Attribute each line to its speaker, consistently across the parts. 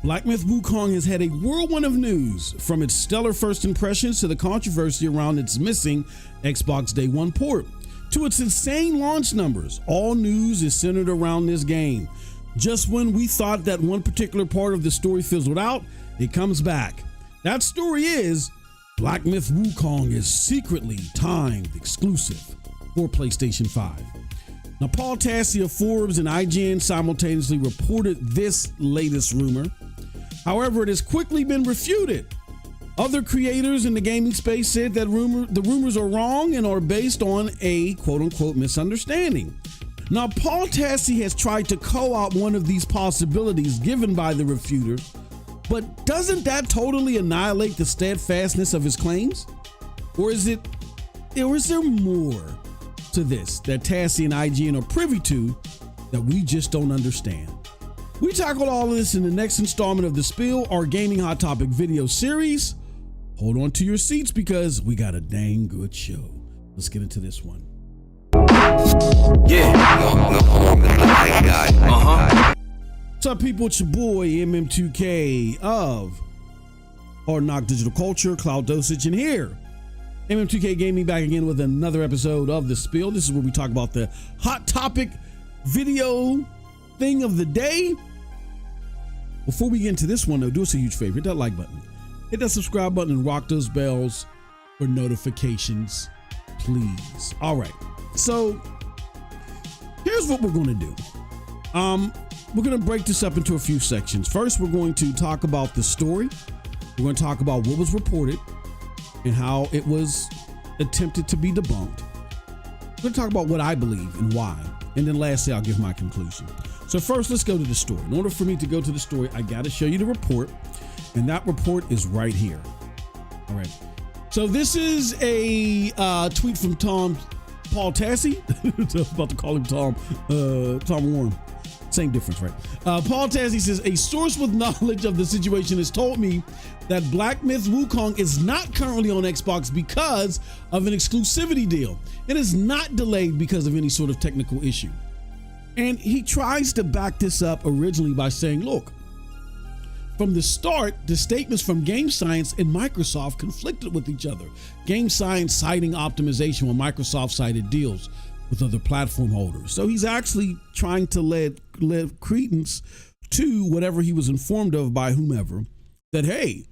Speaker 1: Black Myth Wukong has had a whirlwind of news, from its stellar first impressions to the controversy around its missing Xbox Day 1 port, to its insane launch numbers. All news is centered around this game. Just when we thought that one particular part of the story fizzled out, it comes back. That story is Black Myth Wukong is secretly timed exclusive for PlayStation 5. Now, Paul Tassi of Forbes and IGN simultaneously reported this latest rumor. However, it has quickly been refuted. Other creators in the gaming space said that the rumors are wrong and are based on a quote-unquote misunderstanding. Now, Paul Tassi has tried to co-opt one of these possibilities given by the refuter, but doesn't that totally annihilate the steadfastness of his claims? Or is there more to this that Tassi and IGN are privy to that we just don't understand? We tackled all of this in the next installment of The Spill, our gaming hot topic video series. Hold on to your seats because we got a dang good show. Let's get into this one. What's up, people? It's your boy MM2K of Hard Knock Digital Culture, Cloud Dosage, and here MM2K Gaming back again with another episode of The Spill. This is where we talk about the hot topic video thing of the day. Before we get into this one, though, do us a huge favor. Hit that like button, hit that subscribe button, and rock those bells for notifications, please. All right, so here's what we're going to do. We're going to break this up into a few sections. First, we're going to talk about the story. We're going to talk about what was reported and how it was attempted to be debunked. We're going to talk about what I believe and why. And then lastly, I'll give my conclusion. So first, let's go to the story. In order for me to go to the story, I got to show you the report. And that report is right here. All right. So this is a tweet from Paul Tassi. I was about to call him Tom Warren. Same difference, right? Paul Tassi says, a source with knowledge of the situation has told me that Black Myth Wukong is not currently on Xbox because of an exclusivity deal. It is not delayed because of any sort of technical issue. And he tries to back this up originally by saying, look, from the start, the statements from Game Science and Microsoft conflicted with each other. Game Science citing optimization while Microsoft cited deals with other platform holders. So he's actually trying to let credence to whatever he was informed of by whomever, that, hey,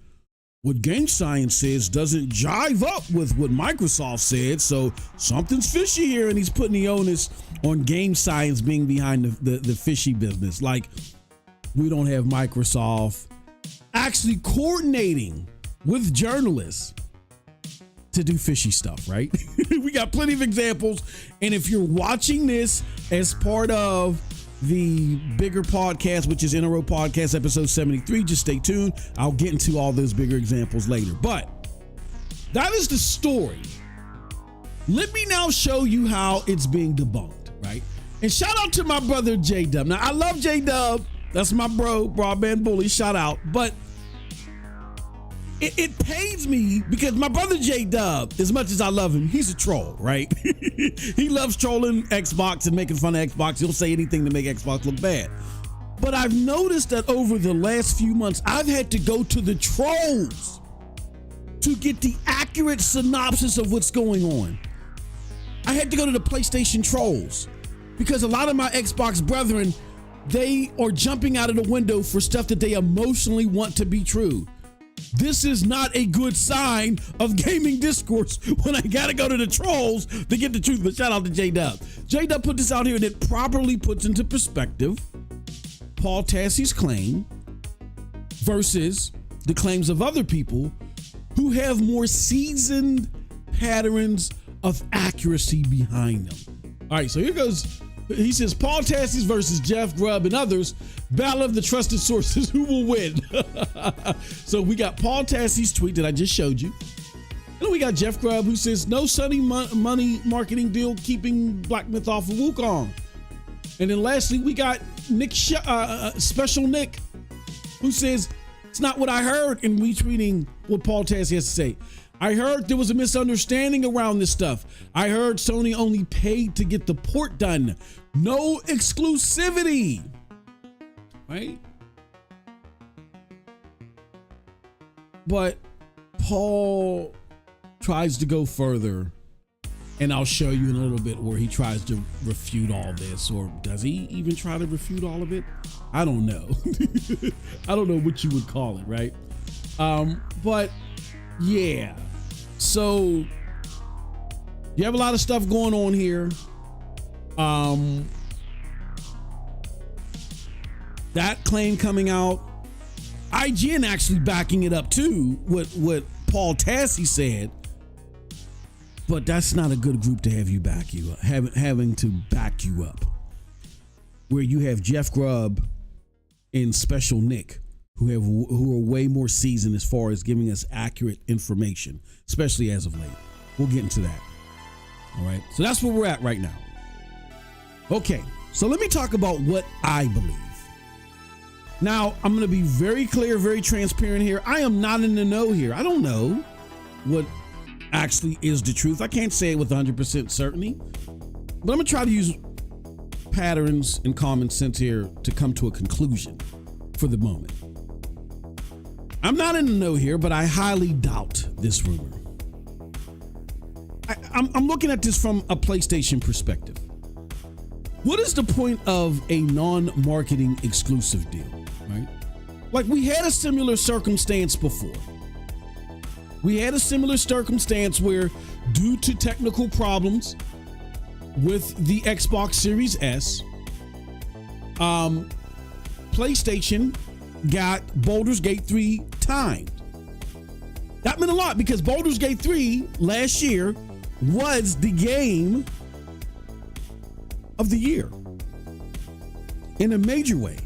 Speaker 1: what Game Science says doesn't jive up with what Microsoft said, so something's fishy here, and he's putting the onus on Game Science being behind the fishy business. Like, we don't have Microsoft actually coordinating with journalists to do fishy stuff, right? We got plenty of examples. And if you're watching this as part of the bigger podcast, which is NRO Podcast episode 73, just stay tuned. I'll get into all those bigger examples later. But that is the story. Let me now show you how it's being debunked, right? And shout out to my brother J-Dub. Now, I love J-Dub. That's my bro, Broadband Bully. Shout out. But it pains me because my brother J-Dub, as much as I love him, he's a troll, right? He loves trolling Xbox and making fun of Xbox. He'll say anything to make Xbox look bad. But I've noticed that over the last few months, I've had to go to the trolls to get the accurate synopsis of what's going on. I had to go to the PlayStation trolls because a lot of my Xbox brethren, they are jumping out of the window for stuff that they emotionally want to be true. This is not a good sign of gaming discourse when I gotta go to the trolls to get the truth. But shout out to J-Dub. J-Dub put this out here and it properly puts into perspective Paul Tassi's claim versus the claims of other people who have more seasoned patterns of accuracy behind them. All right, so here goes. He says, Paul Tassi's versus Jeff Grubb and others, battle of the trusted sources, who will win? So we got Paul Tassi's tweet that I just showed you. And then we got Jeff Grubb, who says, no Sony money marketing deal keeping Black Myth off of Wukong. And then lastly, we got Nick, Special Nick, who says, it's not what I heard, in retweeting what Paul Tassi has to say. I heard there was a misunderstanding around this stuff. I heard Sony only paid to get the port done. No exclusivity, right? But Paul tries to go further, and I'll show you in a little bit where he tries to refute all this, or does he even try to refute all of it? I don't know. I don't know what you would call it, right? But yeah, so you have a lot of stuff going on here. That claim coming out, IGN actually backing it up too, what Paul Tassi said. But that's not a good group to have you back you up, having to back you up. Where you have Jeff Grubb and Special Nick, who are way more seasoned as far as giving us accurate information, especially as of late. We'll get into that. All right. So that's where we're at right now. Okay. So let me talk about what I believe. Now, I'm going to be very clear, very transparent here. I am not in the know here. I don't know what actually is the truth. I can't say it with 100% certainty, but I'm going to try to use patterns and common sense here to come to a conclusion for the moment. I'm not in the know here, but I highly doubt this rumor. I'm looking at this from a PlayStation perspective. What is the point of a non-marketing exclusive deal, right? Like, we had a similar circumstance before. We had a similar circumstance where, due to technical problems with the Xbox Series S, PlayStation got Baldur's Gate 3 timed. That meant a lot because Baldur's Gate 3 last year was the game of the year in a major way.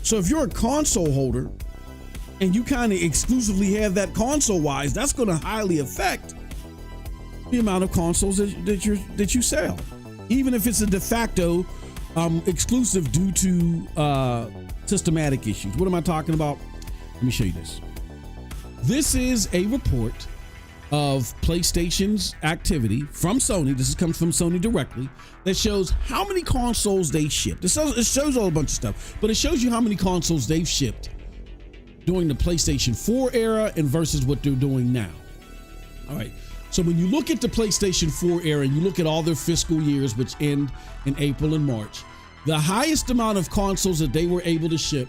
Speaker 1: So if you're a console holder and you kind of exclusively have that console wise, that's going to highly affect the amount of consoles that you sell, even if it's a de facto exclusive due to systematic issues. What am I talking about? Let me show you this. This is a report of PlayStation's activity from Sony. This comes from Sony directly, that shows how many consoles they shipped. It shows all a bunch of stuff, but it shows you how many consoles they've shipped during the PlayStation 4 era and versus what they're doing now. All right. So when you look at the PlayStation 4 era and you look at all their fiscal years, which end in April and March, the highest amount of consoles that they were able to ship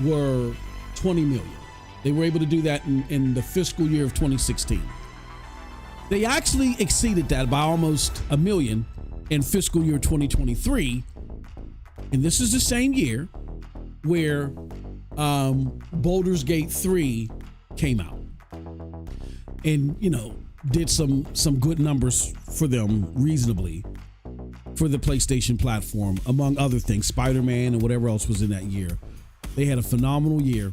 Speaker 1: were 20 million. They were able to do that in the fiscal year of 2016. They actually exceeded that by almost a million in fiscal year 2023. And this is the same year where Baldur's Gate 3 came out and, did some good numbers for them reasonably for the PlayStation platform, among other things, Spider-Man and whatever else was in that year. They had a phenomenal year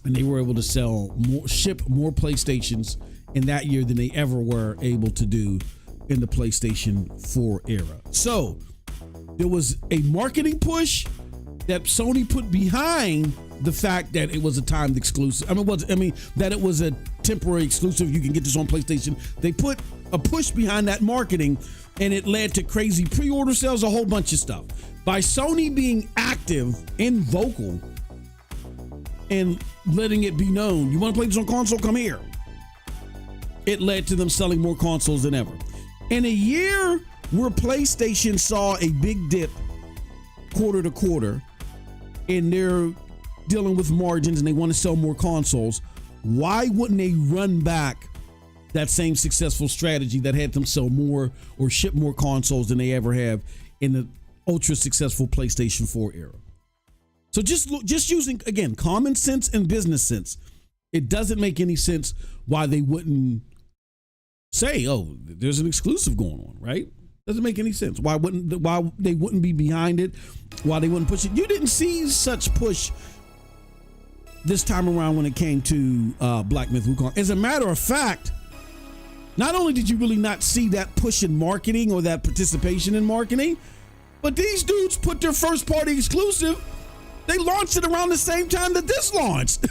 Speaker 1: and they were able to ship more PlayStations in that year than they ever were able to do in the PlayStation 4 era. So there was a marketing push that Sony put behind the fact that it was a timed exclusive. That it was a temporary exclusive. You can get this on PlayStation. They put a push behind that marketing, and it led to crazy pre-order sales, a whole bunch of stuff. By Sony being active and vocal and letting it be known, you want to play this on console? Come here. It led to them selling more consoles than ever. In a year where PlayStation saw a big dip quarter to quarter, and they're dealing with margins and they want to sell more consoles, why wouldn't they run back that same successful strategy that had them sell more or ship more consoles than they ever have in the ultra successful PlayStation 4 era? So just using, again, common sense and business sense, it doesn't make any sense why they wouldn't say, oh, there's an exclusive going on, right? Doesn't make any sense. Why they wouldn't be behind it? Why they wouldn't push it? You didn't see such push this time around when it came to Black Myth Wukong. As a matter of fact, not only did you really not see that push in marketing or that participation in marketing, but these dudes put their first party exclusive. They launched it around the same time that this launched.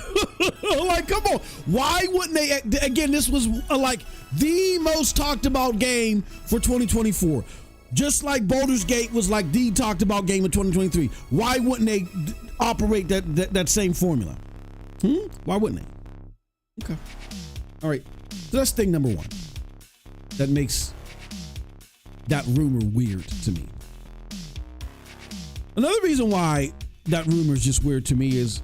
Speaker 1: Like, come on. Why wouldn't they? Again, this was like the most talked about game for 2024. Just like Baldur's Gate was like the talked about game of 2023. Why wouldn't they operate that same formula? Why wouldn't they? Okay. All right. So that's thing number one that makes that rumor weird to me. Another reason why that rumor is just weird to me is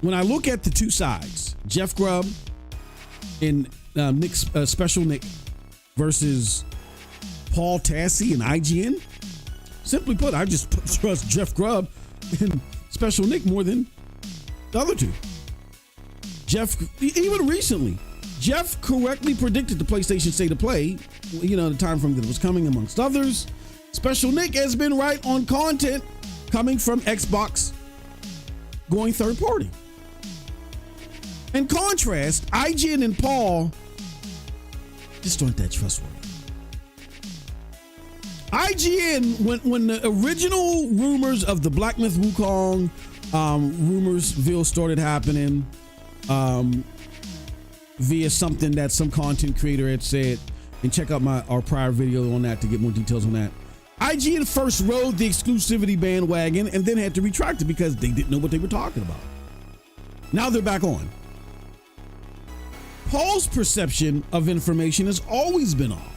Speaker 1: when I look at the two sides, Jeff Grubb and Special Nick versus Paul Tassi and IGN. Simply put, I just trust Jeff Grubb and Special Nick more than the other two. Jeff, even recently, Jeff correctly predicted the PlayStation State of Play, the time frame that it was coming, amongst others. Special Nick has been right on content coming from Xbox going third party. In contrast, IGN and Paul just aren't that trustworthy. IGN, when the original rumors of the Black Myth Wukong rumorsville started happening via something that some content creator had said, and check out our prior video on that to get more details on that. IGN first rode the exclusivity bandwagon and then had to retract it because they didn't know what they were talking about. Now they're back on. Paul's perception of information has always been off.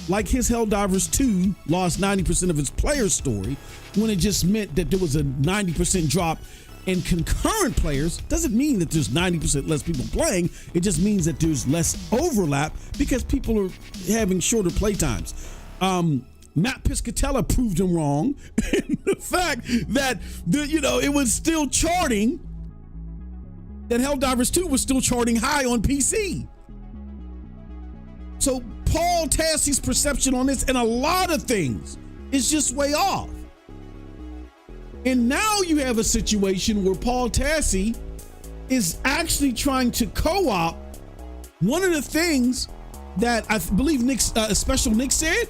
Speaker 1: Like his Helldivers 2 lost 90% of its player story when it just meant that there was a 90% drop in concurrent players. Doesn't mean that there's 90% less people playing. It just means that there's less overlap because people are having shorter play times. Matt Piscatella proved him wrong in the fact that it was still charting, that Helldivers 2 was still charting high on PC. So Paul Tassi's perception on this and a lot of things is just way off. And now you have a situation where Paul Tassi is actually trying to co-opt one of the things that I believe Special Nick said.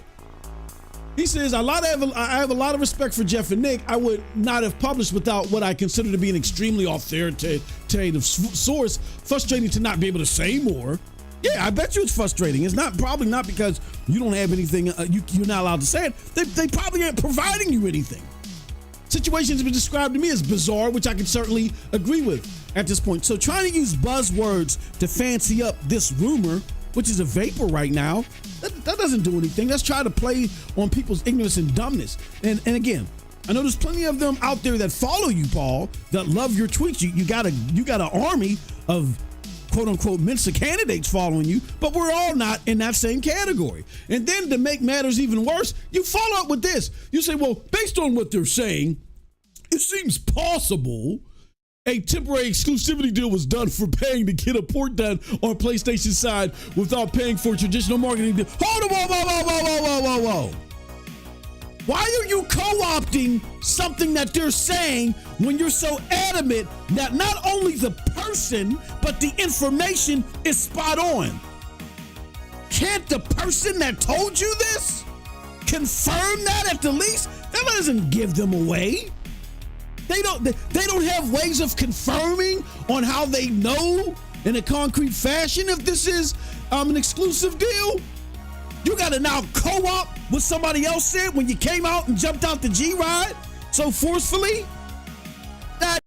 Speaker 1: He says, I have a lot of respect for Jeff and Nick. I would not have published without what I consider to be an extremely authoritative source. Frustrating to not be able to say more. Yeah, I bet you it's frustrating. It's probably not because you don't have anything, you're not allowed to say it. They probably aren't providing you anything. Situations have been described to me as bizarre, which I can certainly agree with at this point. So trying to use buzzwords to fancy up this rumor, which is a vapor right now, that doesn't do anything. Let's try to play on people's ignorance and dumbness. And again, I know there's plenty of them out there that follow you, Paul, that love your tweets. You got an army of quote unquote Mensa candidates following you, but we're all not in that same category. And then to make matters even worse, you follow up with this. You say, well, based on what they're saying, it seems possible a temporary exclusivity deal was done for paying to get a port done on PlayStation side without paying for a traditional marketing deal. Hold on, whoa. Why are you co-opting something that they're saying when you're so adamant that not only the person, but the information is spot on? Can't the person that told you this confirm that at the least? That doesn't give them away. They don't have ways of confirming on how they know in a concrete fashion if this is an exclusive deal. You got to now co-op what somebody else said when you came out and jumped out the G-Ride so forcefully. That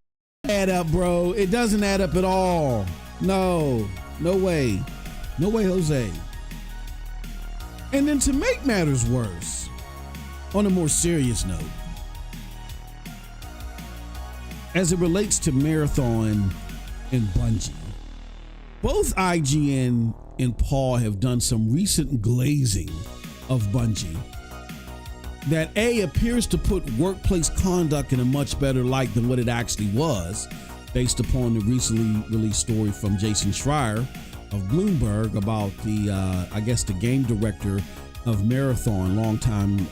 Speaker 1: doesn't add up, bro. It doesn't add up at all. No way. No way, Jose. And then to make matters worse, on a more serious note, as it relates to Marathon and Bungie, both IGN and Paul have done some recent glazing of Bungie that appears to put workplace conduct in a much better light than what it actually was, based upon the recently released story from Jason Schreier of Bloomberg about the game director of Marathon, longtime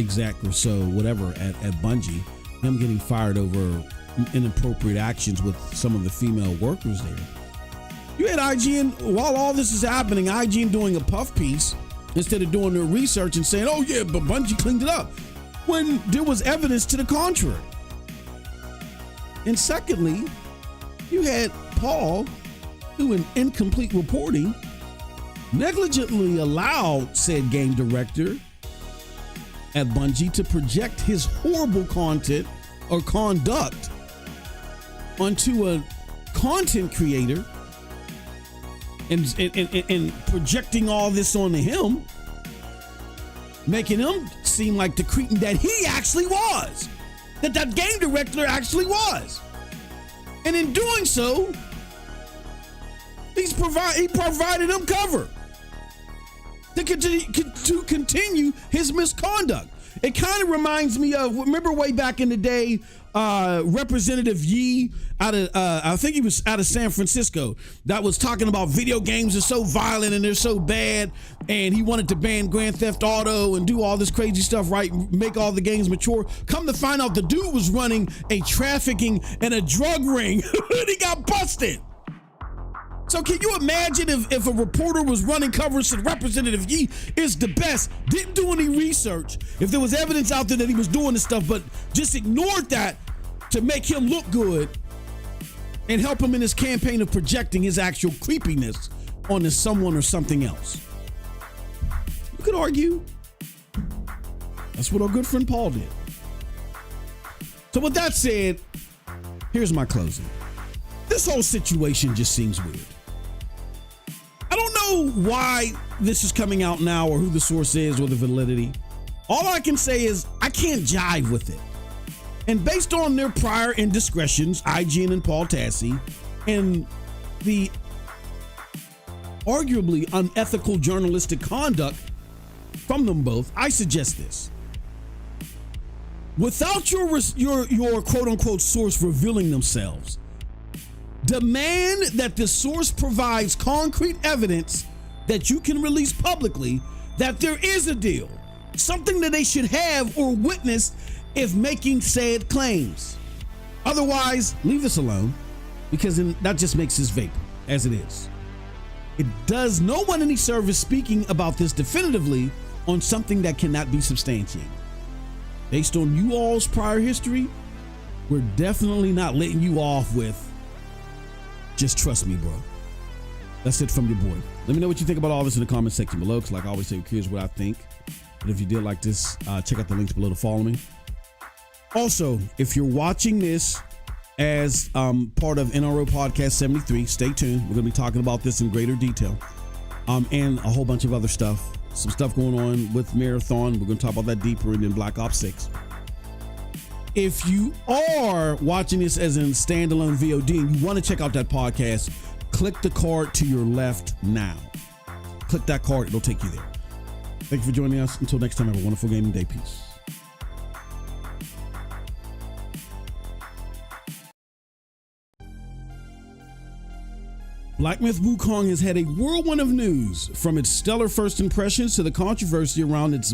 Speaker 1: exec or so, whatever, at Bungie, him getting fired over inappropriate actions with some of the female workers there. You had IGN, while all this is happening, IGN doing a puff piece instead of doing their research and saying, oh yeah, but Bungie cleaned it up, when there was evidence to the contrary. And secondly, you had Paul, who in incomplete reporting negligently allowed said game director at Bungie to project his horrible content or conduct onto a content creator and projecting all this onto him, making him seem like the cretin that he actually was, that game director actually was. And in doing so, he provided him cover to continue his misconduct. It kind of reminds me of, remember way back in the day, Representative Yee out of, I think he was out of San Francisco, that was talking about video games are so violent and they're so bad, and he wanted to ban Grand Theft Auto and do all this crazy stuff, right? Make all the games mature. Come to find out, the dude was running a trafficking and a drug ring and he got busted. So can you imagine if a reporter was running coverage that Representative Yee is the best, didn't do any research, if there was evidence out there that he was doing this stuff, but just ignored that to make him look good and help him in his campaign of projecting his actual creepiness onto someone or something else? You could argue that's what our good friend Paul did. So with that said, here's my closing. This whole situation just seems weird. I don't know why this is coming out now or who the source is or the validity. All I can say is I can't jive with it. And based on their prior indiscretions, IGN and Paul Tassi, and the arguably unethical journalistic conduct from them both, I suggest this. Without your quote unquote source revealing themselves, demand that the source provides concrete evidence that you can release publicly that there is a deal, something that they should have or witness if making said claims. Otherwise, leave this alone, because then that just makes this vapor as it is. It does no one any service speaking about this definitively on something that cannot be substantiated. Based on you all's prior history, we're definitely not letting you off with just trust me, bro. That's it from your boy. Let me know what you think about all this in the comment section below, because like I always say, here's what I think. But if you did like this, check out the links below to follow me. Also, if you're watching this as part of NRO Podcast 73, stay tuned. We're going to be talking about this in greater detail, and a whole bunch of other stuff. Some stuff going on with Marathon. We're going to talk about that deeper, and then Black Ops 6. If you are watching this as a standalone VOD and you want to check out that podcast, click the card to your left now. Click that card, it'll take you there. Thank you for joining us. Until next time, have a wonderful gaming day. Peace. Black Myth Wukong has had a whirlwind of news, from its stellar first impressions to the controversy around its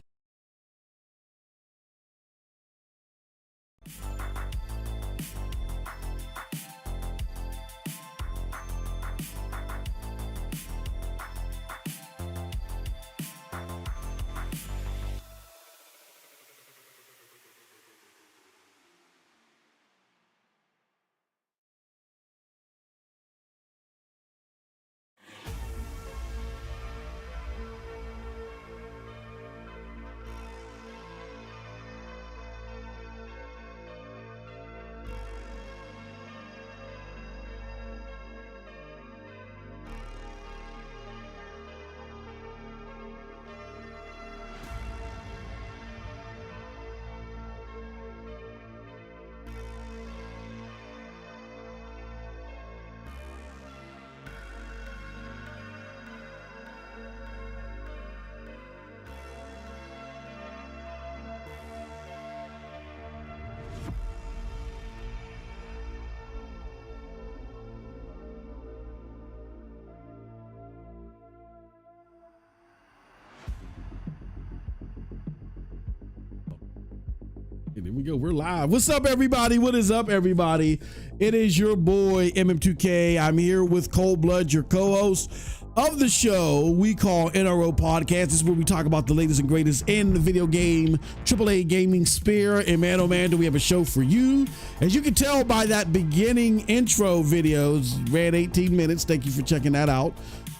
Speaker 1: There we go. We're live. What's up, everybody? What is up, everybody? It is your boy MM2K. I'm here with Cold Blood, your co-host of the show we call NRO Podcast. This is where we talk about the latest and greatest in the video game AAA gaming sphere. And man, oh man, do we have a show for you. As you can tell by that beginning intro videos, ran 18 minutes. Thank you for checking that out.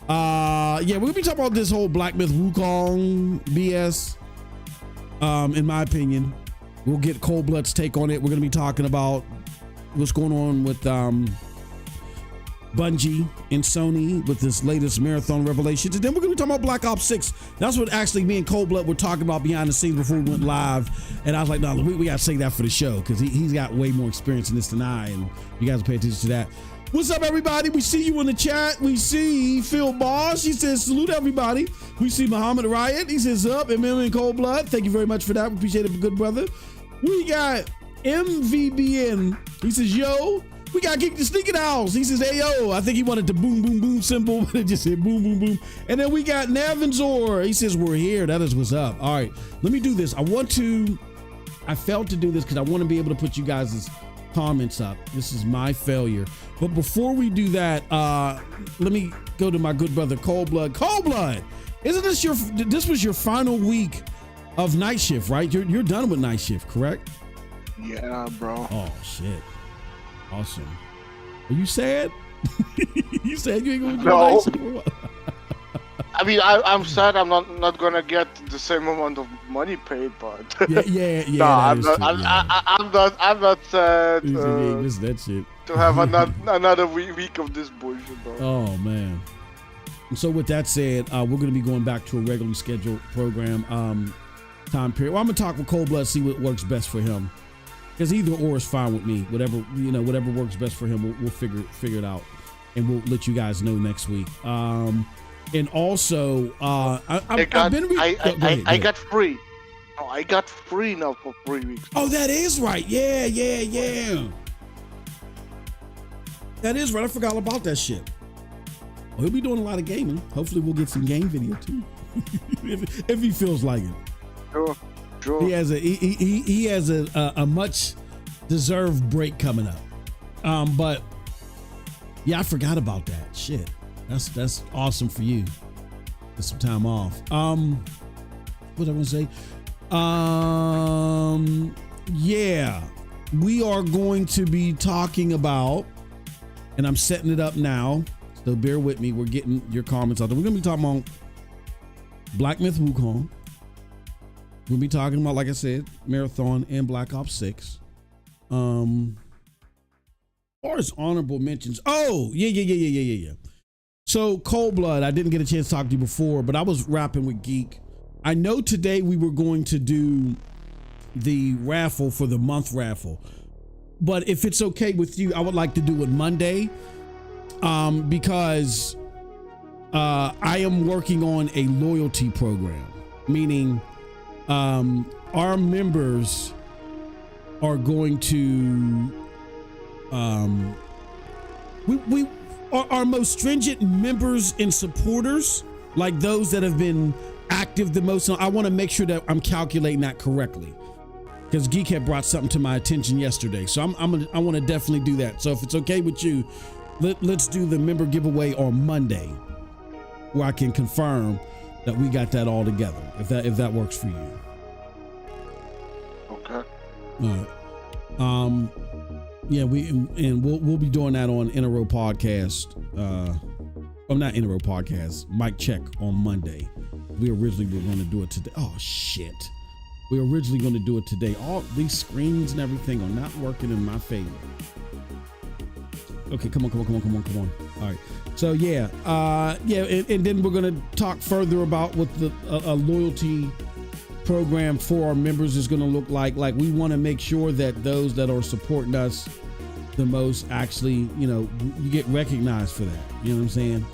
Speaker 1: Yeah, we're gonna be talking about this whole Black Myth Wukong BS. In my opinion, we'll get Cold Blood's take on it. We're going to be talking about what's going on with Bungie and Sony with this latest marathon revelations. And then we're going to be talking about Black Ops 6. That's what actually me and Cold Blood were talking about behind the scenes before we went live. And I was like, no, we got to save that for the show because he's got way more experience in this than I, and you guys will pay attention to that. What's up, everybody? We see you in the chat. We see Phil Boss. He says, salute everybody. We see Muhammad Riot. He says, up, MM and Cold Blood. Thank you very much for that. We appreciate it, good brother. We got MVBN. He says, yo. We got Geek the Sneaking Owls. He says, hey, yo. I think he wanted the boom, boom, boom symbol, but it just said boom, boom, boom. And then we got Navanzor. He says, we're here. That is what's up. All right, let me do this. I failed to do this because I want to be able to put you guys' comments up. This is my failure. But before we do that, let me go to my good brother, Cold Blood. Cold Blood, isn't this was your final week of night shift, right? You're done with night shift, correct?
Speaker 2: Yeah, bro.
Speaker 1: Oh, shit. Awesome. Are you sad? You said you ain't gonna
Speaker 2: No. I mean, I'm sad I'm not gonna get the same amount of money paid, but
Speaker 1: yeah.
Speaker 2: No, I'm not sad
Speaker 1: that shit.
Speaker 2: to have another week of this bullshit, bro.
Speaker 1: Oh man. So with that said, we're gonna be going back to a regularly scheduled program time period. Well, I'm gonna talk with Cold Blood, see what works best for him. Because either or is fine with me. Whatever works best for him, we'll figure it out, and we'll let you guys know next week. And also, I got free. Oh, I got free now for 3 weeks.
Speaker 2: Bro.
Speaker 1: Oh, that is right. Yeah. That is right. I forgot about that shit. Well, he'll be doing a lot of gaming. Hopefully, we'll get some game video too, if he feels like it.
Speaker 2: Sure.
Speaker 1: He has a much deserved break coming up. But yeah, I forgot about that. Shit. That's awesome for you. Get some time off. What I want to say? Yeah, we are going to be talking about, and I'm setting it up now, so bear with me. We're getting your comments out there. We're going to be talking about Black Myth Wukong. We'll be talking about, like I said, Marathon and Black Ops 6. As far as honorable mentions, yeah. So Cold Blood, I didn't get a chance to talk to you before, but I was rapping with Geek. I know today we were going to do the raffle for the month raffle, but if it's okay with you, I would like to do it Monday, because I am working on a loyalty program, meaning our members are going to our most stringent members and supporters, like those that have been active the most. I want to make sure that I'm calculating that correctly, because Geek had brought something to my attention yesterday. So I want to definitely do that. So if it's okay with you, let's do the member giveaway on Monday, where I can confirm that we got that all together, if that works for you.
Speaker 2: Okay.
Speaker 1: All right. Yeah, we'll be doing that on Row Podcast. Not Row Podcast. Mic Check on Monday. We originally were going to do it today. Oh shit. We were originally going to do it today. All these screens and everything are not working in my favor. Okay, come on. All right. So yeah, and then we're gonna talk further about what a loyalty program for our members is gonna look like. Like, we want to make sure that those that are supporting us the most actually, you get recognized for that. You know what I'm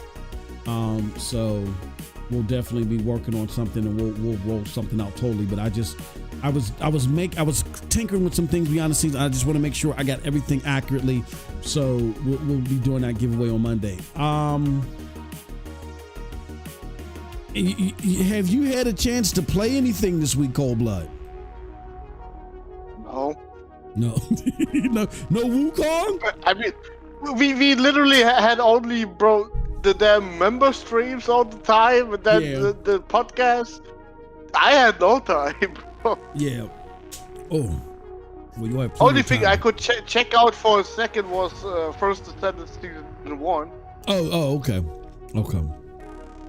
Speaker 1: saying? So we'll definitely be working on something, and we'll roll something out totally. But I was tinkering with some things behind the scenes. I just want to make sure I got everything accurately. So we'll be doing that giveaway on Monday. Have you had a chance to play anything this week, Cold Blood? No. No Wukong?
Speaker 2: I mean, we literally had only, bro, the damn member streams all the time, and then the podcast. I had no time, bro.
Speaker 1: Yeah. Oh. Well, you have
Speaker 2: only thing I could check out for a second was First Ascendant Season 1.
Speaker 1: Oh, okay.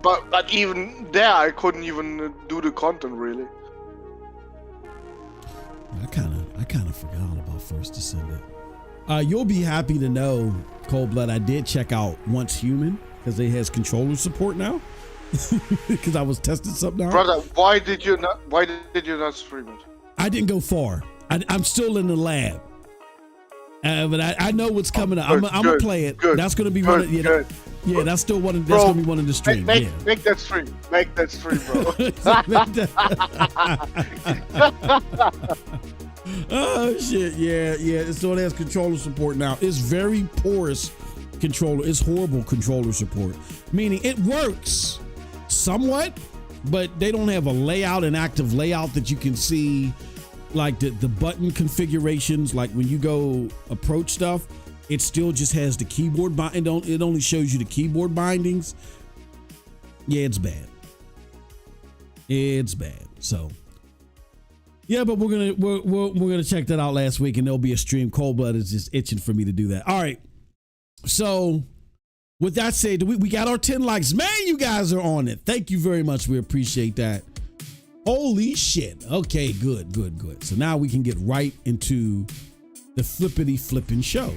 Speaker 2: But even there, I couldn't even do the content really.
Speaker 1: I kind of forgot about First Ascendant. You'll be happy to know, Cold Blood, I did check out Once Human because it has controller support now. Because I was testing something out.
Speaker 2: Brother, why did you not stream it?
Speaker 1: I didn't go far. I'm still in the lab. But I know what's coming up. I'm gonna play it.
Speaker 2: Good,
Speaker 1: that's gonna be one of that's still one of that's gonna be one of the streams.
Speaker 2: Make that stream. Make that stream, bro.
Speaker 1: Oh shit, yeah. So it has controller support now. It's very porous controller. It's horrible controller support. Meaning it works somewhat, but they don't have an active layout that you can see. Like the button configurations, like when you go approach stuff, it still just has the keyboard it only shows you the keyboard bindings. Yeah, it's bad. It's bad. So yeah, but we're gonna check that out last week, and there'll be a stream. Cold Blood is just itching for me to do that. All right. So with that said, we got our 10 likes. Man, you guys are on it. Thank you very much. We appreciate that. Holy shit. Okay, good. So now we can get right into the flippity flipping show.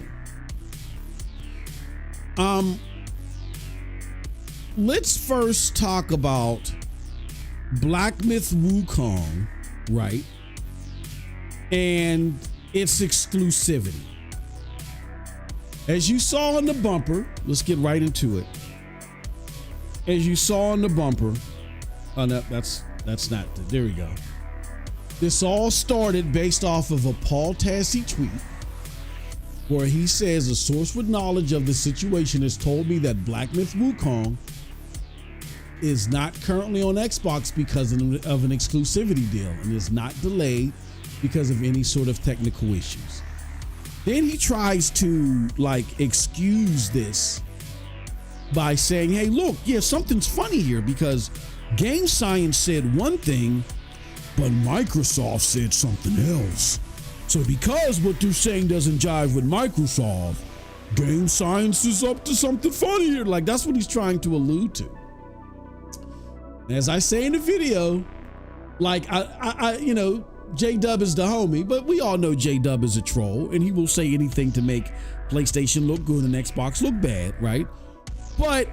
Speaker 1: Let's first talk about Black Myth Wukong, right? And its exclusivity. As you saw on the bumper, let's get right into it. As you saw on the bumper, oh no, that's not, there we go. This all started based off of a Paul Tassi tweet where he says a source with knowledge of the situation has told me that Black Myth Wukong is not currently on Xbox because of an exclusivity deal and is not delayed because of any sort of technical issues. Then he tries to excuse this by saying, hey, look, yeah, something's funny here because Game Science said one thing, but Microsoft said something else. So because what they're saying doesn't jive with Microsoft, Game Science is up to something funny here. Like, that's what he's trying to allude to. As I say in the video, J-Dub is the homie, but we all know J-Dub is a troll, and he will say anything to make PlayStation look good and Xbox look bad, right? But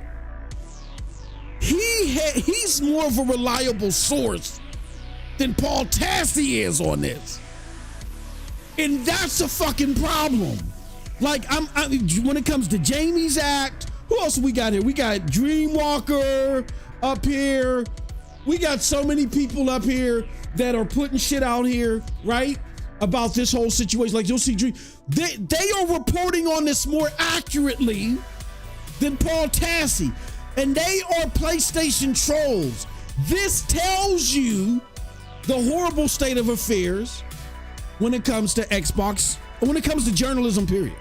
Speaker 1: he's more of a reliable source than Paul Tassi is on this. And that's a fucking problem. When it comes to Jamie's Act, who else we got here? We got Dreamwalker up here. We got so many people up here that are putting shit out here, right? About this whole situation. Like, you'll see they are reporting on this more accurately than Paul Tassi. And they are PlayStation trolls. This tells you the horrible state of affairs when it comes to Xbox, when it comes to journalism, period.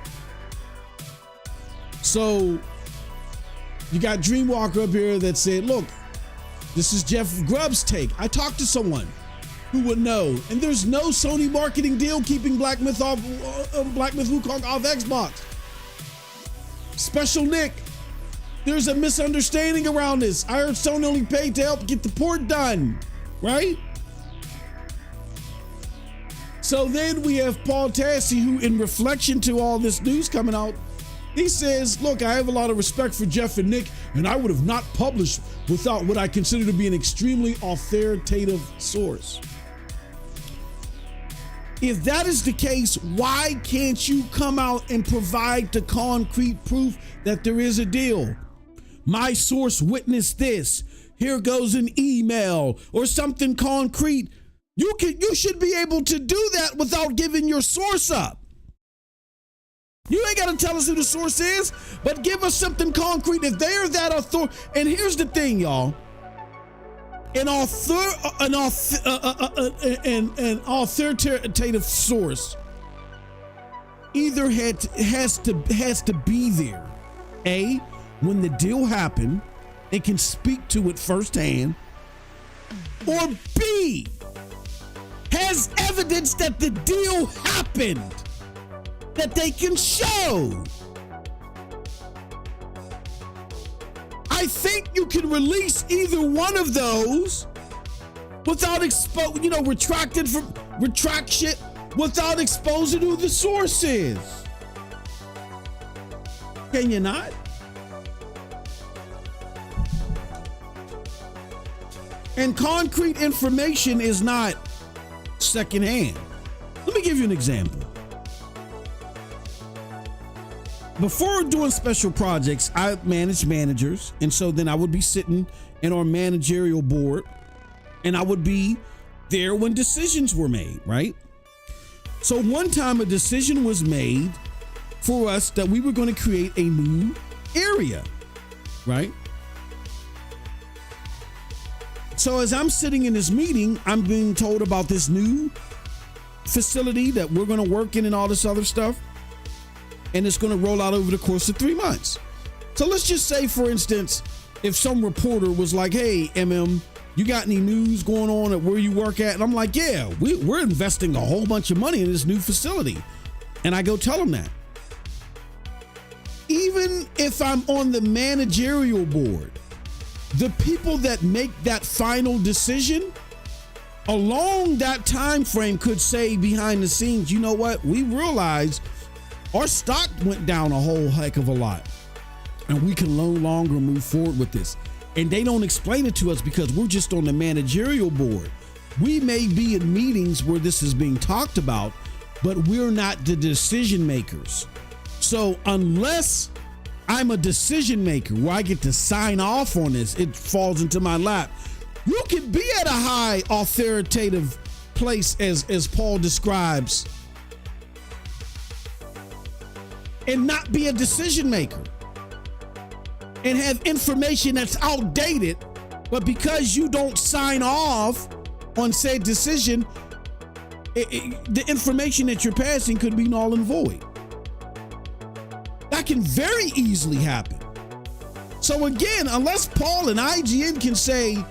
Speaker 1: So you got Dreamwalker up here that said, look, this is Jeff Grubb's take. I talked to someone who would know, and there's no Sony marketing deal keeping Black Myth Wukong off Xbox. Special Nick, there's a misunderstanding around this. I heard Sony only paid to help get the port done, right? So then we have Paul Tassi, who, in reflection to all this news coming out, he says, look, I have a lot of respect for Jeff and Nick, and I would have not published without what I consider to be an extremely authoritative source. If that is the case, why can't you come out and provide the concrete proof that there is a deal? My source witnessed this. Here goes an email or something concrete. You should be able to do that without giving your source up. You ain't got to tell us who the source is, but give us something concrete. If they're that authoritative, and here's the thing, y'all. An authoritative source either has to be there, A, when the deal happened, and can speak to it firsthand, or B, has evidence that the deal happened that they can show. I think you can release either one of those without retract shit without exposing who the source is. Can you not? And concrete information is not secondhand. Let me give you an example. Before doing special projects, I managed managers. And so then I would be sitting in our managerial board and I would be there when decisions were made, right? So one time a decision was made for us that we were going to create a new area, right? So as I'm sitting in this meeting, I'm being told about this new facility that we're going to work in and all this other stuff. And it's going to roll out over the course of 3 months. So let's just say, for instance, if some reporter was like, hey, MM, you got any news going on at where you work at? And I'm like, yeah, we're investing a whole bunch of money in this new facility. And I go tell them that. Even if I'm on the managerial board, the people that make that final decision along that time frame could say behind the scenes, you know what, we realized our stock went down a whole heck of a lot and we can no longer move forward with this. And they don't explain it to us because we're just on the managerial board. We may be in meetings where this is being talked about, but we're not the decision makers. So unless I'm a decision maker where I get to sign off on this, it falls into my lap. You can be at a high authoritative place as Paul describes and not be a decision maker and have information that's outdated, but because you don't sign off on said decision, the information that you're passing could be null and void. That can very easily happen. So again, unless Paul and IGN can say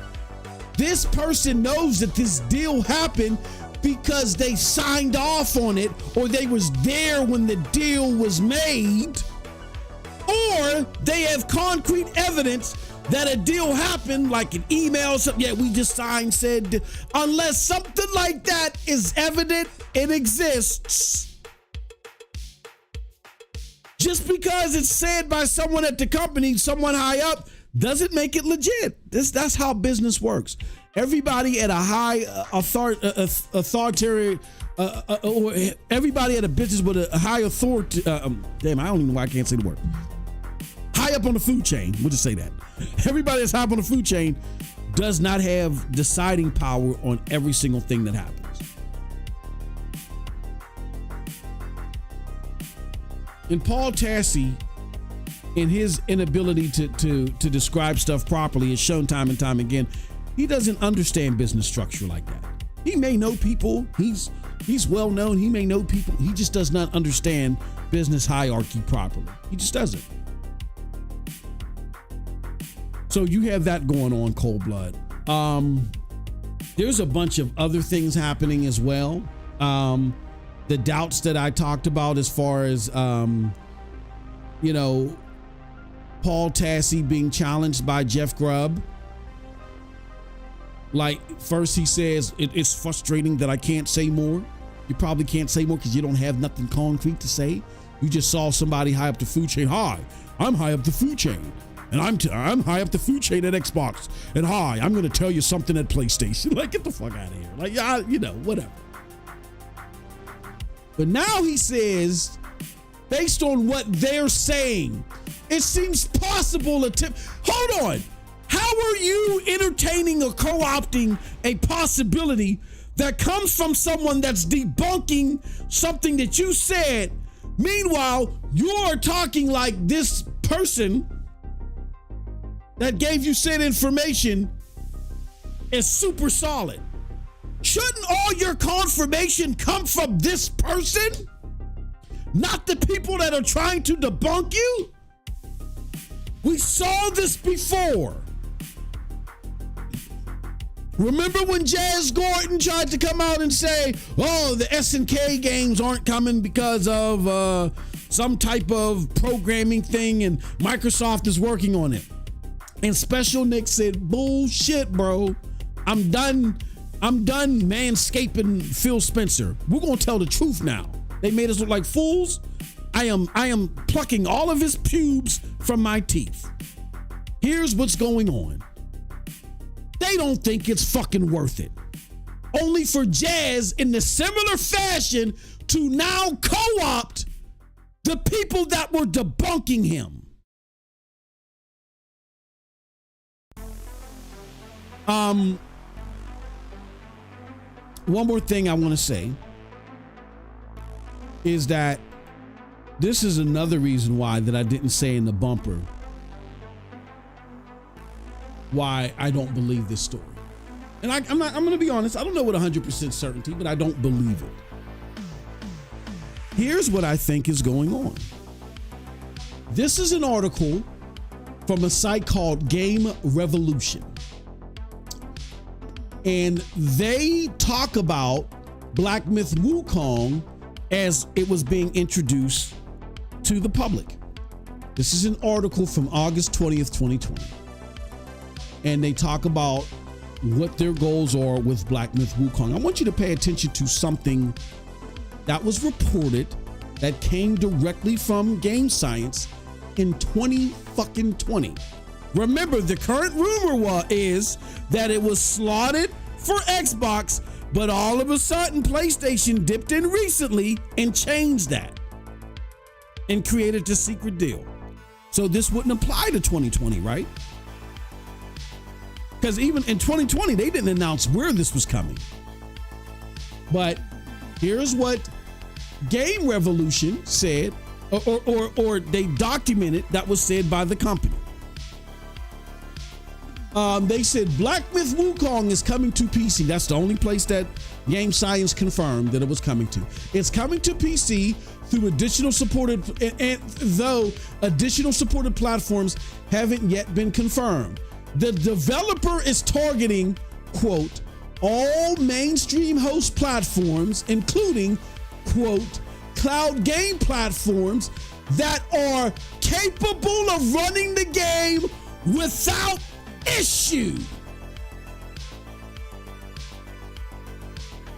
Speaker 1: this person knows that this deal happened because they signed off on it or they was there when the deal was made, or they have concrete evidence that a deal happened, like an email, something, yeah, we just signed, said, unless something like that is evident, it exists. Just because it's said by someone at the company, someone high up, doesn't make it legit. That's how business works. Everybody at a high authority, or everybody at a business with a high authority, damn, I don't even know why I can't say the word. High up on the food chain, we'll just say that. Everybody that's high up on the food chain does not have deciding power on every single thing that happens. And Paul Tassi, in his inability to describe stuff properly, is shown time and time again, he doesn't understand business structure like that. He may know people, he's well known, he may know people, he just does not understand business hierarchy properly. He just doesn't. So you have that going on, cold blood. There's a bunch of other things happening as well. The doubts that I talked about as far as, Paul Tassi being challenged by Jeff Grubb. Like, first he says, it's frustrating that I can't say more. You probably can't say more because you don't have nothing concrete to say. You just saw somebody high up the food chain. Hi, I'm high up the food chain. And I'm high up the food chain at Xbox. And hi, I'm going to tell you something at PlayStation. Like, get the fuck out of here. Like, yeah, whatever. But now he says, based on what they're saying, it seems possible hold on. How are you entertaining or co-opting a possibility that comes from someone that's debunking something that you said? Meanwhile, you're talking like this person that gave you said information is super solid. Shouldn't all your confirmation come from this person? Not the people that are trying to debunk you? We saw this before. Remember when Jazz Gordon tried to come out and say, oh, the SNK games aren't coming because of some type of programming thing and Microsoft is working on it. And Special Nick said, bullshit, bro. I'm done manscaping Phil Spencer. We're going to tell the truth now. They made us look like fools. I am plucking all of his pubes from my teeth. Here's what's going on. They don't think it's fucking worth it. Only for Jazz in the similar fashion to now co-opt the people that were debunking him. One more thing I want to say is that this is another reason why that I didn't say in the bumper why I don't believe this story. And I'm going to be honest, I don't know with 100% certainty, but I don't believe it. Here's what I think is going on. This is an article from a site called Game Revolution. And they talk about Black Myth Wukong as it was being introduced to the public. This is an article from August 20th, 2020. And they talk about what their goals are with Black Myth Wukong. I want you to pay attention to something that was reported that came directly from Game Science in 2020. Remember, the current rumor is that it was slotted for Xbox, but all of a sudden PlayStation dipped in recently and changed that and created the secret deal. So this wouldn't apply to 2020, right? Because even in 2020, they didn't announce where this was coming. But here's what Game Revolution said, or they documented that was said by the company. They said Black Myth Wukong is coming to PC. That's the only place that Game Science confirmed that it was coming to. It's coming to PC through additional supported, and though additional supported platforms haven't yet been confirmed. The developer is targeting, quote, all mainstream host platforms, including, quote, cloud game platforms that are capable of running the game without issue.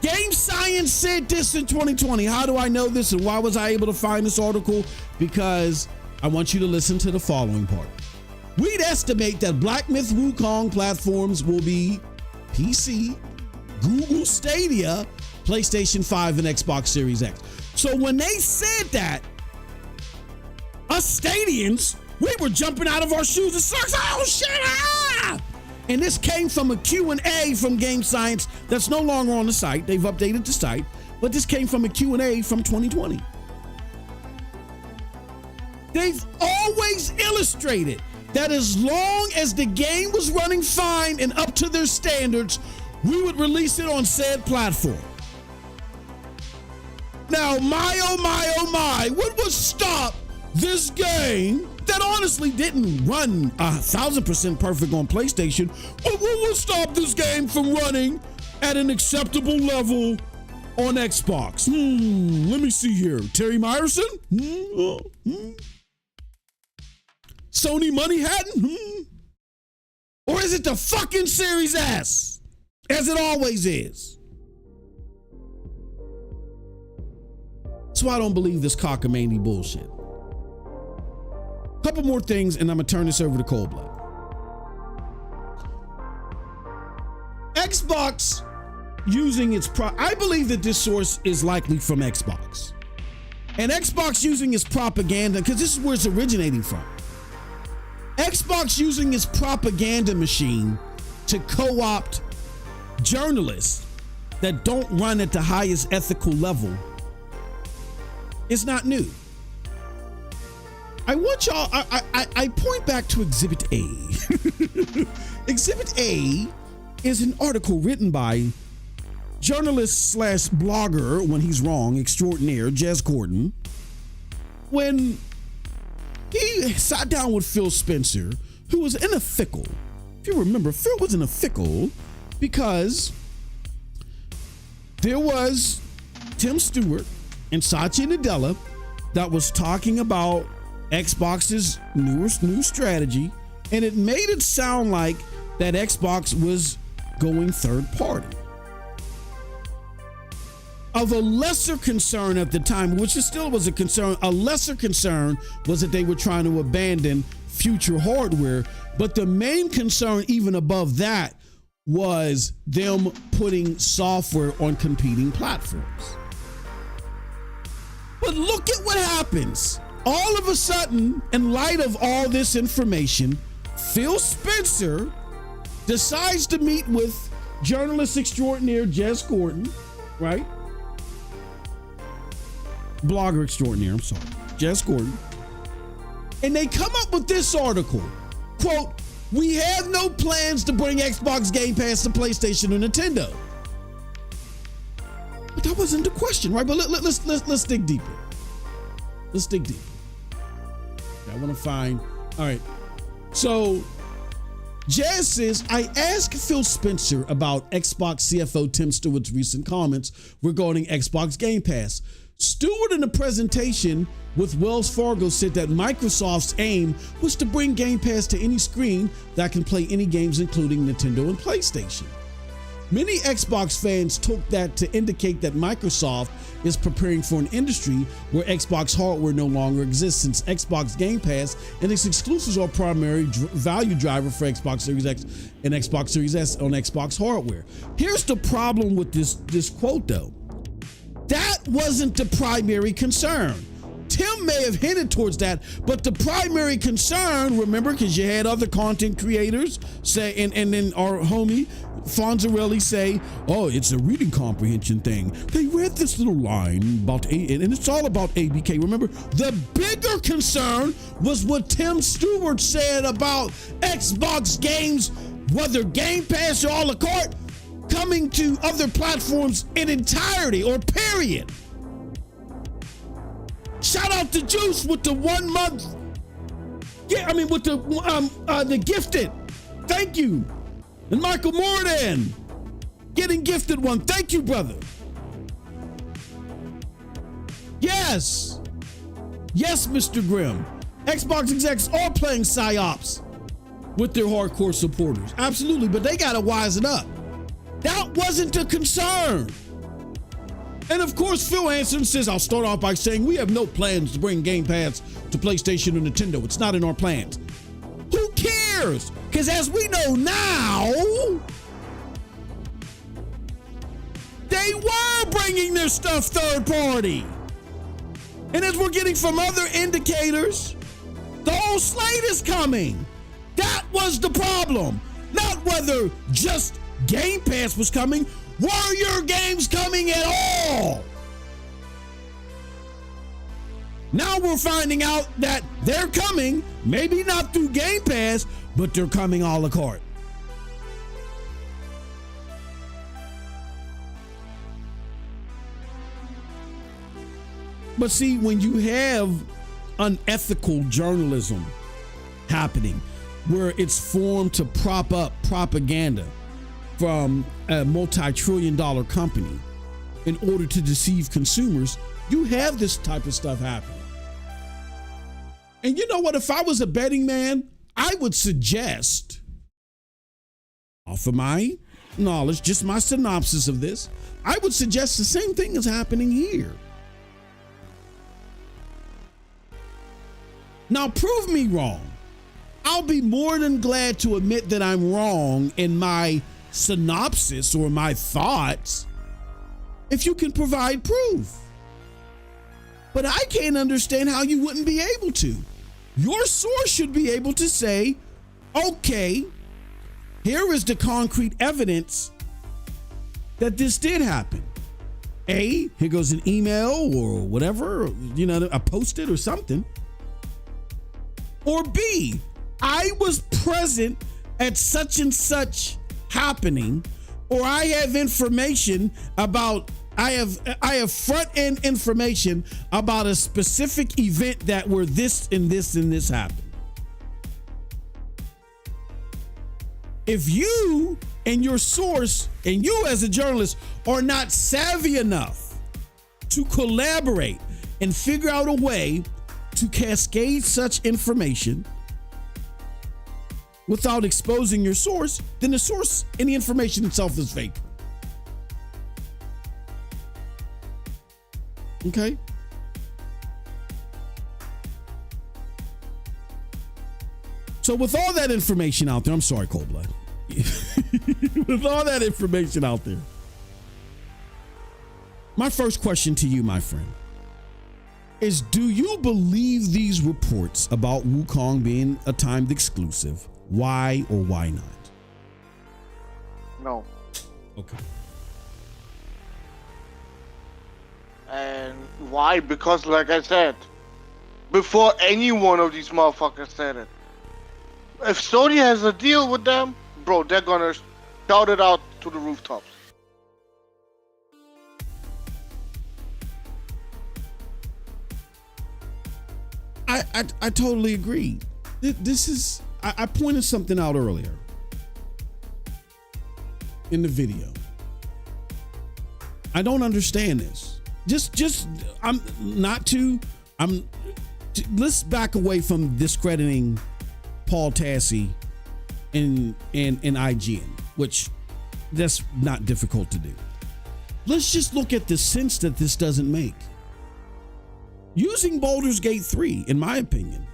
Speaker 1: Game Science said this in 2020. How do I know this and why was I able to find this article? Because I want you to listen to the following part. We'd estimate that Black Myth Wukong platforms will be PC, Google Stadia, PlayStation 5, and Xbox Series X. So when they said that, us Stadians, we were jumping out of our shoes and socks. Oh shit! Ah! And this came from a Q&A from Game Science that's no longer on the site. They've updated the site, but this came from a Q&A from 2020. They've always illustrated that as long as the game was running fine and up to their standards, we would release it on said platform. Now, my, oh my, oh my, what would stop this game that honestly didn't run 1,000% perfect on PlayStation? What would stop this game from running at an acceptable level on Xbox? Let me see here. Terry Myerson? Sony Money Hatton? Or is it the fucking Series S? As it always is. That's why I don't believe this cockamamie bullshit. Couple more things and I'm gonna turn this over to Cold Blood. Xbox using its I believe that this source is likely from Xbox. And Xbox using its propaganda, because this is where it's originating from. Xbox using its propaganda machine to co-opt journalists that don't run at the highest ethical level is not new. I want y'all, I point back to Exhibit A. Exhibit A is an article written by journalist / blogger, when he's wrong, extraordinaire, Jez Corden, when he sat down with Phil Spencer, who was in a fickle. If you remember, Phil was in a fickle because there was Tim Stewart and Satya Nadella that was talking about Xbox's new strategy, and it made it sound like that Xbox was going third party. of a lesser concern at the time, which still was a concern. A lesser concern was that they were trying to abandon future hardware. But the main concern, even above that, was them putting software on competing platforms. But look at what happens. All of a sudden, in light of all this information, Phil Spencer decides to meet with journalist extraordinaire Jez Gordon, right? Blogger extraordinaire, I'm sorry, Jez Gordon. And they come up with this article, quote, "We have no plans to bring Xbox Game Pass to PlayStation or Nintendo." But that wasn't the question, right? But let's dig deeper. Let's dig deeper. Okay, I want to find, all right. So Jazz says, "I asked Phil Spencer about Xbox CFO Tim Stewart's recent comments regarding Xbox Game Pass. Stewart in a presentation with Wells Fargo said that Microsoft's aim was to bring Game Pass to any screen that can play any games, including Nintendo and PlayStation. Many Xbox fans took that to indicate that Microsoft is preparing for an industry where Xbox hardware no longer exists, since Xbox Game Pass and its exclusives are primary value driver for Xbox Series X and Xbox Series S on Xbox hardware." Here's the problem with this quote, though. That wasn't the primary concern. Tim may have hinted towards that, but the primary concern, remember, because you had other content creators say, and then our homie Fonzarelli say, "Oh, it's a reading comprehension thing. They read this little line about and it's all about ABK." Remember, the bigger concern was what Tim Stewart said about Xbox games, whether Game Pass or a la carte, coming to other platforms in entirety or period. Shout out to Juice with the 1 month. Yeah, I mean with the gifted. Thank you. And Michael Morden getting gifted one. Thank you, brother. Yes. Yes, Mr. Grimm. Xbox execs are playing PsyOps with their hardcore supporters. Absolutely, but they gotta wisen up. That wasn't the concern. And of course, Phil answered and says, "I'll start off by saying we have no plans to bring Game Pass to PlayStation or Nintendo. It's not in our plans." Who cares? Because as we know now, they were bringing their stuff third party. And as we're getting from other indicators, the whole slate is coming. That was the problem. Not whether just Game Pass was coming. Were your games coming at all? Now we're finding out that they're coming, maybe not through Game Pass, but they're coming a la carte. But see, when you have unethical journalism happening, where it's formed to prop up propaganda from a multi-trillion-dollar company in order to deceive consumers, you have this type of stuff happening. And you know what? If I was a betting man, I would suggest, off of my knowledge, just my synopsis of this, I would suggest the same thing is happening here. Now, prove me wrong. I'll be more than glad to admit that I'm wrong in my synopsis or my thoughts if you can provide proof. But I can't understand how you wouldn't be able to. Your source should be able to say, okay, here is the concrete evidence that this did happen. A, here goes an email or whatever, you know, a post-it or something. Or B, I was present at such and such happening, or I have information about, I have front end information about a specific event that where this and this and this happened. If you and your source and you as a journalist are not savvy enough to collaborate and figure out a way to cascade such information without exposing your source, then the source and the information itself is fake. Okay. So with all that information out there, I'm sorry, Cold Blood. With all that information out there, my first question to you, my friend, is do you believe these reports about Wukong being a timed exclusive? Why or why not?
Speaker 2: No.
Speaker 1: Okay.
Speaker 2: And why? Because like I said, before any one of these motherfuckers said it, if Sony has a deal with them, bro, they're gonna shout it out to the rooftops.
Speaker 1: I totally agree. This is, I pointed something out earlier in the video. I don't understand this. Let's back away from discrediting Paul Tassi and IGN, which that's not difficult to do. Let's just look at the sense that this doesn't make. Using Baldur's Gate 3, in my opinion,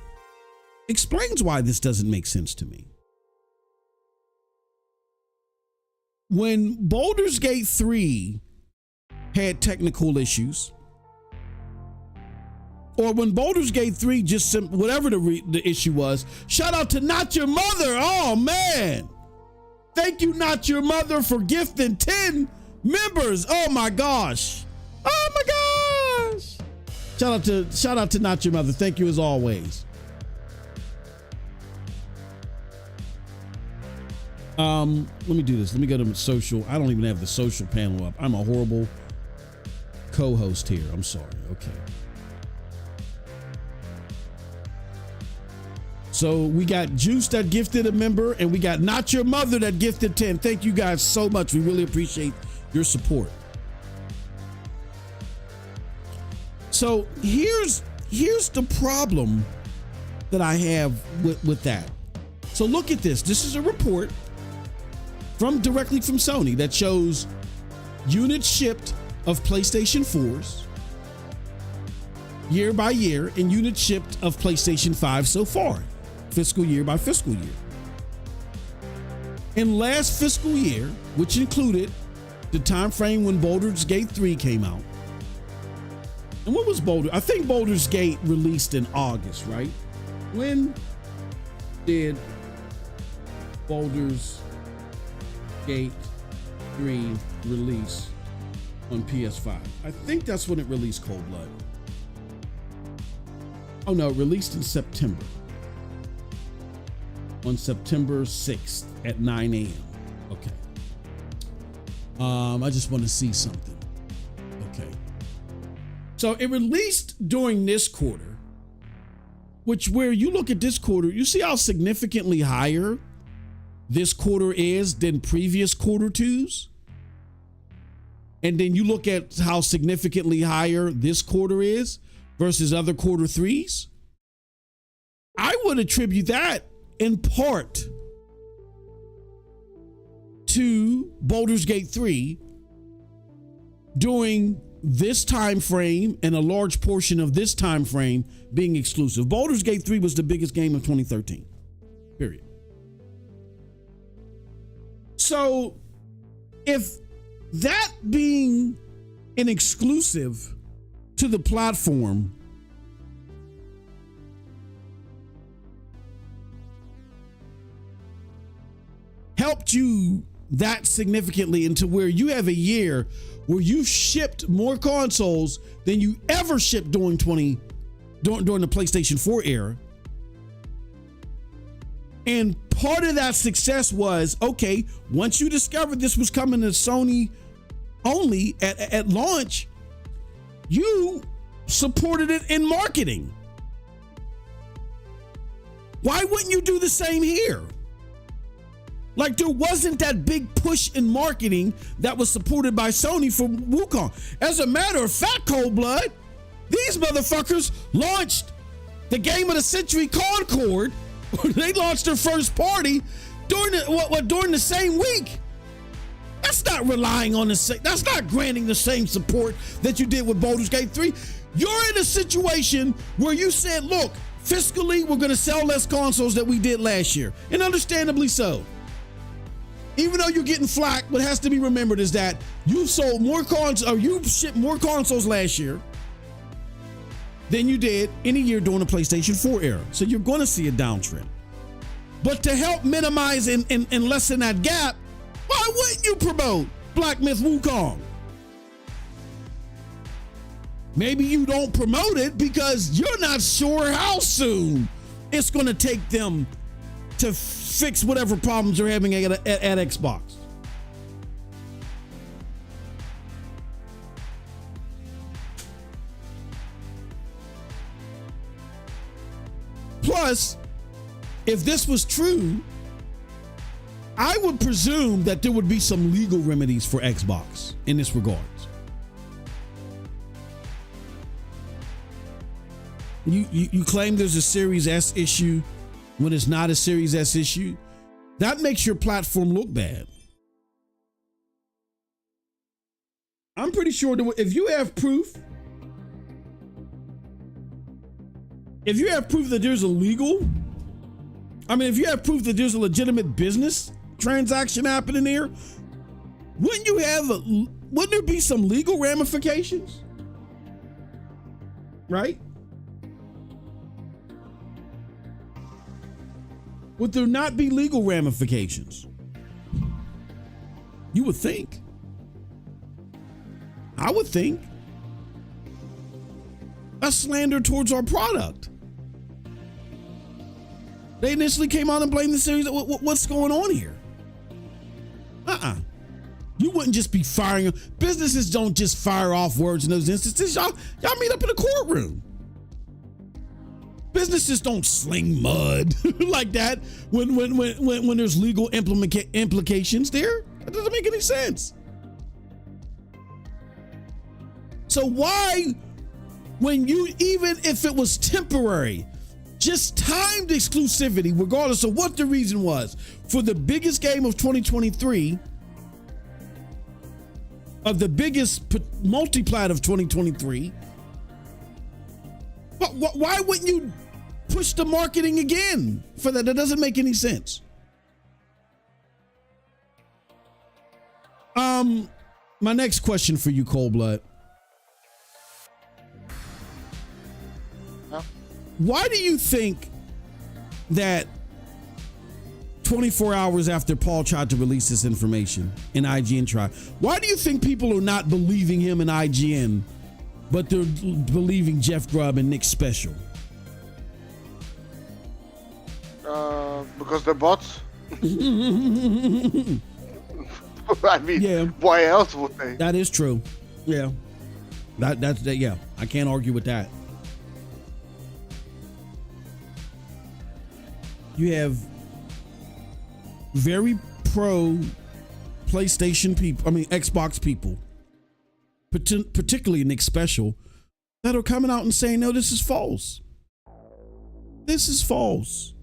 Speaker 1: explains why this doesn't make sense to me. When Baldur's Gate 3 had technical issues, or when Baldur's Gate 3 just whatever the issue was, shout out to Not Your Mother. Oh man, thank you Not Your Mother for gifting 10 members. Oh my gosh. Oh my gosh. Shout out to Not Your Mother. Thank you as always. Let me do this. Let me go to social. I don't even have the social panel up. I'm a horrible co-host here. I'm sorry. Okay. So we got Juice that gifted a member, and we got Not Your Mother that gifted 10. Thank you guys so much. We really appreciate your support. So here's the problem that I have with that. So look at this. This is a report directly from Sony that shows units shipped of PlayStation 4s year by year and units shipped of PlayStation 5 so far, fiscal year by fiscal year. In last fiscal year, which included the time frame when Baldur's Gate 3 came out. And what was Boulder? I think Baldur's Gate released in August, right? When did Baldur's Gate 3 release on PS5? I think that's when it released, Cold Blood. Oh no, it released in September. On September 6th at 9 a.m. Okay. I just want to see something. Okay. So it released during this quarter, which where you look at this quarter, you see how significantly higher this quarter is than previous quarter twos. And then you look at how significantly higher this quarter is versus other quarter threes. I would attribute that in part to Baldur's Gate 3 during this time frame and a large portion of this time frame being exclusive. Baldur's Gate 3 was the biggest game of 2013. Period. So if that being an exclusive to the platform helped you that significantly into where you have a year where you shipped more consoles than you ever shipped during the PlayStation 4 era. And part of that success was, okay, once you discovered this was coming to Sony only at launch, you supported it in marketing. Why wouldn't you do the same here? Like there wasn't that big push in marketing that was supported by Sony for Wukong. As a matter of fact, Cold Blood, these motherfuckers launched the game of the century Concord. They launched their first party during the same week. That's not relying on that's not granting the same support that you did with Baldur's Gate 3. You're in a situation where you said, look, fiscally, we're going to sell less consoles than we did last year. And understandably so. Even though you're getting flack, what has to be remembered is that you sold more you shipped more consoles last year than you did any year during the PlayStation 4 era. So you're going to see a downtrend. But to help minimize and lessen that gap, why wouldn't you promote Black Myth Wukong? Maybe you don't promote it because you're not sure how soon it's going to take them to fix whatever problems they're having at Xbox. Plus, if this was true, I would presume that there would be some legal remedies for Xbox in this regard. You claim there's a Series S issue when it's not a Series S issue. That makes your platform look bad. I'm pretty sure that if you have proof that there's a if you have proof that there's a legitimate business transaction happening here, wouldn't there be some legal ramifications? Right? Would there not be legal ramifications? You would think. I would think. That's slander towards our product. They initially came out and blamed the series. What's going on here? You wouldn't just be firing. Businesses don't just fire off words in those instances. Y'all meet up in a courtroom. Businesses don't sling mud like that when there's legal implications there. That doesn't make any sense. So why, even if it was temporary, just timed exclusivity, regardless of what the reason was, for the biggest game of 2023, of the biggest multiplat of 2023, why wouldn't you push the marketing again for that? That doesn't make any sense. My next question for you, Cold Blood. Why do you think that 24 hours after Paul tried to release this information in IGN trial, why do you think people are not believing him in IGN, but they're believing Jeff Grubb and Nick Special?
Speaker 2: Because they're bots. I mean, yeah. Why else would they?
Speaker 1: That is true. Yeah. That's yeah. I can't argue with that. You have very pro PlayStation people, Xbox people, particularly Nick Special, that are coming out and saying, no, this is false. This is false.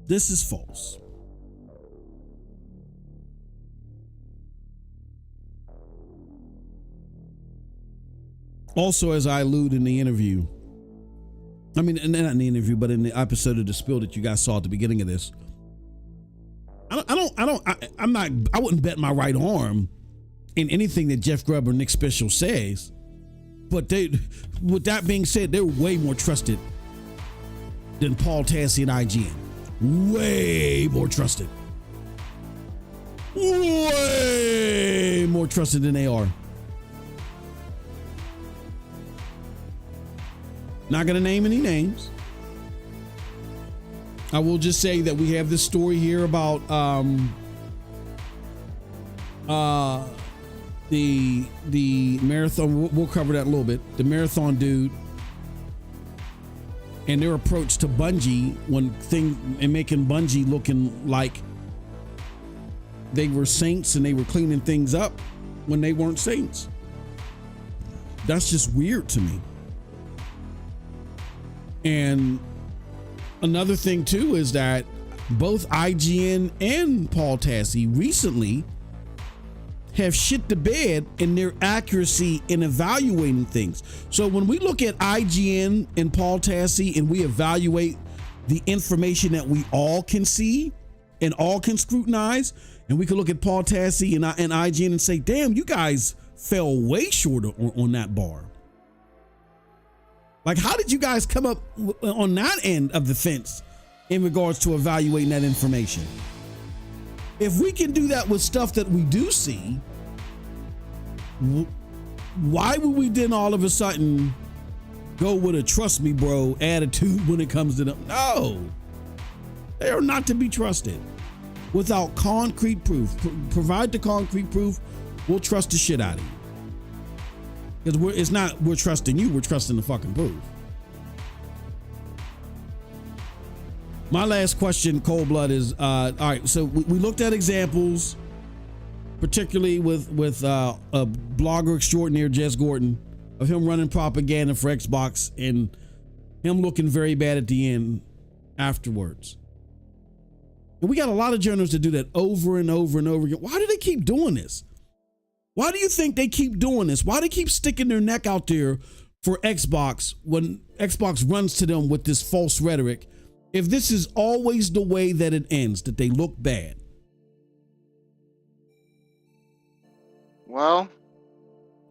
Speaker 1: This is false. Also, as I allude in the interview, not in the interview, but in the episode of The Spill that you guys saw at the beginning of this, I wouldn't bet my right arm in anything that Jeff Grubb or Nick Special says. But with that being said, they're way more trusted than Paul Tassi and IGN. Way more trusted. Way more trusted than they are. Not going to name any names. I will just say that we have this story here about the marathon. We'll cover that a little bit. The marathon dude and their approach to Bungie and making Bungie looking like they were saints and they were cleaning things up when they weren't saints. That's just weird to me. And another thing too is that both IGN and Paul Tassi recently have shit the bed in their accuracy in evaluating things. So when we look at IGN and Paul Tassi and we evaluate the information that we all can see and all can scrutinize, and we can look at Paul Tassi and IGN and say, damn, you guys fell way short on that bar. Like, how did you guys come up on that end of the fence in regards to evaluating that information? If we can do that with stuff that we do see, why would we then all of a sudden go with a trust me bro attitude when it comes to them? No, they are not to be trusted without concrete proof. Provide the concrete proof, we'll trust the shit out of you. Because it's not we're trusting you, we're trusting the fucking proof. My last question, Cold Blood, is all right. So we looked at examples, particularly with a blogger extraordinaire, Jez Gordon, of him running propaganda for Xbox and him looking very bad at the end afterwards. And we got a lot of journalists that do that over and over and over again. Why do they keep doing this? Why do you think they keep doing this? Why do they keep sticking their neck out there for Xbox when Xbox runs to them with this false rhetoric? If this is always the way that it ends, that they look bad.
Speaker 2: Well,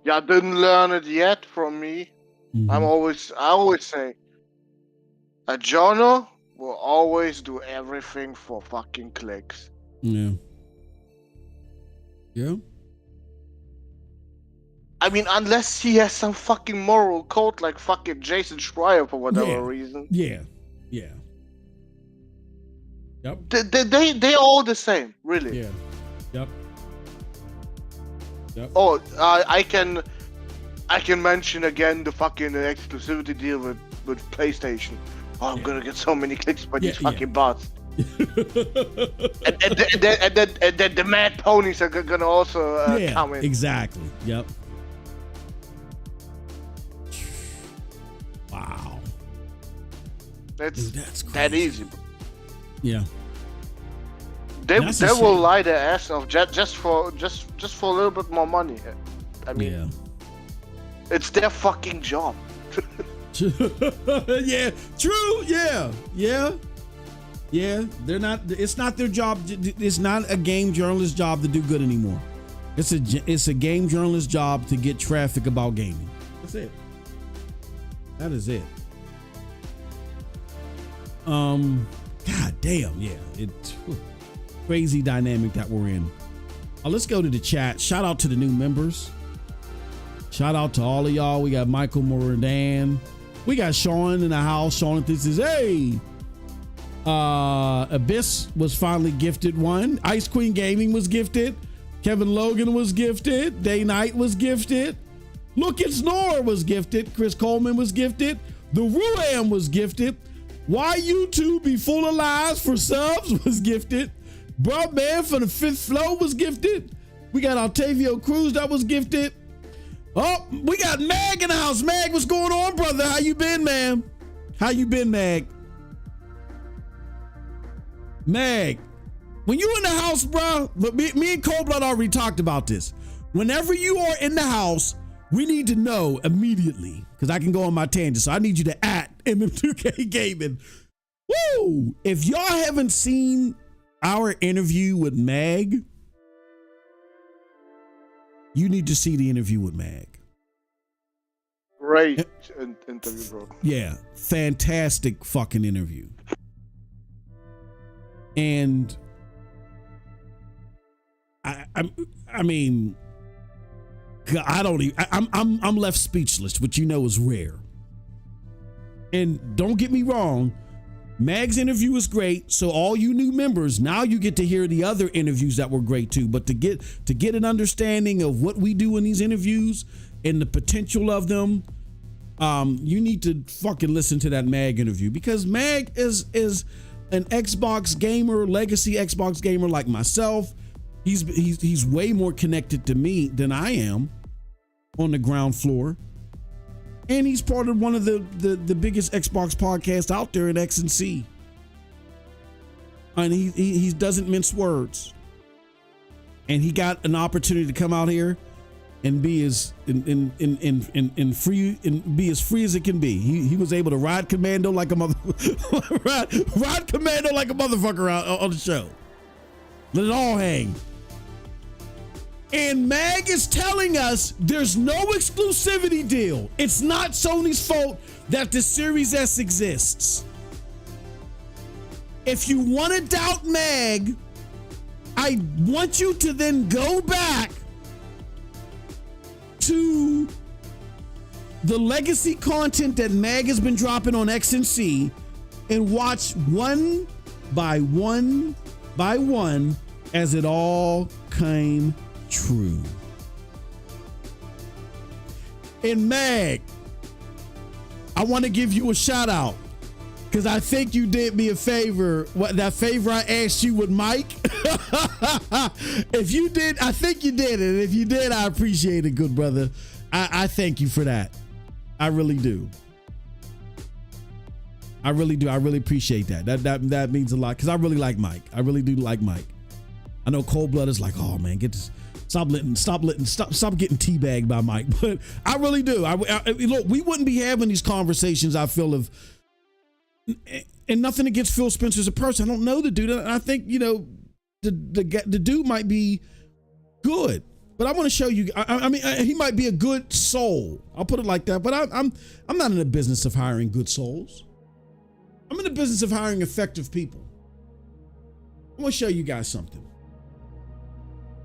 Speaker 2: y'all didn't learn it yet from me.
Speaker 1: Mm-hmm.
Speaker 2: I always say, a journal will always do everything for fucking clicks.
Speaker 1: Yeah. Yeah.
Speaker 2: I mean, unless he has some fucking moral code like fucking Jason Schreier for whatever reason.
Speaker 1: Yeah. Yeah. Yep.
Speaker 2: They all the same, really.
Speaker 1: Yeah. Yep. Yep.
Speaker 2: Oh, I can mention again the fucking exclusivity deal with PlayStation. Oh, I'm gonna get so many clicks by these fucking bots. and then the mad ponies are gonna also come in.
Speaker 1: Exactly. Yep. Wow.
Speaker 2: That's
Speaker 1: crazy.
Speaker 2: that easy, bro.
Speaker 1: Yeah.
Speaker 2: They will lie their ass off just for a little bit more money. I mean, it's their fucking job.
Speaker 1: Yeah, true. Yeah. They're not. It's not their job. It's not a game journalist's job to do good anymore. It's a game journalist's job to get traffic about gaming. That's it. That is it. God damn, yeah. It's crazy dynamic that we're in. Let's go to the chat. Shout out to the new members. Shout out to all of y'all. We got Michael Moradan. We got Sean in the house. Sean, this is Abyss was finally gifted one. Ice Queen Gaming was gifted. Kevin Logan was gifted. Day Knight was gifted. Look at Snore was gifted. Chris Coleman was gifted. The Ruam was gifted. Why You Two Be Full of Lies for subs was gifted. Bruh Man for the Fifth Flow was gifted. We got Octavio Cruz that was gifted. Oh, we got Mag in the house. Mag, what's going on, brother? How you been, man? How you been, Mag? Mag, when you in the house, bro, but me and Cold Blood already talked about this. Whenever you are in the house, we need to know immediately, because I can go on my tangent. So I need you to at MM2K Gaming. Woo! If y'all haven't seen our interview with Mag, you need to see the interview with Mag.
Speaker 2: Great interview, bro.
Speaker 1: Yeah, fantastic fucking interview. And I mean, I don't even. I'm left speechless, which you know is rare. And don't get me wrong, Mag's interview was great. So all you new members, now you get to hear the other interviews that were great too. But to get an understanding of what we do in these interviews and the potential of them, you need to fucking listen to that Mag interview, because Mag is an Xbox gamer, legacy Xbox gamer like myself. He's way more connected to me than I am on the ground floor. And he's part of one of the biggest Xbox podcasts out there in X and C. and he doesn't mince words. And he got an opportunity to come out here and be as free and be as free as it can be. He was able to ride commando like a ride commando like a motherfucker on the show. Let it all hang. And Mag is telling us there's no exclusivity deal. It's not Sony's fault that the Series S exists. If you want to doubt Mag, I want you to then go back to the legacy content that Mag has been dropping on XNC and watch one by one as it all came true. And Mag, I want to give you a shout out because I think you did me a favor. That favor I asked you with Mike. If you did, I think you did it. If you did, I appreciate it, good brother. I thank you for that. I really do. I really do. I really appreciate that. That means a lot because I really like Mike. I really do like Mike. I know Cold Blood is like, oh man, get this. Stop getting teabagged by Mike. But I really do. Look, we wouldn't be having these conversations, I feel, if, and nothing against Phil Spencer as a person. I don't know the dude. I think, the dude might be good, but I want to show you. I mean, he might be a good soul. I'll put it like that. But I'm not in the business of hiring good souls. I'm in the business of hiring effective people. I want to show you guys something.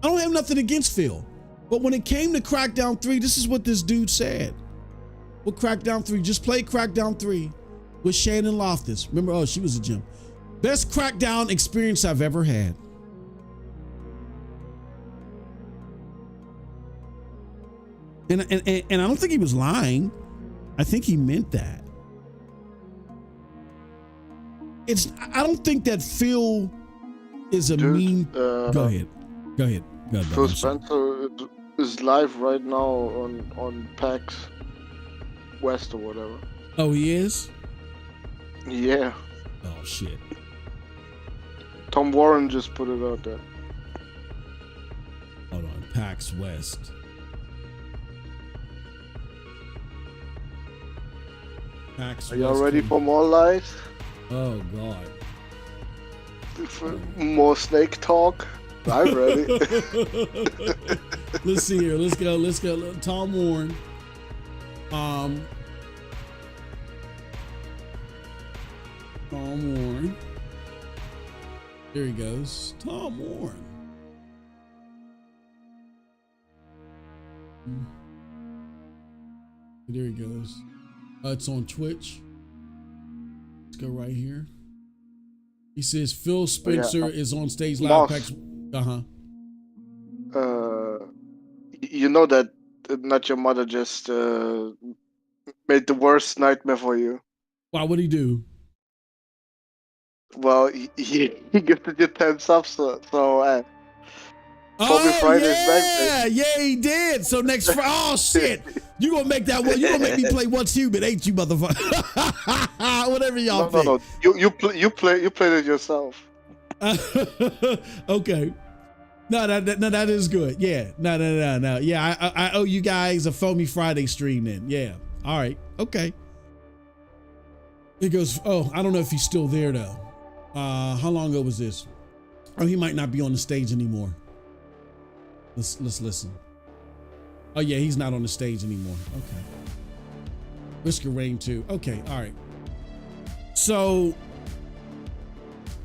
Speaker 1: I don't have nothing against Phil, but when it came to Crackdown 3, this is what this dude said. With Crackdown 3, just play Crackdown 3 with Shannon Loftus. Remember, oh, she was a gem. Best Crackdown experience I've ever had. And I don't think he was lying. I think he meant that. I don't think that Phil is a mean. Go ahead.
Speaker 2: Phil Spencer is live right now on PAX West or whatever.
Speaker 1: Oh, he is?
Speaker 2: Yeah.
Speaker 1: Oh, shit.
Speaker 2: Tom Warren just put it out there.
Speaker 1: Hold on. PAX West. PAX
Speaker 2: Are y'all ready for more lies?
Speaker 1: Oh, God.
Speaker 2: For more snake talk? I'm ready.
Speaker 1: Let's see here. Let's go. Tom Warren. Tom Warren. There he goes. Tom Warren. There he goes. It's on Twitch. Let's go right here. He says Phil Spencer is on stage live.
Speaker 2: You know that Not Your Mother just made the worst nightmare for you.
Speaker 1: Why would he do?
Speaker 2: Well, he gifted you 10 subs, so
Speaker 1: Friday back. Yeah, he did. So next Friday, oh shit, you gonna make that one? You gonna make me play What's Human, ain't you, motherfucker? Whatever y'all think.
Speaker 2: No. You played it yourself.
Speaker 1: Okay. No, that is good. Yeah. No. Yeah, I owe you guys a Foamy Friday stream then. Yeah. All right. Okay. It goes. Oh, I don't know if he's still there though. How long ago was this? Oh, he might not be on the stage anymore. Let's listen. Oh yeah, he's not on the stage anymore. Okay. Risk of Rain 2. Okay. All right. So,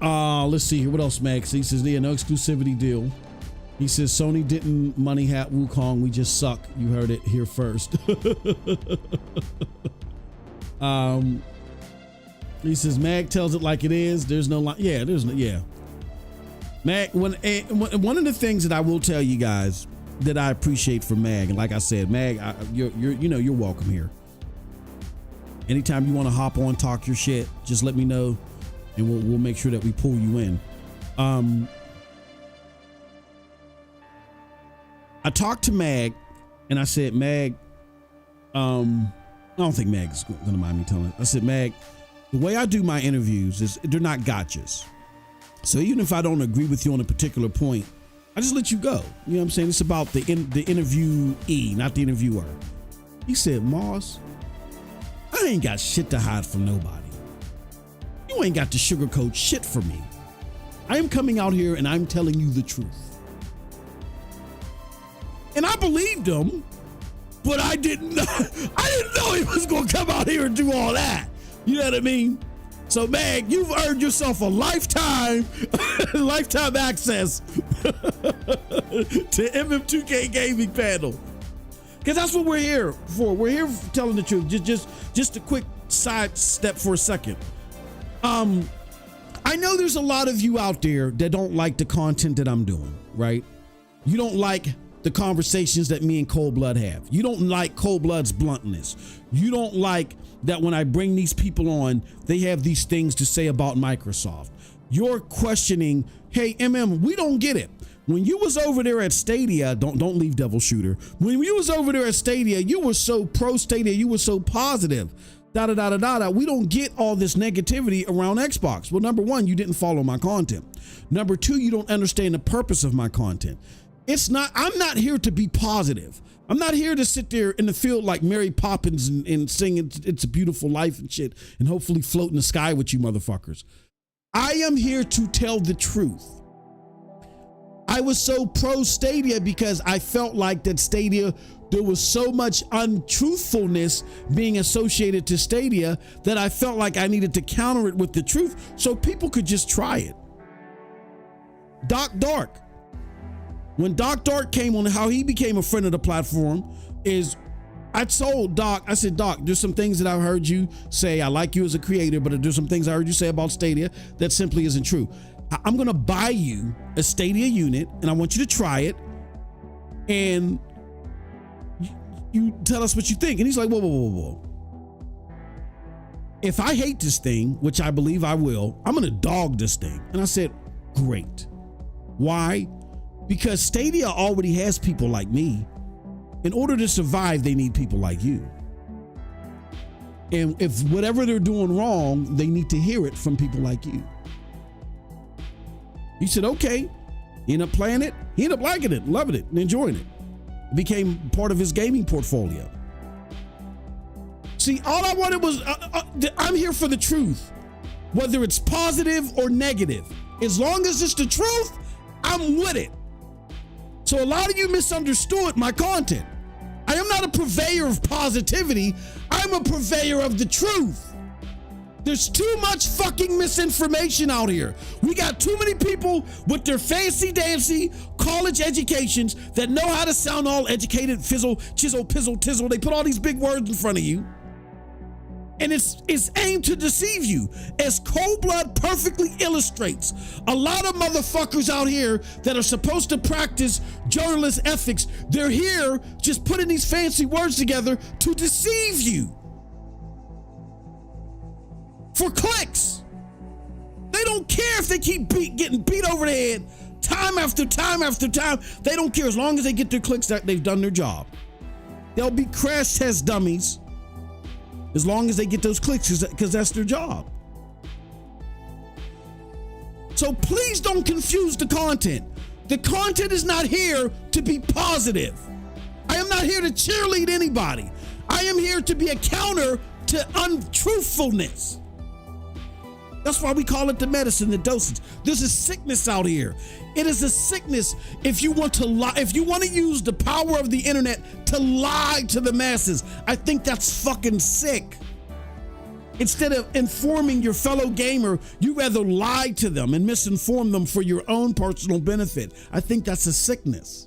Speaker 1: let's see here. What else, Max? He says, yeah, no exclusivity deal. He says, Sony didn't money hat Wukong. We just suck. You heard it here first. He says, Mag tells it like it is. There's no line. Yeah, there's no, yeah. Mag, one of the things that I will tell you guys that I appreciate from Mag, and like I said, Mag, you're welcome here. Anytime you want to hop on, talk your shit, just let me know, and we'll make sure that we pull you in. I talked to Mag, and I said, Mag, I don't think Mag is gonna mind me telling it. I said, Mag, the way I do my interviews is they're not gotchas. So even if I don't agree with you on a particular point, I just let you go. You know what I'm saying? It's about the interviewee, not the interviewer. He said, Moss, I ain't got shit to hide from nobody. You ain't got to sugarcoat shit for me. I am coming out here and I'm telling you the truth. And I believed him, but I didn't know he was gonna come out here and do all that. You know what I mean? So man, you've earned yourself a lifetime access to MM2K Gaming panel. Because that's what we're here for. We're here for telling the truth. Just a quick side step for a second. I know there's a lot of you out there that don't like the content that I'm doing, right? You don't like the conversations that me and Cold Blood have. You don't like Cold Blood's bluntness. You don't like that when I bring these people on, they have these things to say about Microsoft. You're questioning, hey, MM, we don't get it. When you was over there at Stadia, don't leave Devil Shooter. When you was over there at Stadia, you were so pro Stadia, you were so positive. We don't get all this negativity around Xbox. Well, number one, you didn't follow my content. Number two, you don't understand the purpose of my content. I'm not here to be positive. I'm not here to sit there in the field like Mary Poppins and sing It's a Beautiful Life and shit and hopefully float in the sky with you motherfuckers. I am here to tell the truth. I was so pro Stadia because I felt like that Stadia, there was so much untruthfulness being associated to Stadia that I felt like I needed to counter it with the truth so people could just try it. Doc Dark. When Doc Dark came on, how he became a friend of the platform is I told Doc, I said, Doc, there's some things that I've heard you say. I like you as a creator, but there's some things I heard you say about Stadia that simply isn't true. I'm going to buy you a Stadia unit and I want you to try it. And you tell us what you think. And he's like, whoa. If I hate this thing, which I believe I will, I'm going to dog this thing. And I said, great. Why? Because Stadia already has people like me. In order to survive, they need people like you. And if whatever they're doing wrong, they need to hear it from people like you. He said, okay. He ended up playing it. He ended up liking it, loving it, and enjoying it. It became part of his gaming portfolio. See, all I wanted was, I'm here for the truth. Whether it's positive or negative. As long as it's the truth, I'm with it. So a lot of you misunderstood my content. I am not a purveyor of positivity. I'm a purveyor of the truth. There's too much fucking misinformation out here. We got too many people with their fancy dancy college educations that know how to sound all educated, fizzle, chisel, pizzle, tizzle. They put all these big words in front of you. And it's aimed to deceive you. As Cold Blood perfectly illustrates, a lot of motherfuckers out here that are supposed to practice journalist ethics, they're here just putting these fancy words together to deceive you. For clicks. They don't care if they keep getting beat over the head time after time after time. They don't care as long as they get their clicks that they've done their job. They'll be crash test dummies as long as they get those clicks, because that's their job. So please don't confuse the content. The content is not here to be positive. I am not here to cheerlead anybody. I am here to be a counter to untruthfulness. That's why we call it the medicine, the dosage. There's a sickness out here. It is a sickness if you want to lie, if you want to use the power of the internet to lie to the masses. I think that's fucking sick. Instead of informing your fellow gamer, you rather lie to them and misinform them for your own personal benefit. I think that's a sickness.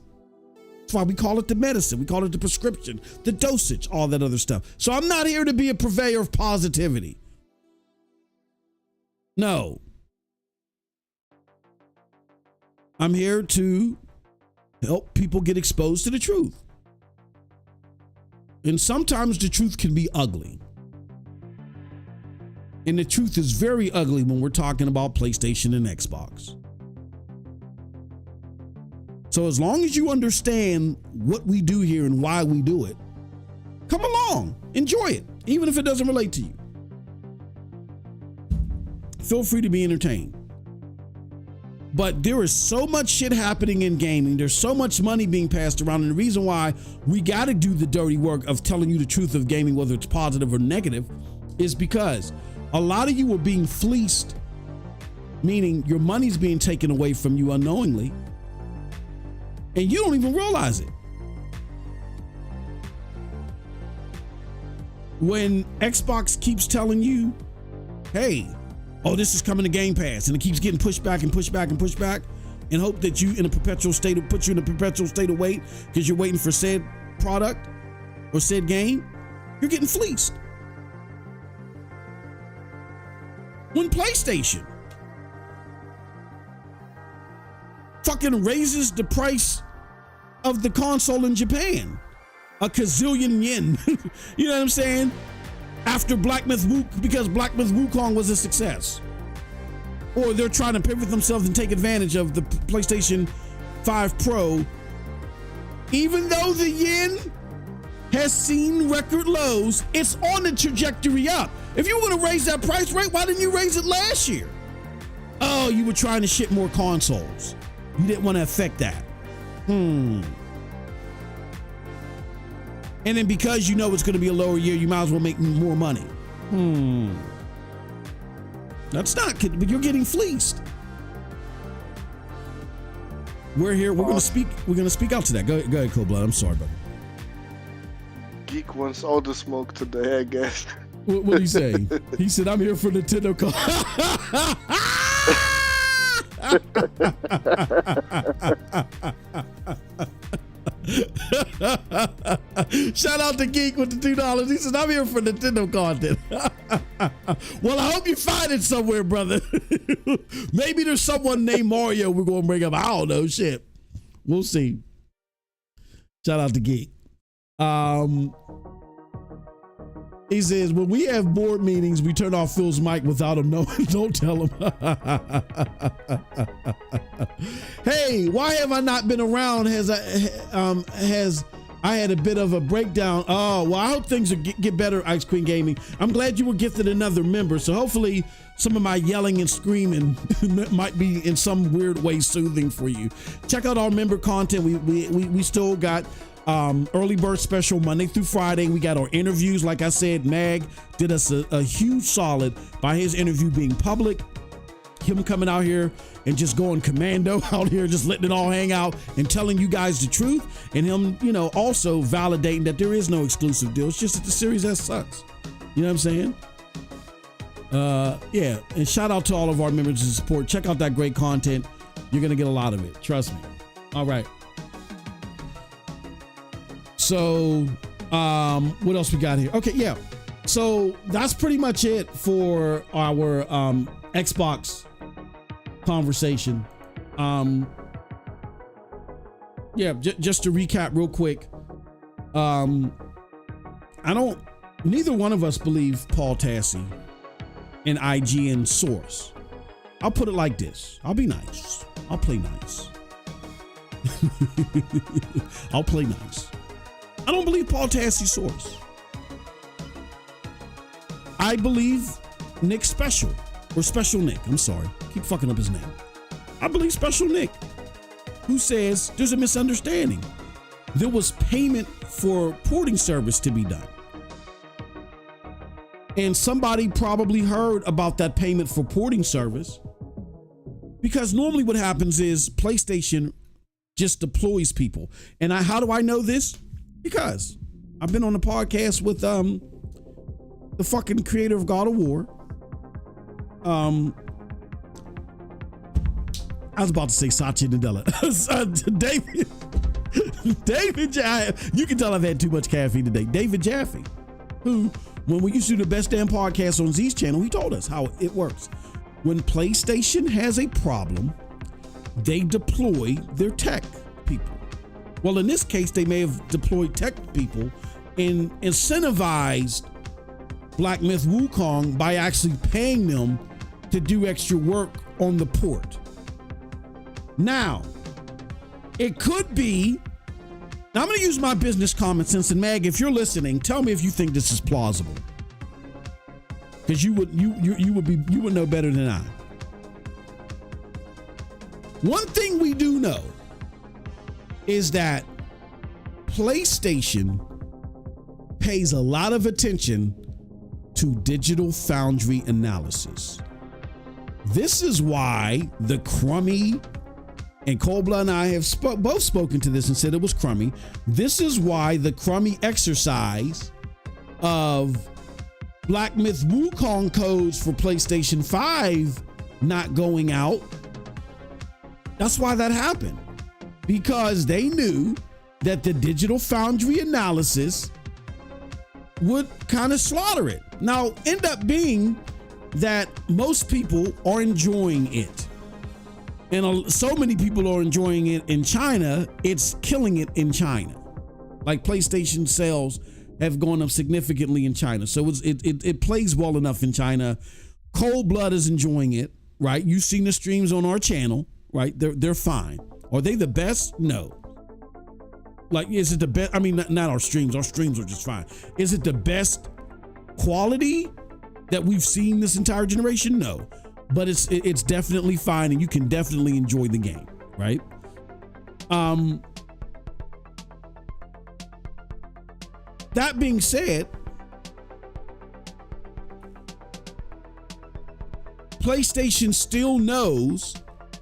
Speaker 1: That's why we call it the medicine. We call it the prescription, the dosage, all that other stuff. So I'm not here to be a purveyor of positivity. No. I'm here to help people get exposed to the truth. And sometimes the truth can be ugly. And the truth is very ugly when we're talking about PlayStation and Xbox. So as long as you understand what we do here and why we do it, come along, enjoy it, even if it doesn't relate to you. Feel free to be entertained. But there is so much shit happening in gaming. There's so much money being passed around. And the reason why we got to do the dirty work of telling you the truth of gaming, whether it's positive or negative, is because a lot of you are being fleeced, meaning your money's being taken away from you unknowingly, and you don't even realize it. When Xbox keeps telling you, hey, oh, this is coming to Game Pass, and it keeps getting pushed back and pushed back and pushed back, and hope that you in a perpetual state of, put you in a perpetual state of wait because you're waiting for said product or said game, you're getting fleeced. When PlayStation fucking raises the price of the console in Japan a gazillion yen, you know what I'm saying? After because Black Myth Wukong was a success. Or they're trying to pivot themselves and take advantage of the PlayStation 5 Pro. Even though the yen has seen record lows, it's on the trajectory up. If you were going to raise that price rate, why didn't you raise it last year? Oh, you were trying to ship more consoles. You didn't want to affect that. And then because you know it's going to be a lower year, you might as well make more money. That's not, but you're getting fleeced. We're here. We're going to speak. We're going to speak out to that. Go ahead, Cold Blood. I'm sorry, brother.
Speaker 2: Geek wants all the smoke today, I guess.
Speaker 1: What did he say? He said, "I'm here for Nintendo." Shout out to Geek with the $2. He says, "I'm here for Nintendo content." Well, I hope you find it somewhere, brother. Maybe there's someone named Mario we're going to bring up. I don't know. Shit. We'll see. Shout out to Geek. He says, when we have board meetings, we turn off Phil's mic without him knowing. Don't tell him. Hey, why have I not been around? Has I had a bit of a breakdown? Oh, well, I hope things get better, Ice Queen Gaming. I'm glad you were gifted another member. So hopefully some of my yelling and screaming might be in some weird way soothing for you. Check out our member content. We still got early bird special Monday through Friday. We got our interviews. Like I said, Mag did us a huge solid by his interview being public. Him coming out here and just going commando out here, just letting it all hang out and telling you guys the truth. And him, also validating that there is no exclusive deal. It's just that the Series S sucks. You know what I'm saying? Yeah. And shout out to all of our members and support. Check out that great content. You're going to get a lot of it. Trust me. All right. So, what else we got here? Okay, yeah. So that's pretty much it for our Xbox conversation. Yeah, just to recap real quick. Neither one of us believe Paul Tassi and IGN source. I'll put it like this. I'll be nice. I'll play nice. I'll play nice. I don't believe Paul Tassi's source. I believe Nick Special, or Special Nick. I'm sorry. Keep fucking up his name. I believe Special Nick, who says there's a misunderstanding. There was payment for porting service to be done. And somebody probably heard about that payment for porting service, because normally what happens is PlayStation just deploys people. And how do I know this? Because I've been on the podcast with the fucking creator of God of War. I was about to say Satya Nadella. David Jaffe. You can tell I've had too much caffeine today. David Jaffe, who, when we used to do the Best Damn Podcast on Z's channel, he told us how it works. When PlayStation has a problem, they deploy their tech people. Well, in this case, they may have deployed tech people and incentivized Black Myth Wukong by actually paying them to do extra work on the port. Now, it could be, now I'm going to use my business common sense, and Mag, if you're listening, tell me if you think this is plausible, because you would know better than I. One thing we do know is that PlayStation pays a lot of attention to digital foundry analysis. This is why the crummy, and Coldblood and I have both spoken to this and said it was crummy. This is why the crummy exercise of Black Myth Wukong codes for PlayStation 5 not going out, that's why that happened. Because they knew that the digital foundry analysis would kind of slaughter it. Now, end up being that most people are enjoying it. And so many people are enjoying it in China, it's killing it in China. Like PlayStation sales have gone up significantly in China. So it plays well enough in China. Cold Blood is enjoying it, right? You've seen the streams on our channel, right? They're fine. Are they the best? No. Like, is it the best? I mean, not our streams. Our streams are just fine. Is it the best quality that we've seen this entire generation? No. But it's definitely fine, and you can definitely enjoy the game, right? That being said, PlayStation still knows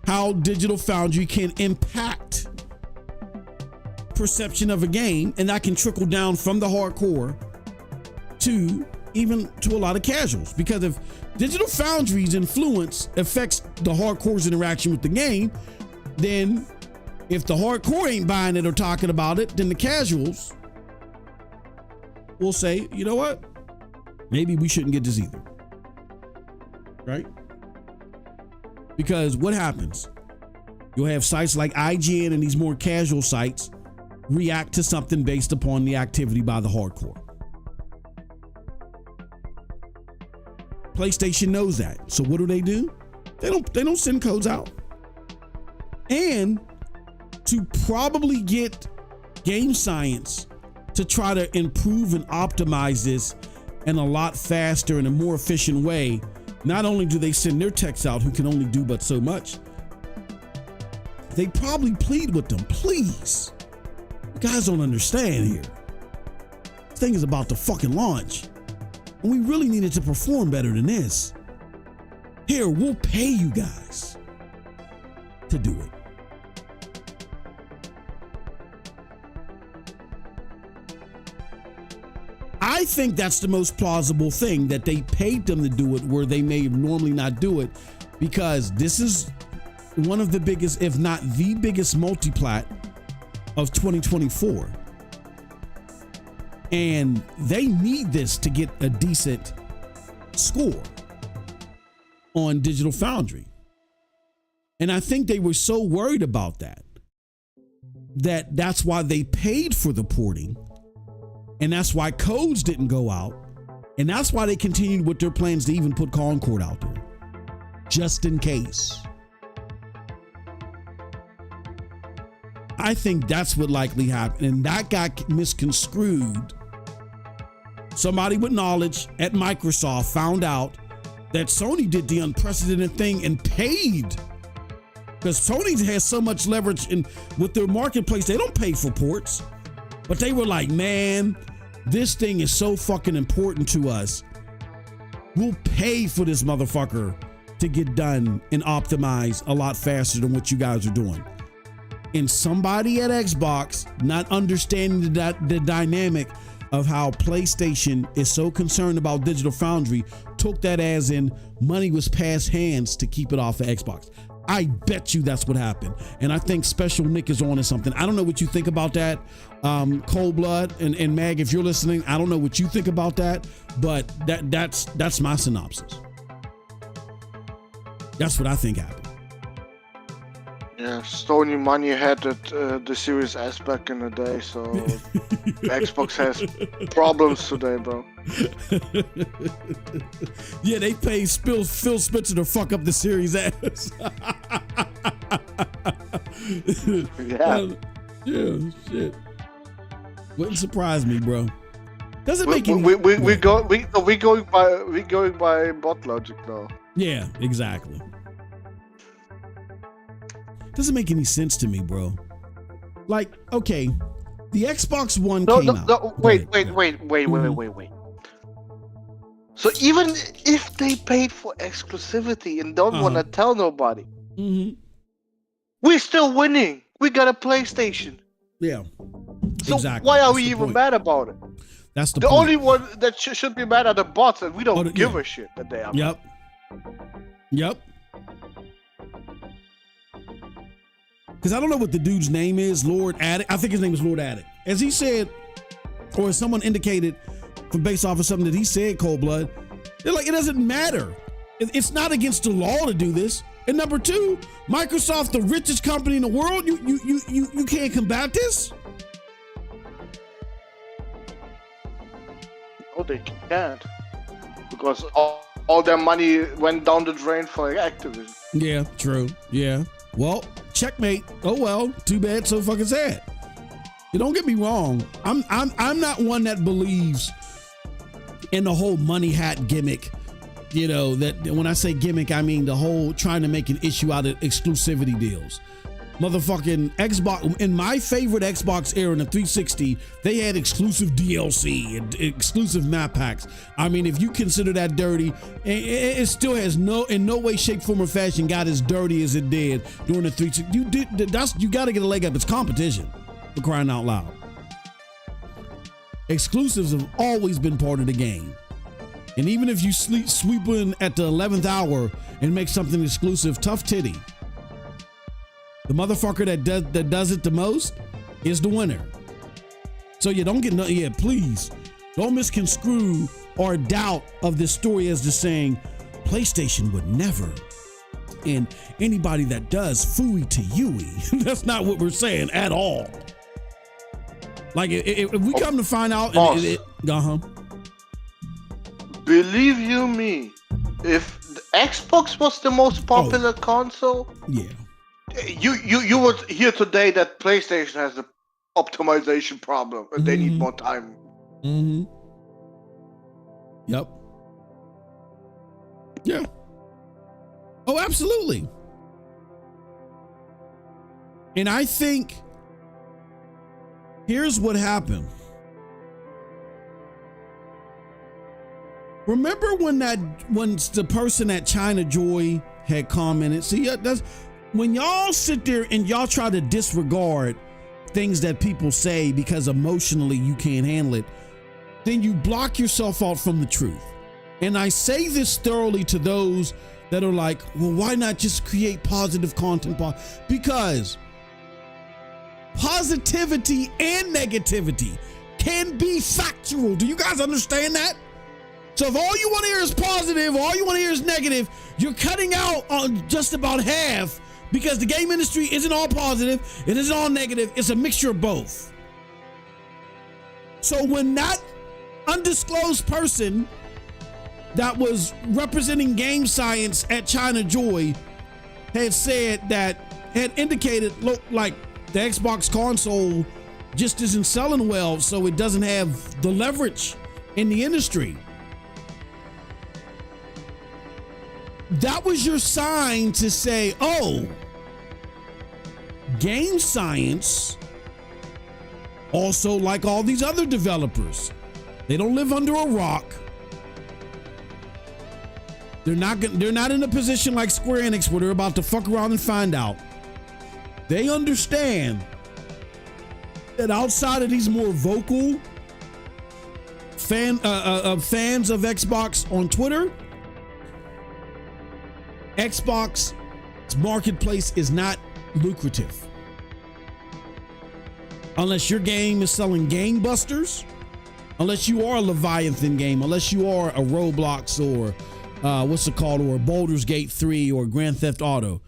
Speaker 1: how Digital Foundry can impact perception of a game, and that can trickle down from the hardcore to even to a lot of casuals. Because if Digital Foundry's influence affects the hardcore's interaction with the game, then if the hardcore ain't buying it or talking about it, then the casuals will say, you know what? Maybe we shouldn't get this either. Right? Because what happens? You'll have sites like IGN and these more casual sites react to something based upon the activity by the hardcore. PlayStation knows that. So what do? They don't send codes out. And to probably get game science to try to improve and optimize this in a lot faster and a more efficient way, not only do they send their techs out who can only do but so much, they probably plead with them, please, you guys don't understand here. This thing is about to fucking launch, and we really needed to perform better than this. Here, we'll pay you guys to do it. I think that's the most plausible thing, that they paid them to do it where they may normally not do it, because this is one of the biggest, if not the biggest multiplat of 2024. And they need this to get a decent score on Digital Foundry. And I think they were so worried about that's why they paid for the porting. And that's why codes didn't go out. And that's why they continued with their plans to even put Concord out there, just in case. I think that's what likely happened. And that got misconstrued. Somebody with knowledge at Microsoft found out that Sony did the unprecedented thing and paid. Because Sony has so much leverage with their marketplace, they don't pay for ports. But they were like, man, this thing is so fucking important to us. We'll pay for this motherfucker to get done and optimize a lot faster than what you guys are doing. And somebody at Xbox, not understanding the dynamic of how PlayStation is so concerned about Digital Foundry, took that as in money was passed hands to keep it off of Xbox. I bet you that's what happened. And I think Special Nick is on to something. I don't know what you think about that. Cold Blood and Mag, if you're listening, I don't know what you think about that, but that's my synopsis. That's what I think happened.
Speaker 2: Yeah, Sony money had the Series S back in the day, so Xbox has problems today, bro.
Speaker 1: Yeah, they paid Phil Spencer to fuck up the Series S.
Speaker 2: Yeah.
Speaker 1: Yeah, shit. Wouldn't surprise me, bro. Doesn't make any.
Speaker 2: We going by bot logic now.
Speaker 1: Yeah, exactly. Doesn't make any sense to me, bro. Like, okay, the Xbox One
Speaker 2: No,
Speaker 1: came out.
Speaker 2: no, wait. So even if they paid for exclusivity and don't want to tell nobody, we're still winning. We got a PlayStation.
Speaker 1: Yeah.
Speaker 2: So
Speaker 1: exactly.
Speaker 2: why are
Speaker 1: That's
Speaker 2: we
Speaker 1: the
Speaker 2: even
Speaker 1: point.
Speaker 2: mad about it?
Speaker 1: That's the
Speaker 2: The
Speaker 1: point.
Speaker 2: only one that should be mad are the bots, and we don't give
Speaker 1: yeah.
Speaker 2: a shit that they are.
Speaker 1: Yep. Because I don't know what the dude's name is, Lord Addict. I think his name is Lord Addict. As he said, or as someone indicated from based off of something that he said, Cold Blood, they're like, it doesn't matter. It's not against the law to do this. And number two, Microsoft, the richest company in the world, you can't combat this?
Speaker 2: No, they can't. Because all their money went down the drain for Activision.
Speaker 1: Yeah, true. Yeah. Well, checkmate. Oh well, too bad, so fucking sad. You don't get me wrong. I'm not one that believes in the whole money hat gimmick. You know, that when I say gimmick, I mean the whole trying to make an issue out of exclusivity deals. Motherfucking Xbox, in my favorite Xbox era in the 360, they had exclusive DLC and exclusive map packs. I mean, if you consider that dirty, it still has in no way, shape, form, or fashion got as dirty as it did during the 360. You got to get a leg up. It's competition, for crying out loud. Exclusives have always been part of the game. And even if you sweep in at the 11th hour and make something exclusive, tough titty. The motherfucker that does it the most is the winner. So you don't get nothing. Yeah, please don't misconstrue or doubt of this story as just saying PlayStation would never. And anybody that does, phooey to Yui. That's not what we're saying at all. Like if we come to find out,
Speaker 2: believe you me, if the Xbox was the most popular console,
Speaker 1: yeah.
Speaker 2: You would hear today that PlayStation has an optimization problem and they need more time.
Speaker 1: Yep. Yeah. Oh, absolutely. And I think here's what happened. Remember when the person at China Joy had commented, see, that's when y'all sit there and y'all try to disregard things that people say because emotionally you can't handle it, then you block yourself out from the truth. And I say this thoroughly to those that are like, well, why not just create positive content? Because positivity and negativity can be factual. Do you guys understand that? So if all you want to hear is positive, all you want to hear is negative, you're cutting out on just about half. Because the game industry isn't all positive, it isn't all negative, it's a mixture of both. So when that undisclosed person that was representing game science at China Joy had indicated, look, like the Xbox console just isn't selling well, so it doesn't have the leverage in the industry. That was your sign to say, oh, game science, also like all these other developers, they don't live under a rock. They're not in a position like Square Enix where they're about to fuck around and find out. They understand that outside of these more vocal fans of Xbox on Twitter, Xbox's marketplace is not lucrative. Unless your game is selling gangbusters, unless you are a Leviathan game, unless you are a Roblox or what's it called, or a Baldur's Gate 3 or Grand Theft Auto,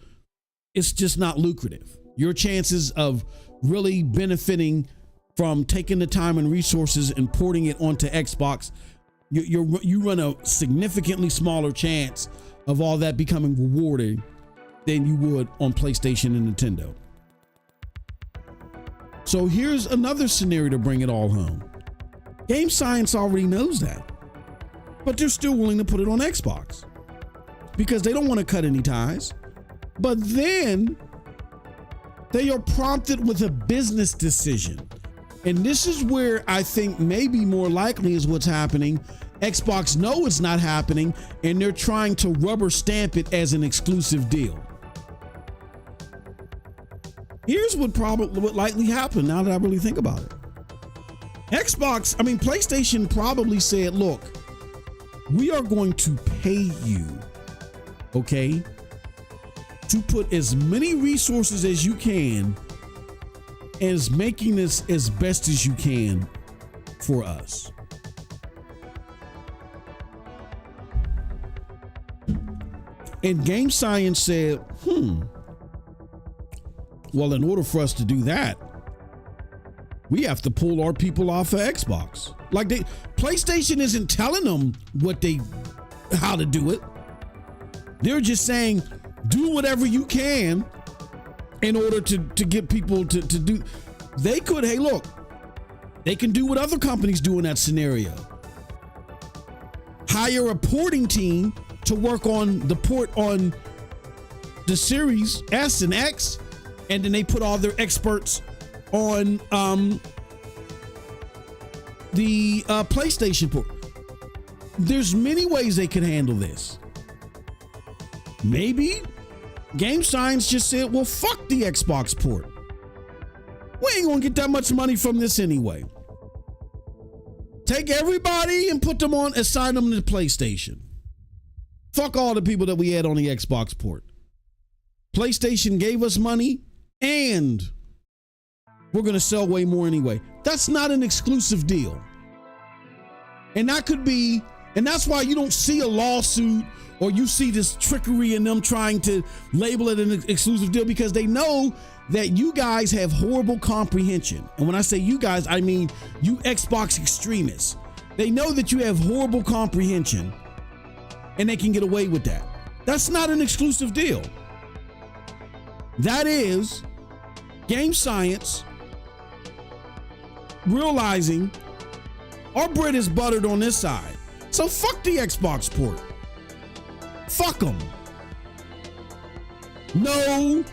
Speaker 1: it's just not lucrative. Your chances of really benefiting from taking the time and resources and porting it onto Xbox, you run a significantly smaller chance of all that becoming rewarding than you would on PlayStation and Nintendo. So here's another scenario to bring it all home. Game science already knows that, but they're still willing to put it on Xbox because they don't want to cut any ties. But then They are prompted with a business decision. And this is where I think maybe more likely is what's happening. Xbox know it's not happening, and they're trying to rubber stamp it as an exclusive deal. Here's what likely happened now that I really think about it. PlayStation probably said, look, we are going to pay you, okay, to put as many resources as you can as making this as best as you can for us. And Game Science said, well, in order for us to do that, we have to pull our people off of Xbox. Like PlayStation isn't telling them how to do it. They're just saying, do whatever you can in order to get people to do. They could, hey, look, they can do what other companies do in that scenario. Hire a porting team to work on the port on the Series S and X, and then they put all their experts on the PlayStation port. There's many ways they could handle this. Maybe Game Science just said, well, fuck the Xbox port. We ain't gonna get that much money from this anyway. Take everybody and put them on, assign them to PlayStation. Fuck all the people that we had on the Xbox port. PlayStation gave us money, and we're going to sell way more anyway. That's not an exclusive deal. And that could be, and that's why you don't see a lawsuit or you see this trickery in them trying to label it an exclusive deal, because they know that you guys have horrible comprehension. And when I say you guys, I mean you Xbox extremists. They know that you have horrible comprehension and they can get away with that. That's not an exclusive deal. That is Game Science realizing our bread is buttered on this side. So fuck the Xbox port. Fuck them. No,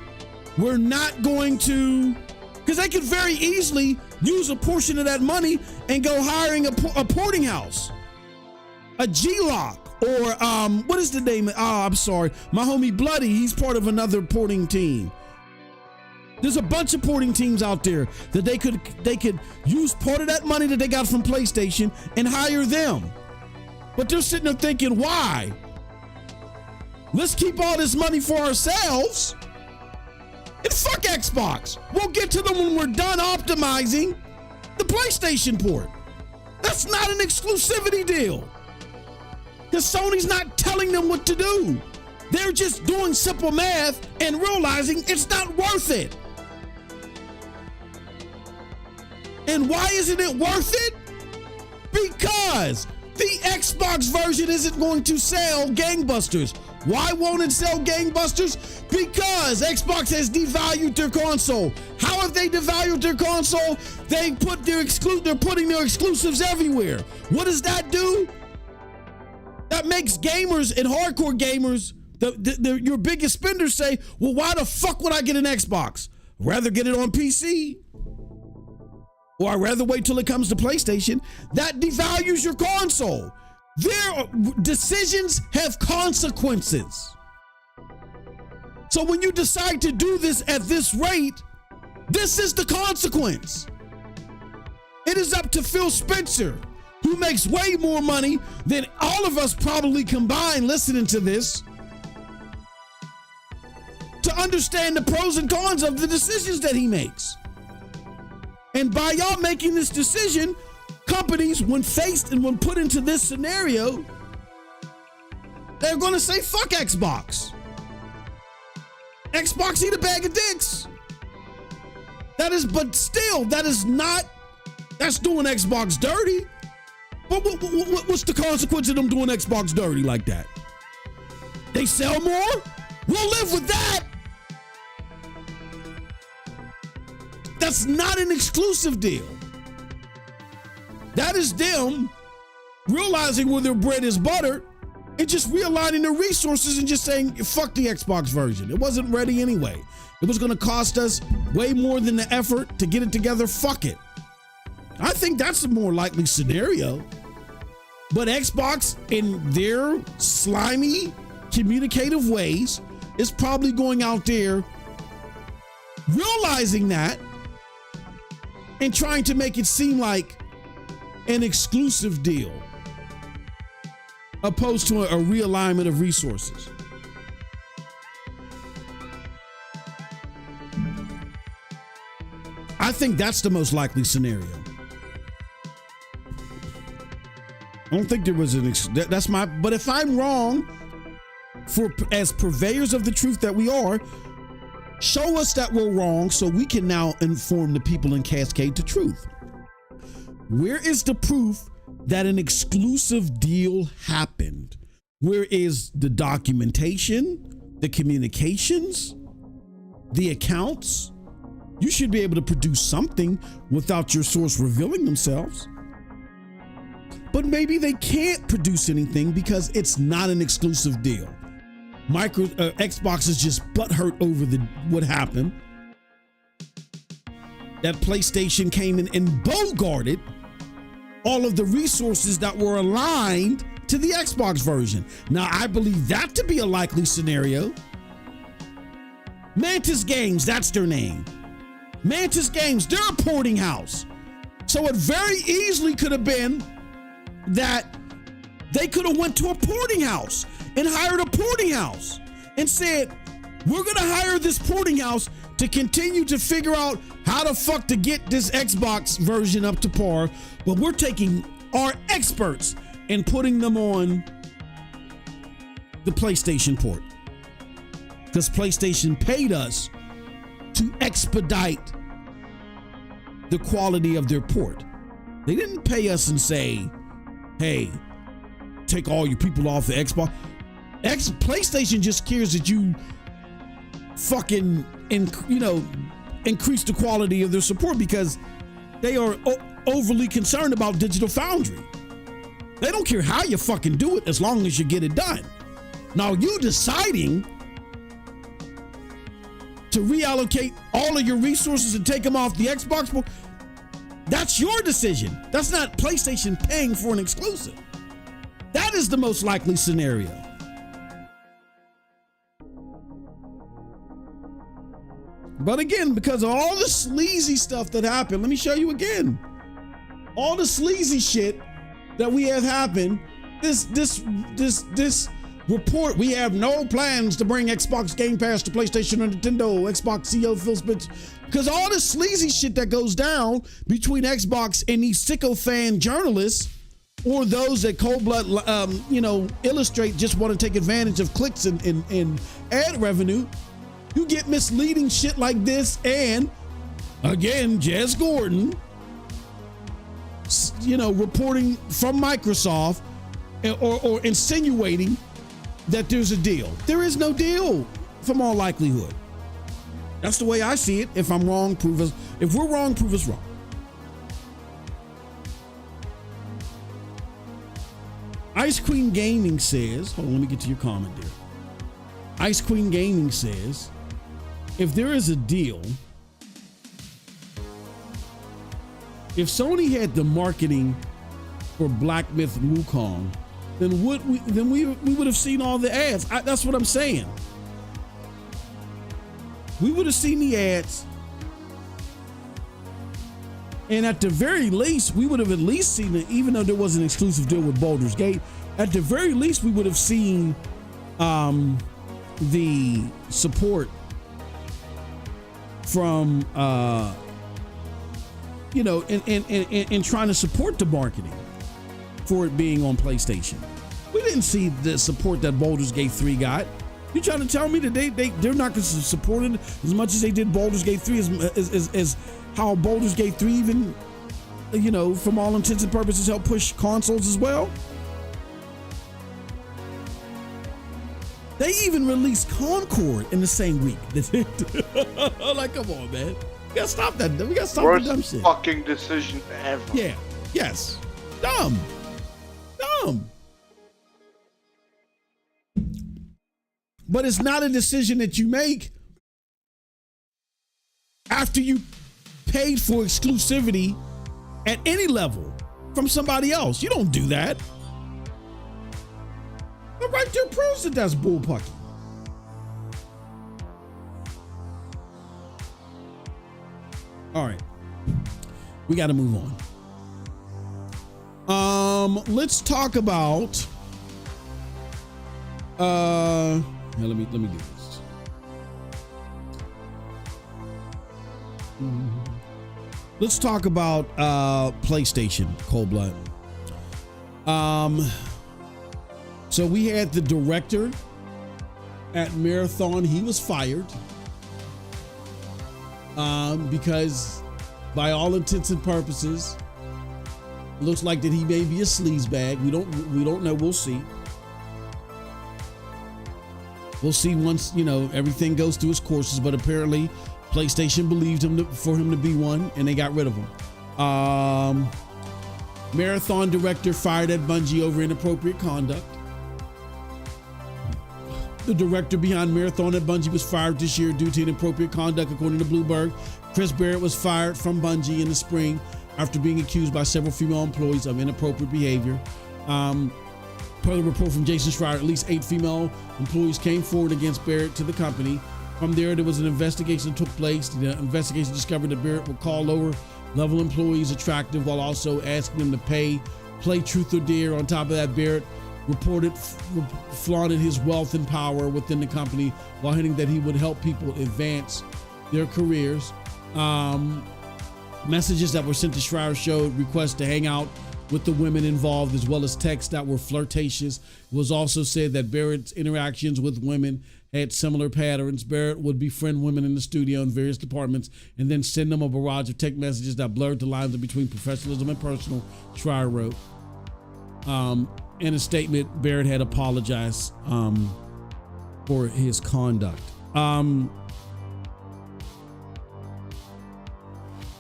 Speaker 1: we're not going to, because they could very easily use a portion of that money and go hiring a porting house, a G-Lock, or what is the name? I'm sorry, my homie Bloody. He's part of another porting team. There's a bunch of porting teams out there that they could use part of that money that they got from PlayStation and hire them. But they're sitting there thinking, why? Let's keep all this money for ourselves and fuck Xbox. We'll get to them when we're done optimizing the PlayStation port. That's not an exclusivity deal, because Sony's not telling them what to do. They're just doing simple math and realizing it's not worth it. And why isn't it worth it? Because the Xbox version isn't going to sell gangbusters. Why won't it sell gangbusters? Because Xbox has devalued their console. How have they devalued their console? They're putting their exclusives everywhere. What does that do? That makes gamers and hardcore gamers, your biggest spenders, say, well, why the fuck would I get an Xbox? I'd rather get it on PC. Or I'd rather wait till it comes to PlayStation. That devalues your console. Their decisions have consequences. So when you decide to do this at this rate, this is the consequence. It is up to Phil Spencer, who makes way more money than all of us probably combined listening to this, to understand the pros and cons of the decisions that he makes. And by y'all making this decision, companies, when faced and when put into this scenario, they're going to say, fuck Xbox. Xbox eat a bag of dicks. That's doing Xbox dirty. But what's the consequence of them doing Xbox dirty like that? They sell more? We'll live with that. That's not an exclusive deal. That is them realizing where their bread is buttered and just realigning the resources and just saying, fuck the Xbox version. It wasn't ready anyway. It was going to cost us way more than the effort to get it together. Fuck it. I think that's a more likely scenario. But Xbox, in their slimy, communicative ways, is probably going out there realizing that and trying to make it seem like an exclusive deal opposed to a realignment of resources. I think that's the most likely scenario. I don't think there was that's my, but if I'm wrong, as purveyors of the truth that we are, show us that we're wrong so we can now inform the people and cascade the truth. Where is the proof that an exclusive deal happened? Where is the documentation, the communications, the accounts? You should be able to produce something without your source revealing themselves. But maybe they can't produce anything because it's not an exclusive deal. Xbox is just butthurt over what happened. That PlayStation came in and bogarted all of the resources that were aligned to the Xbox version. Now, I believe that to be a likely scenario. Mantis Games, that's their name. Mantis Games, they're a porting house. So it very easily could have been that they could have went to a porting house and hired a porting house and said, we're going to hire this porting house to continue to figure out how the fuck to get this Xbox version up to par, but we're taking our experts and putting them on the PlayStation port. Because PlayStation paid us to expedite the quality of their port. They didn't pay us and say, hey, take all your people off the Xbox. PlayStation just cares that you fucking, increase the quality of their support because they are overly concerned about Digital Foundry. They don't care how you fucking do it as long as you get it done. Now, you deciding to reallocate all of your resources and take them off the Xbox board, that's your decision. That's not PlayStation paying for an exclusive. That is the most likely scenario. But again, because of all the sleazy stuff that happened, let me show you again. All the sleazy shit that we have happened, this report, we have no plans to bring Xbox Game Pass to PlayStation or Nintendo, Xbox CEO Phil Spencer, because all the sleazy shit that goes down between Xbox and these sycophant journalists or those that cold blood, illustrate, just want to take advantage of clicks and ad revenue. You get misleading shit like this, and again, Jez Gordon, reporting from Microsoft or insinuating that there's a deal. There is no deal from all likelihood. That's the way I see it. If I'm wrong, prove us. If we're wrong, prove us wrong. Ice Queen Gaming says, hold on, let me get to your comment there. Ice Queen Gaming says, if there is a deal, if Sony had the marketing for Black Myth Wukong, then we would have seen all the ads. That's what I'm saying. We would have seen the ads, and at the very least, we would have at least seen it, even though there was an exclusive deal with Baldur's Gate. At the very least, we would have seen the support from in trying to support the marketing for it being on PlayStation. We didn't see the support that Baldur's Gate 3 got. You trying to tell me that they're not going to support it as much as they did Baldur's Gate 3 as how Baldur's Gate 3 even, from all intents and purposes helped push consoles as well? They even released Concord in the same week. Like, come on, man. We gotta stop that. We gotta stop the dumb shit.
Speaker 2: Worst fucking decision ever.
Speaker 1: Yeah. Yes. Dumb. But it's not a decision that you make after you paid for exclusivity at any level from somebody else. You don't do that. But right there proves that that's bullpucky. All right, we got to move on. Let's talk about. Let me do this. Let's talk about PlayStation, Cold Blood. So we had the director at Marathon. He was fired because, by all intents and purposes, it looks like that he may be a sleazebag. We don't know. We'll see. We'll see once, everything goes through its courses, but apparently PlayStation believed for him to be one, and they got rid of him. Marathon director fired at Bungie over inappropriate conduct. The director behind Marathon at Bungie was fired this year due to inappropriate conduct, according to Bloomberg. Chris Barrett was fired from Bungie in the spring after being accused by several female employees of inappropriate behavior. Per the report from Jason Schreier, at least 8 female employees came forward against Barrett to the company. From there was an investigation that took place. The investigation discovered that Barrett would call lower-level employees attractive while also asking them to play truth or dare. On top of that, Barrett flaunted his wealth and power within the company while hinting that he would help people advance their careers. Messages that were sent to Schreier showed requests to hang out with the women involved, as well as texts that were flirtatious. It was also said that Barrett's interactions with women had similar patterns. Barrett would befriend women in the studio in various departments and then send them a barrage of text messages that blurred the lines between professionalism and personal, Schreier wrote. In a statement, Barrett had apologized for his conduct.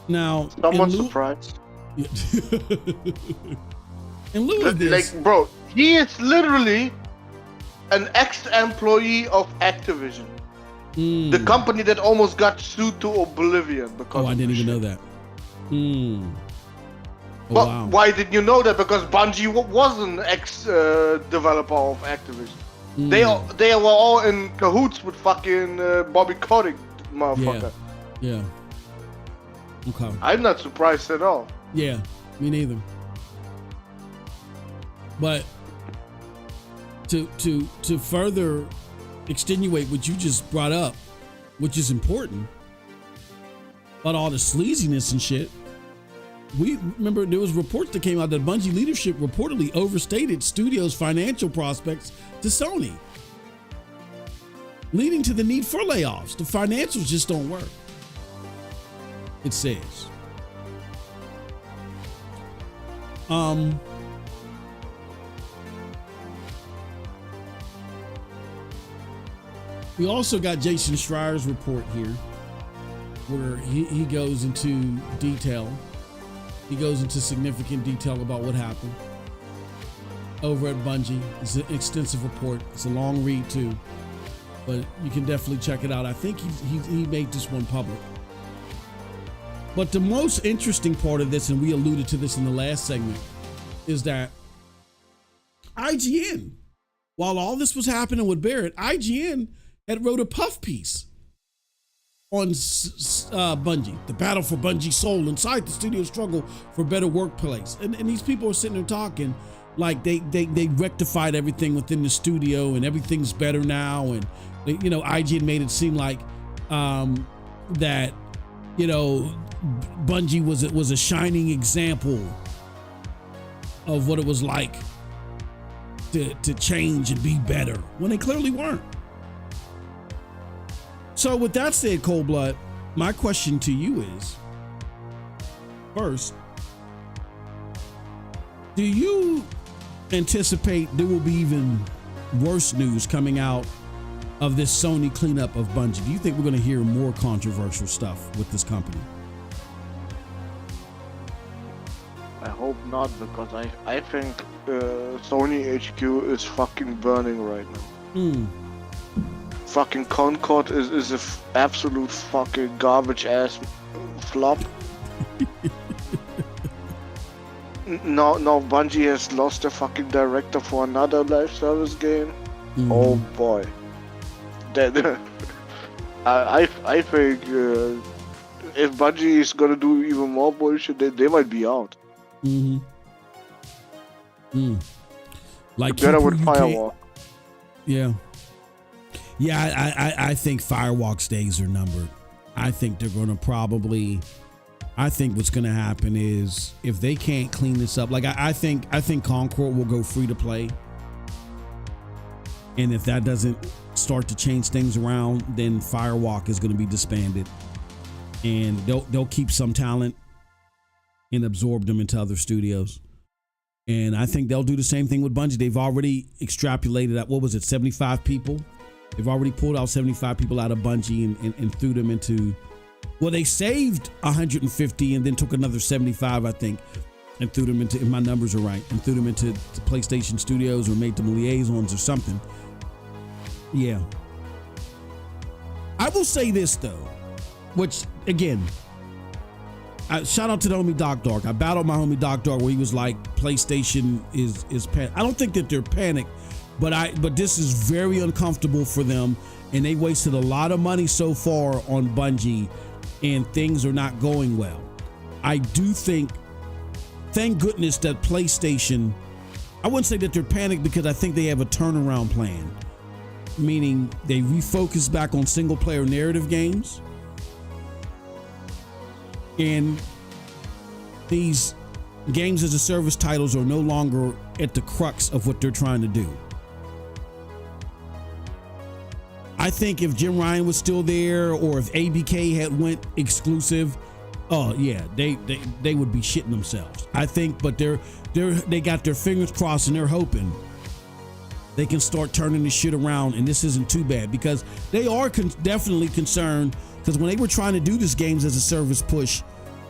Speaker 1: Now,
Speaker 2: someone surprised.
Speaker 1: Yeah. In lieu of this,
Speaker 2: like, bro, he is literally an ex-employee of Activision, the company that almost got sued to oblivion because.
Speaker 1: Oh, I didn't even know that. Oh,
Speaker 2: but
Speaker 1: wow.
Speaker 2: Why didn't you know that? Because Bungie was an ex-developer of Activision. They were all in cahoots with fucking Bobby Kotick, motherfucker.
Speaker 1: Yeah. Okay.
Speaker 2: I'm not surprised at all.
Speaker 1: Yeah, me neither. But to further extenuate what you just brought up, which is important, about all the sleaziness and shit. We remember there was reports that came out that Bungie leadership reportedly overstated studios' financial prospects to Sony, leading to the need for layoffs. The financials just don't work, it says. We also got Jason Schreier's report here, where he goes into detail. He goes into significant detail about what happened over at Bungie. It's an extensive report. It's a long read too, but you can definitely check it out. I think he made this one public. But the most interesting part of this, and we alluded to this in the last segment, is that IGN, while all this was happening with Barrett, IGN had wrote a puff piece on Bungie, the battle for Bungie's soul inside the studio struggle for a better workplace. And these people are sitting there talking like they rectified everything within the studio and everything's better now. And, IGN made it seem like that, Bungie was a shining example of what it was like to change and be better, when they clearly weren't. So with that said, Cold Blood, my question to you is, first, do you anticipate there will be even worse news coming out of this Sony cleanup of Bungie? Do you think we're going to hear more controversial stuff with this company?
Speaker 2: I hope not, because I think Sony HQ is fucking burning right now. fucking Concord is a absolute fucking garbage ass flop. No, Bungie has lost their fucking director for another live service game.
Speaker 1: Mhm.
Speaker 2: Oh boy. I think if Bungie is gonna do even more bullshit, they might be out.
Speaker 1: Mm-hmm. Like
Speaker 2: Better
Speaker 1: people
Speaker 2: with
Speaker 1: you can't-
Speaker 2: Firewall.
Speaker 1: Yeah. Yeah, I think Firewalk's days are numbered. I think they're going to probably. I think what's going to happen is if they can't clean this up, like I think Concord will go free to play, and if that doesn't start to change things around, then Firewalk is going to be disbanded, and they'll keep some talent and absorb them into other studios. And I think they'll do the same thing with Bungie. They've already extrapolated at, what was it, 75 people? They've already pulled out 75 people out of Bungie and threw them into, well, they saved 150 and then took another 75, I think, and threw them into, if my numbers are right, and threw them into PlayStation Studios or made them liaisons or something. Yeah. I will say this, though, which, again, shout out to the homie Doc Dark. I battled my homie Doc Dark where he was like, PlayStation is I don't think that they're panicked, but this is very uncomfortable for them, and they wasted a lot of money so far on Bungie, and things are not going well. I do think, thank goodness that PlayStation, I wouldn't say that they're panicked because I think they have a turnaround plan, meaning they refocus back on single player narrative games. And these games as a service titles are no longer at the crux of what they're trying to do. I think if Jim Ryan was still there, or if ABK had went exclusive, oh yeah, they would be shitting themselves. I think, but they got their fingers crossed and they're hoping they can start turning this shit around, and this isn't too bad, because they are definitely concerned. Because when they were trying to do this games as a service push,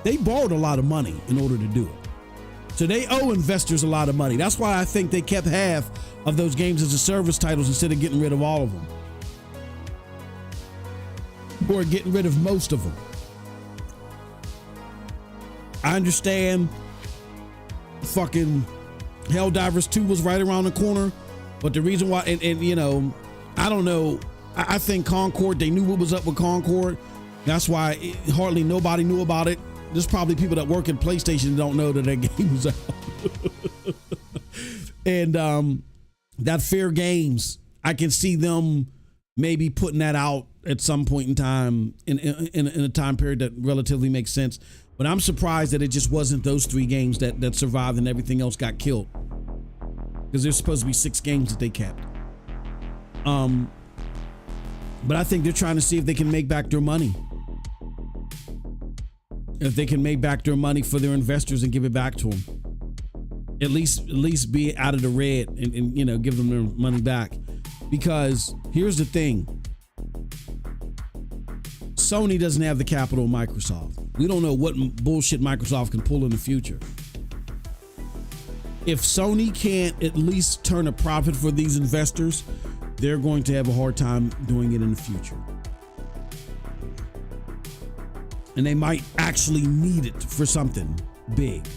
Speaker 1: they borrowed a lot of money in order to do it. So they owe investors a lot of money. That's why I think they kept half of those games as a service titles instead of getting rid of all of them. Or getting rid of most of them. I understand fucking Helldivers 2 was right around the corner, but the reason why, and you know, I don't know, I think Concord, they knew what was up with Concord. That's why hardly nobody knew about it. There's probably people that work at PlayStation that don't know that game was out. And that Fair Games, I can see them maybe putting that out at some point in time in a time period that relatively makes sense. But I'm surprised that it just wasn't those 3 games that survived and everything else got killed. Because there's supposed to be 6 games that they kept. But I think they're trying to see if they can make back their money. If they can make back their money for their investors and give it back to them. At least be out of the red and you know, give them their money back. Because here's the thing. Sony doesn't have the capital of Microsoft. We don't know what bullshit Microsoft can pull in the future. If Sony can't at least turn a profit for these investors, they're going to have a hard time doing it in the future. And they might actually need it for something big.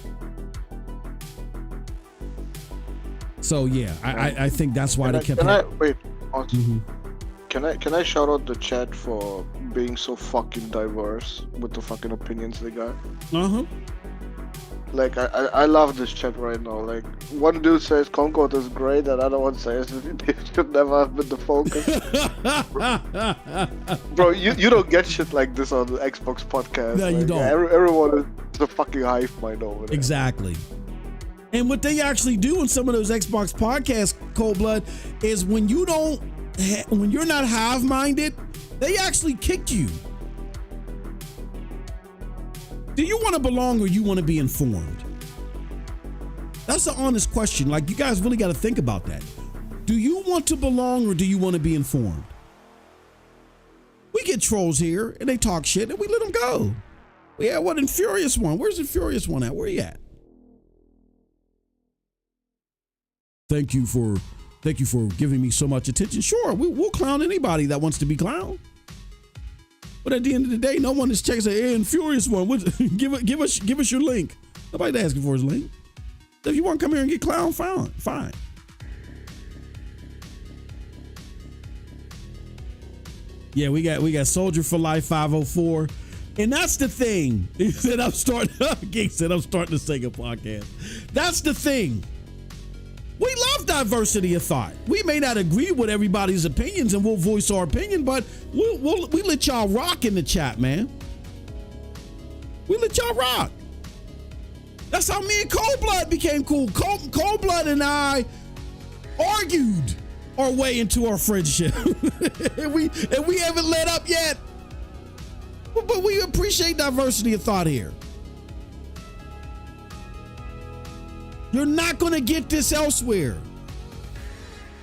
Speaker 1: So yeah, I think that's why they kept it.
Speaker 2: Can I shout out the chat for being so fucking diverse with the fucking opinions they got? Like, I love this chat right now. Like, one dude says Concord is great, and another one says they should never have been the focus. Bro, you don't get shit like this on the Xbox podcast.
Speaker 1: No, you don't.
Speaker 2: Everyone is a fucking hive mind over there.
Speaker 1: Exactly. And what they actually do in some of those Xbox podcasts, Cold Blood, is when you're not hive-minded, they actually kick you. Do you want to belong or you want to be informed? That's an honest question. Like, you guys really got to think about that. Do you want to belong or do you want to be informed? We get trolls here and they talk shit and we let them go. Yeah, what Infurious One? Where's the Furious One at? Where you at? Thank you for Thank you for giving me so much attention. Sure, we'll clown anybody that wants to be clowned. But at the end of the day, no one is checking. Say, hey, Furious one, give us your link. Nobody's asking for his link. If you want to come here and get clowned, fine. Yeah, we got Soldier for Life 504. And that's the thing. He said I'm starting to sing a podcast. That's the thing. We love diversity of thought. We may not agree with everybody's opinions, and we'll voice our opinion, but we let y'all rock in the chat, man. We let y'all rock. That's how me and Cold Blood became cool. Cold Blood and I argued our way into our friendship. and we haven't let up yet. But we appreciate diversity of thought here. You're not going to get this elsewhere.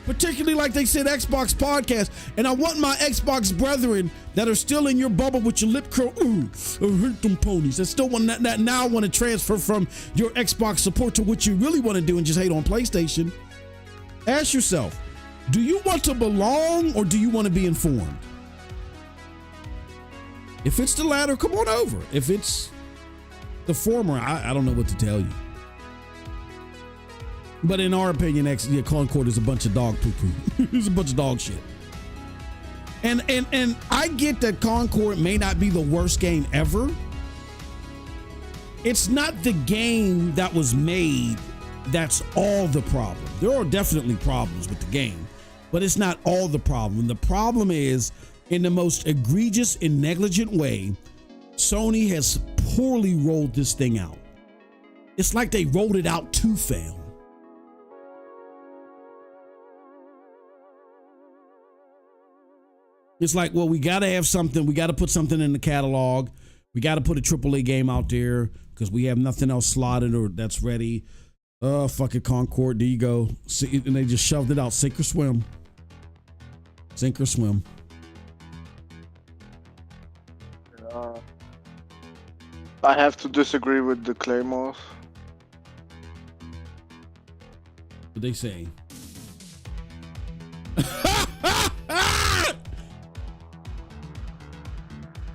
Speaker 1: Particularly like they said, Xbox podcast. And I want my Xbox brethren that are still in your bubble with your lip curl. Ooh, I hate them ponies. That still want that now want to transfer from your Xbox support to what you really want to do and just hate on PlayStation. Ask yourself, do you want to belong or do you want to be informed? If it's the latter, come on over. If it's the former, I don't know what to tell you. But in our opinion, Concord is a bunch of dog poo-poo. It's a bunch of dog shit. And I get that Concord may not be the worst game ever. It's not the game that was made that's all the problem. There are definitely problems with the game, but it's not all the problem. The problem is, in the most egregious and negligent way, Sony has poorly rolled this thing out. It's like they rolled it out to fail. It's like, well, we got to have something. We got to put something in the catalog. We got to put a AAA game out there because we have nothing else slotted or that's ready. Fuck it, Concord. There you go. See, and they just shoved it out. Sink or swim. Sink or swim.
Speaker 2: I have to disagree with the Claymores.
Speaker 1: What they say?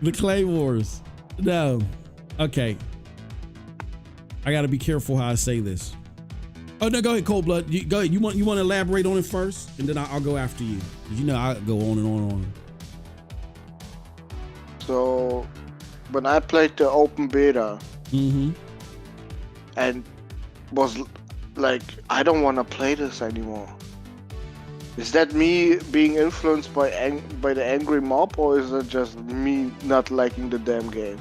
Speaker 1: The Claymores. No. Okay. I got to be careful how I say this. Oh no, go ahead, Cold Blood. Go ahead. You want to elaborate on it first, and then I'll go after you. You know I go on and on and on.
Speaker 2: So, when I played the open beta, and was like, I don't want to play this anymore. Is that me being influenced by the angry mob, or is it just me not liking the damn game?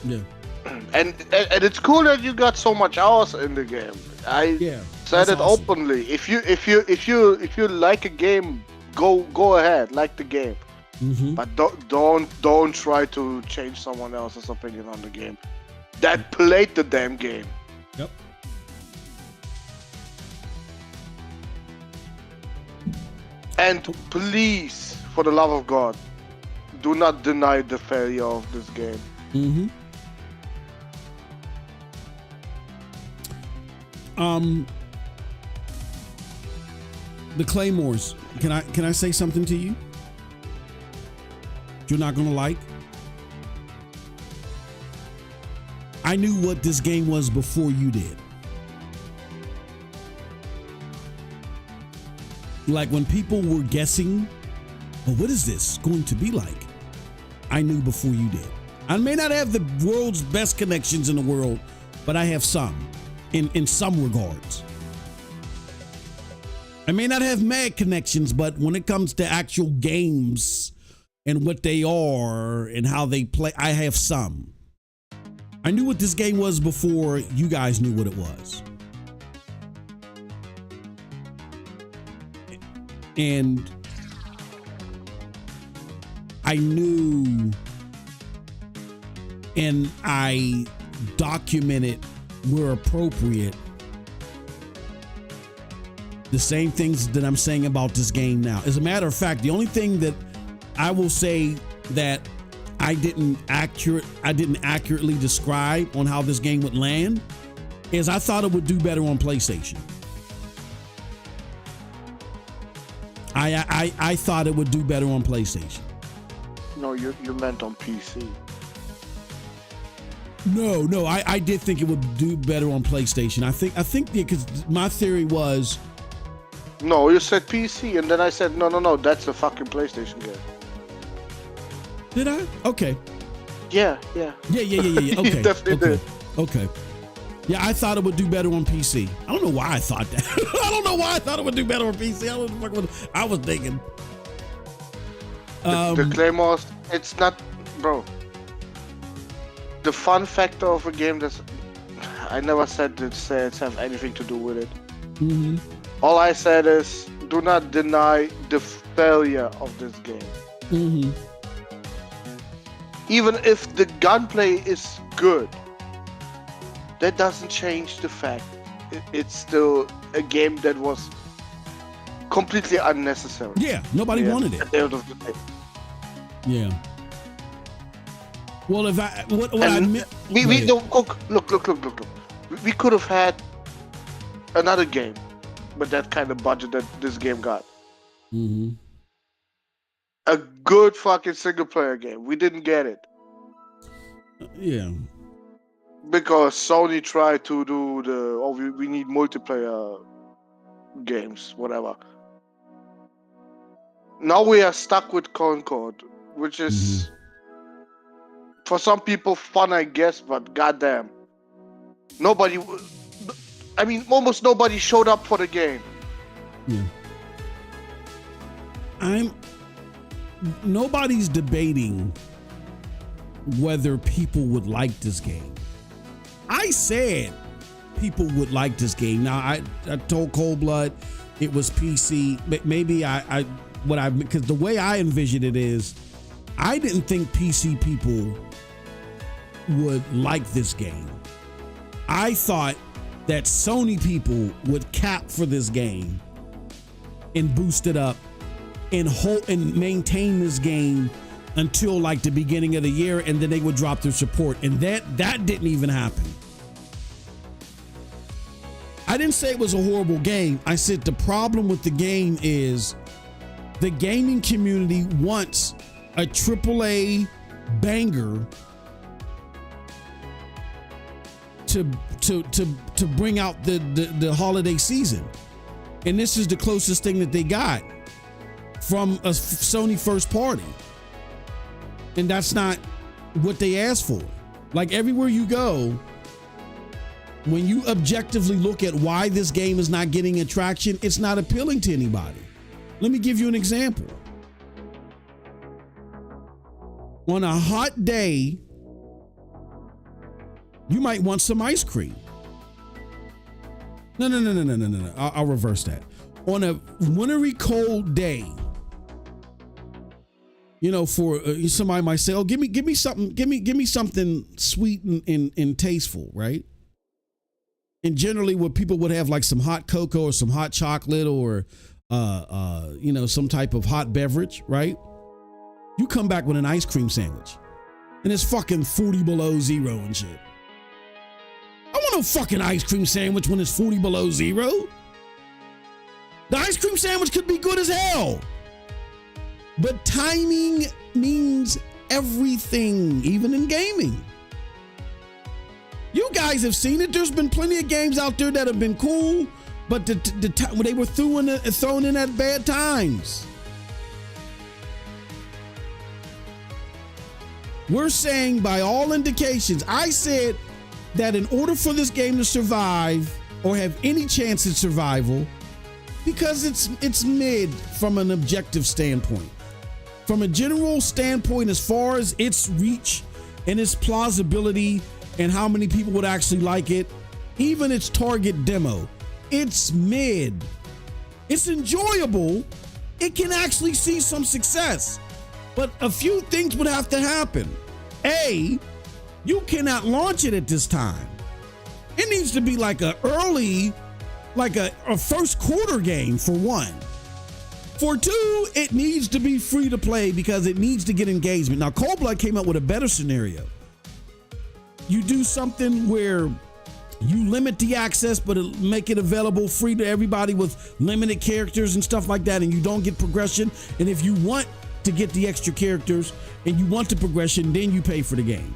Speaker 1: Yeah.
Speaker 2: And it's cool that you got so much hours in the game. I said it awesome. Openly. If you like a game, go ahead, like the game. But don't try to change someone else's opinion on the game that played the damn game.
Speaker 1: Yep.
Speaker 2: And please, for the love of God, do not deny the failure of this game.
Speaker 1: The Claymores. Can I say something to you? You're not gonna like? I knew what this game was before you did. Like when people were guessing, well, what is this going to be like? I knew before you did. I may not have the world's best connections in the world, but I have some, in some regards. I may not have mad connections, but when it comes to actual games and what they are and how they play, I have some. I knew what this game was before you guys knew what it was. And I knew and I documented where appropriate the same things that I'm saying about this game now. As a matter of fact, the only thing that I will say that I didn't accurately describe on how this game would land is I thought it would do better on PlayStation. I thought it would do better on PlayStation.
Speaker 2: No, you meant on PC.
Speaker 1: No, I did think it would do better on PlayStation. I think because my theory was.
Speaker 2: No, you said PC, and then I said no, that's a fucking PlayStation game.
Speaker 1: Did I? Okay.
Speaker 2: Yeah.
Speaker 1: Yeah. Okay.
Speaker 2: You definitely did.
Speaker 1: Okay. Yeah, I thought it would do better on PC. I don't know why I thought that. I don't know why I thought it would do better on PC. I was thinking.
Speaker 2: The Claymores, it's not, bro. The fun factor of a game I never said it's have anything to do with it.
Speaker 1: Mm-hmm.
Speaker 2: All I said is, do not deny the failure of this game.
Speaker 1: Mm-hmm.
Speaker 2: Even if the gunplay is good, that doesn't change the fact it's still a game that was completely unnecessary.
Speaker 1: Yeah, nobody wanted it.
Speaker 2: At the end of the day.
Speaker 1: Yeah. Well, if I what
Speaker 2: and
Speaker 1: I meant,
Speaker 2: we don't look. We could have had another game with that kind of budget that this game got.
Speaker 1: Mm-hmm.
Speaker 2: A good fucking single player game. We didn't get it.
Speaker 1: Yeah.
Speaker 2: Because Sony tried to do we need multiplayer games, whatever. Now we are stuck with Concord, which is for some people fun, I guess, but goddamn, almost nobody showed up for the game.
Speaker 1: Yeah. Nobody's debating whether people would like this game. I said people would like this game. Now I told Cold Blood it was PC, but maybe because the way I envisioned it is I didn't think PC people would like this game. I thought that Sony people would cap for this game and boost it up and maintain this game until like the beginning of the year, and then they would drop their support, and that didn't even happen. I didn't say it was a horrible game. I said the problem with the game is the gaming community wants a AAA banger to bring out the holiday season, and this is the closest thing that they got from a Sony first party, and that's not what they asked for. Like everywhere you go, when you objectively look at why this game is not getting attraction, it's not appealing to anybody. Let me give you an example. On a hot day, you might want some ice cream. No. I'll reverse that. On a wintry cold day, for somebody might say, "Oh, give me something sweet and tasteful," right? And generally, what people would have like some hot cocoa or some hot chocolate or some type of hot beverage, right? You come back with an ice cream sandwich, and it's fucking 40 below zero and shit. I want no fucking ice cream sandwich when it's 40 below zero. The ice cream sandwich could be good as hell. But timing means everything, even in gaming. You guys have seen it. There's been plenty of games out there that have been cool, but they were thrown in at bad times. We're saying by all indications, I said that in order for this game to survive or have any chance at survival, because it's mid from an objective standpoint. From a general standpoint, as far as its reach and its plausibility and how many people would actually like it, even its target demo, it's mid. It's enjoyable. It can actually see some success, but a few things would have to happen. A, you cannot launch it at this time. It needs to be like a first quarter game for one. For 2, it needs to be free to play because it needs to get engagement. Now, Cold Blood came up with a better scenario. You do something where you limit the access, but make it available free to everybody with limited characters and stuff like that, and you don't get progression. And if you want to get the extra characters and you want the progression, then you pay for the game.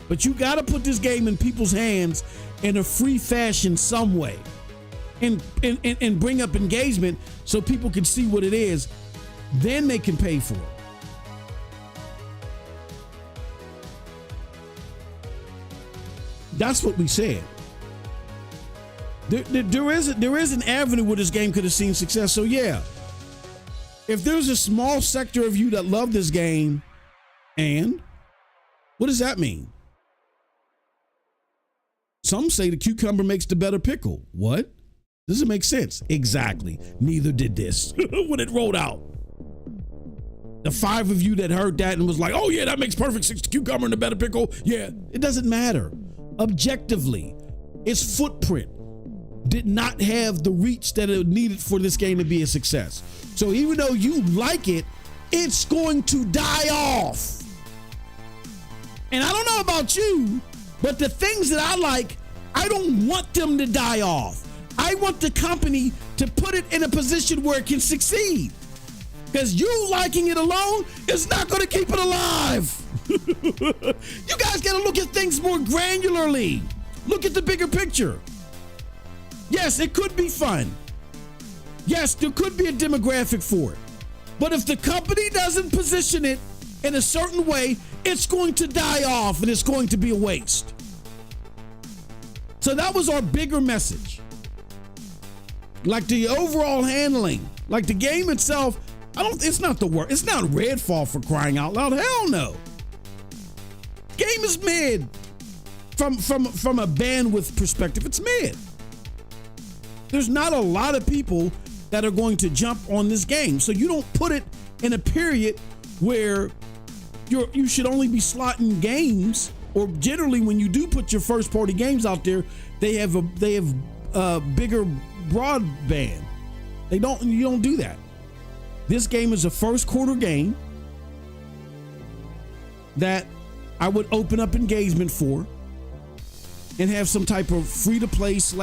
Speaker 1: But you got to put this game in people's hands in a free fashion some way. And bring up engagement so people can see what it is, then they can pay for it. That's what we said. There is an avenue where this game could have seen success. So yeah, if there's a small sector of you that love this game, and what does that mean? Some say the cucumber makes the better pickle. What? Doesn't make sense. Exactly. Neither did this when it rolled out. The 5 of you that heard that and was like, oh yeah, that makes perfect sense. The cucumber and the better pickle. Yeah, it doesn't matter. Objectively, its footprint did not have the reach that it needed for this game to be a success. So even though you like it, it's going to die off. And I don't know about you, but the things that I like, I don't want them to die off. I want the company to put it in a position where it can succeed. Because you liking it alone is not going to keep it alive. You guys got to look at things more granularly. Look at the bigger picture. Yes, it could be fun. Yes, there could be a demographic for it. But if the company doesn't position it in a certain way, it's going to die off and it's going to be a waste. So that was our bigger message. Like the overall handling, like the game itself, it's not the worst. It's not Redfall for crying out loud. Hell no. Game is mid. From a bandwidth perspective, it's mid. There's not a lot of people that are going to jump on this game. So you don't put it in a period where you should only be slotting games, or generally when you do put your first party games out there, they have bigger broadband. You don't do that. This game is a first quarter game that I would open up engagement for and have some type of free to play /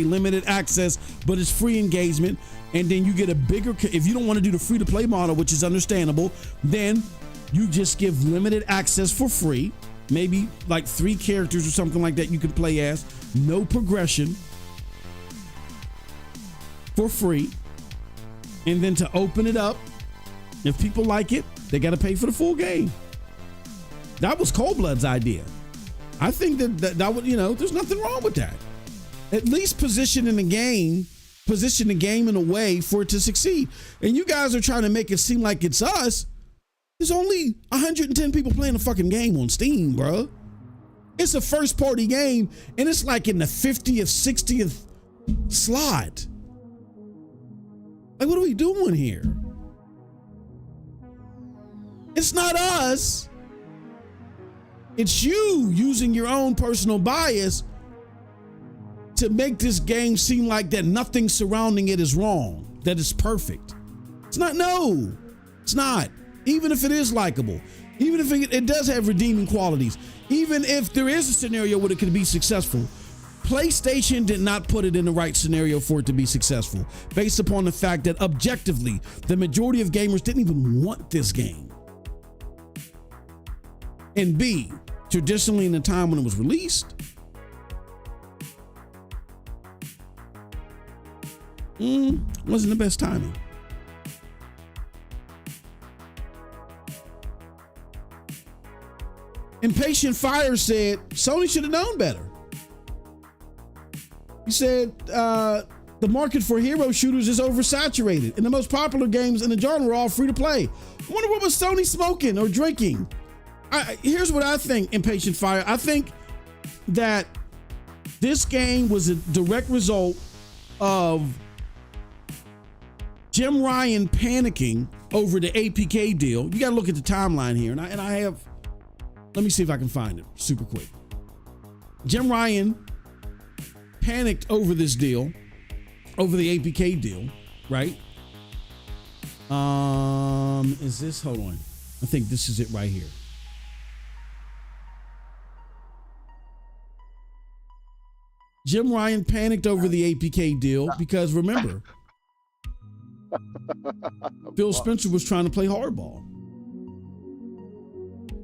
Speaker 1: limited access, but it's free engagement. And then you get a bigger, if you don't want to do the free to play model, which is understandable, then you just give limited access for free, maybe like 3 characters or something like that you can play as, no progression, for free. And then to open it up, if people like it, they got to pay for the full game. That was Cold Blood's idea. I think that would, there's nothing wrong with that. At least position the game in a way for it to succeed. And you guys are trying to make it seem like it's us. There's only 110 people playing the fucking game on Steam, bro. It's a first party game and it's like in the 50th, 60th slot. Like, what are we doing here? It's not us. It's you using your own personal bias to make this game seem like that nothing surrounding it is wrong, that it's perfect. It's not. No, it's not. Even if it is likable, even if it does have redeeming qualities, even if there is a scenario where it could be successful, PlayStation did not put it in the right scenario for it to be successful, based upon the fact that objectively, the majority of gamers didn't even want this game. And B, traditionally in the time when it was released, wasn't the best timing. Impatient Fire said Sony should have known better. He said the market for hero shooters is oversaturated, and the most popular games in the genre are all free to play. I wonder what was Sony smoking or drinking. Here's what I think, Impatient Fire. I think that this game was a direct result of Jim Ryan panicking over the APK deal. You got to look at the timeline here, and I have. Let me see if I can find it super quick. Jim Ryan panicked over this deal, over the APK deal, right? Is this, hold on. I think this is it right here. Jim Ryan panicked over the APK deal because remember, Phil Spencer was trying to play hardball.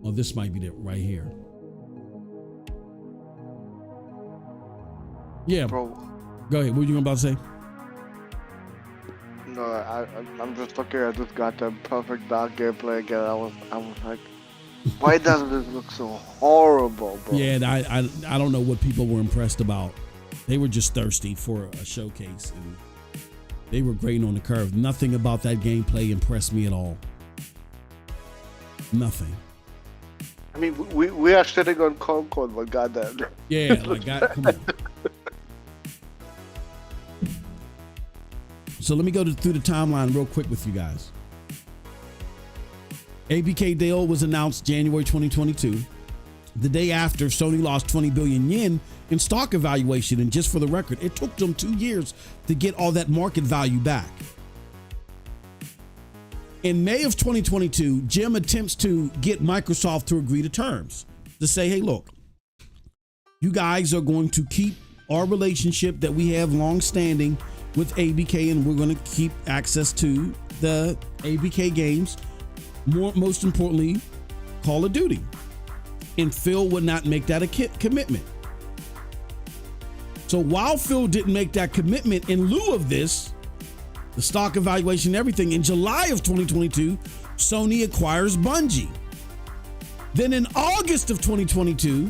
Speaker 1: Oh, this might be it right here. Yeah.
Speaker 2: Bro.
Speaker 1: Go ahead. What were you about to say?
Speaker 2: No, I'm just looking at this goddamn perfect dog gameplay again. I was like, why doesn't this look so horrible, bro?
Speaker 1: Yeah, I don't know what people were impressed about. They were just thirsty for a showcase, and they were grading on the curve. Nothing about that gameplay impressed me at all. Nothing.
Speaker 2: I mean, we are sitting on Concord, but goddamn.
Speaker 1: Yeah, like God, come on. So let me go through the timeline real quick with you guys. ABK deal was announced January 2022. The day after, Sony lost 20 billion yen in stock evaluation. And just for the record, it took them 2 years to get all that market value back. In May of 2022, Jim attempts to get Microsoft to agree to terms to say, hey, look, you guys are going to keep our relationship that we have long-standing with ABK, and we're going to keep access to the ABK games. Most importantly, Call of Duty. And Phil would not make that a commitment. So while Phil didn't make that commitment, in lieu of this, the stock evaluation, everything, in July of 2022, Sony acquires Bungie. Then in August of 2022,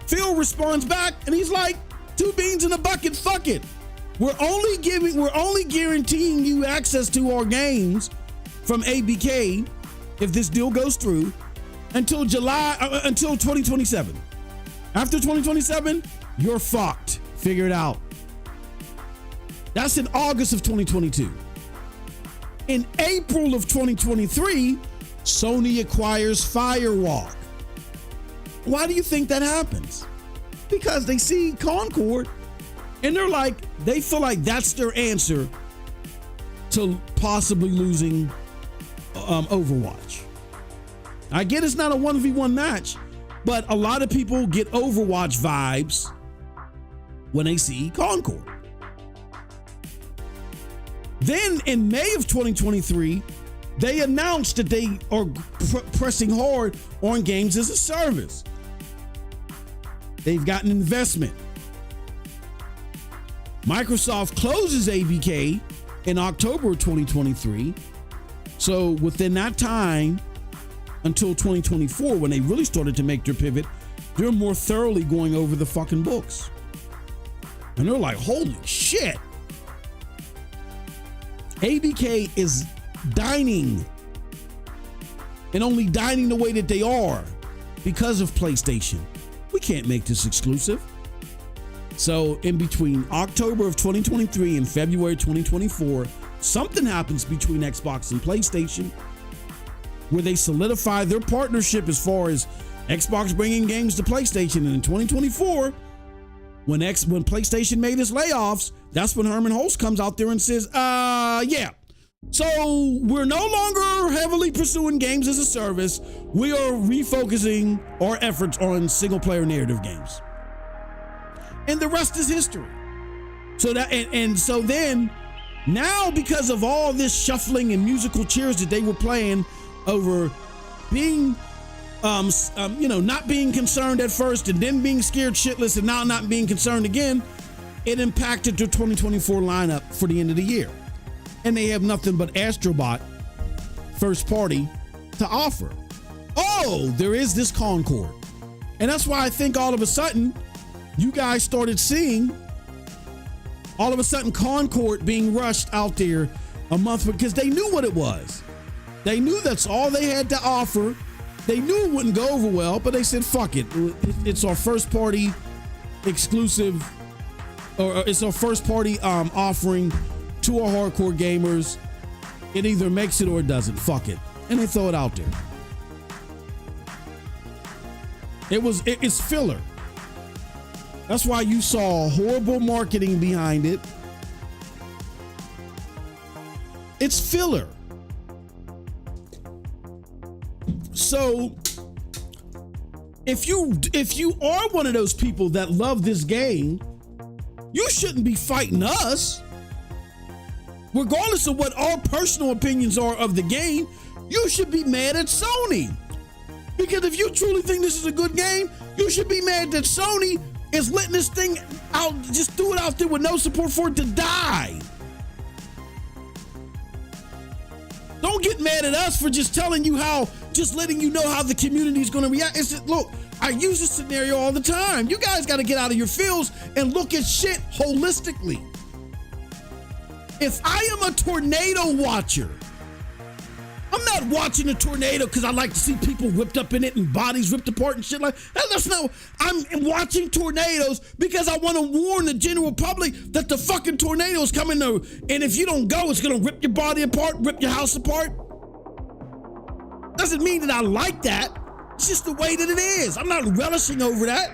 Speaker 1: Phil responds back and he's like, 2 beans in a bucket, fuck it. We're only guaranteeing you access to our games from ABK if this deal goes through until until 2027. After 2027, you're fucked. Figure it out. That's in August of 2022. In April of 2023, Sony acquires Firewalk. Why do you think that happens? Because they see Concord and they feel like that's their answer to possibly losing Overwatch. I get it's not a 1v1 match, but a lot of people get Overwatch vibes when they see Concord. Then in May of 2023, they announced that they are pressing hard on games as a service. They've gotten investment. Microsoft closes ABK in October of 2023. So within that time, until 2024, when they really started to make their pivot, they're more thoroughly going over the fucking books. And they're like, holy shit. ABK is dining, and only dining the way that they are because of PlayStation. We can't make this exclusive. So in between October of 2023 and February 2024, something happens between Xbox and PlayStation where they solidify their partnership as far as Xbox bringing games to PlayStation. And in 2024, when PlayStation made its layoffs, that's when Herman Hulst comes out there and says, yeah. So we're no longer heavily pursuing games as a service. We are refocusing our efforts on single player narrative games. And the rest is history. So that, and so then now, because of all this shuffling and musical chairs that they were playing over being, not being concerned at first and then being scared shitless and now not being concerned again, it impacted their 2024 lineup for the end of the year. And they have nothing but Astrobot first party to offer. Oh, there is this Concord. And that's why I think all of a sudden you guys started seeing all of a sudden Concord being rushed out there a month, because they knew what it was. They knew that's all they had to offer. They knew it wouldn't go over well, but they said, fuck it. It's our first party exclusive, or it's our first party offering to our hardcore gamers. It either makes it or it doesn't. Fuck it. And they throw it out there. It's filler. That's why you saw horrible marketing behind it. It's filler. So if you are one of those people that love this game, you shouldn't be fighting us. Regardless of what our personal opinions are of the game, you should be mad at Sony. Because if you truly think this is a good game, you should be mad that Sony is letting this thing out, just threw it out there with no support for it to die. Don't get mad at us for just telling you just letting you know how the community is going to react. It's just, look, I use this scenario all the time. You guys got to get out of your fields and look at shit holistically. If I am a tornado watcher, I'm not watching a tornado because I like to see people whipped up in it and bodies ripped apart and shit like that. That's not. I'm watching tornadoes because I want to warn the general public that the fucking tornado is coming to, and if you don't go, it's gonna rip your body apart, rip your house apart. Doesn't mean that I like that. It's just the way that it is. I'm not relishing over that.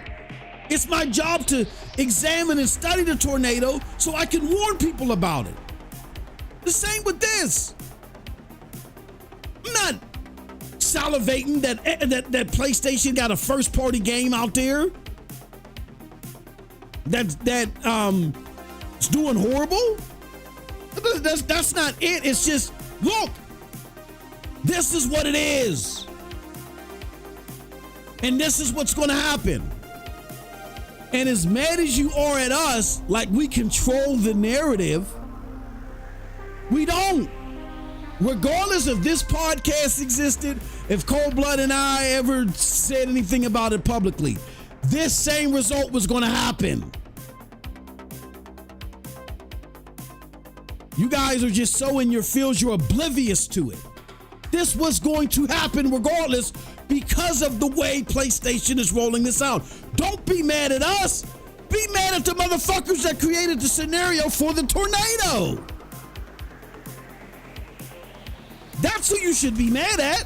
Speaker 1: It's my job to examine and study the tornado so I can warn people about it. The same with this. I'm not salivating that PlayStation got a first party game out there that's doing horrible. That's not it. It's just, look, this is what it is. And this is what's going to happen. And as mad as you are at us, like we control the narrative, we don't. Regardless if this podcast existed, if Cold Blood and I ever said anything about it publicly, this same result was going to happen. You guys are just so in your fields, you're oblivious to it. This was going to happen regardless because of the way PlayStation is rolling this out. Don't be mad at us. Be mad at the motherfuckers that created the scenario for the tornado. That's who you should be mad at.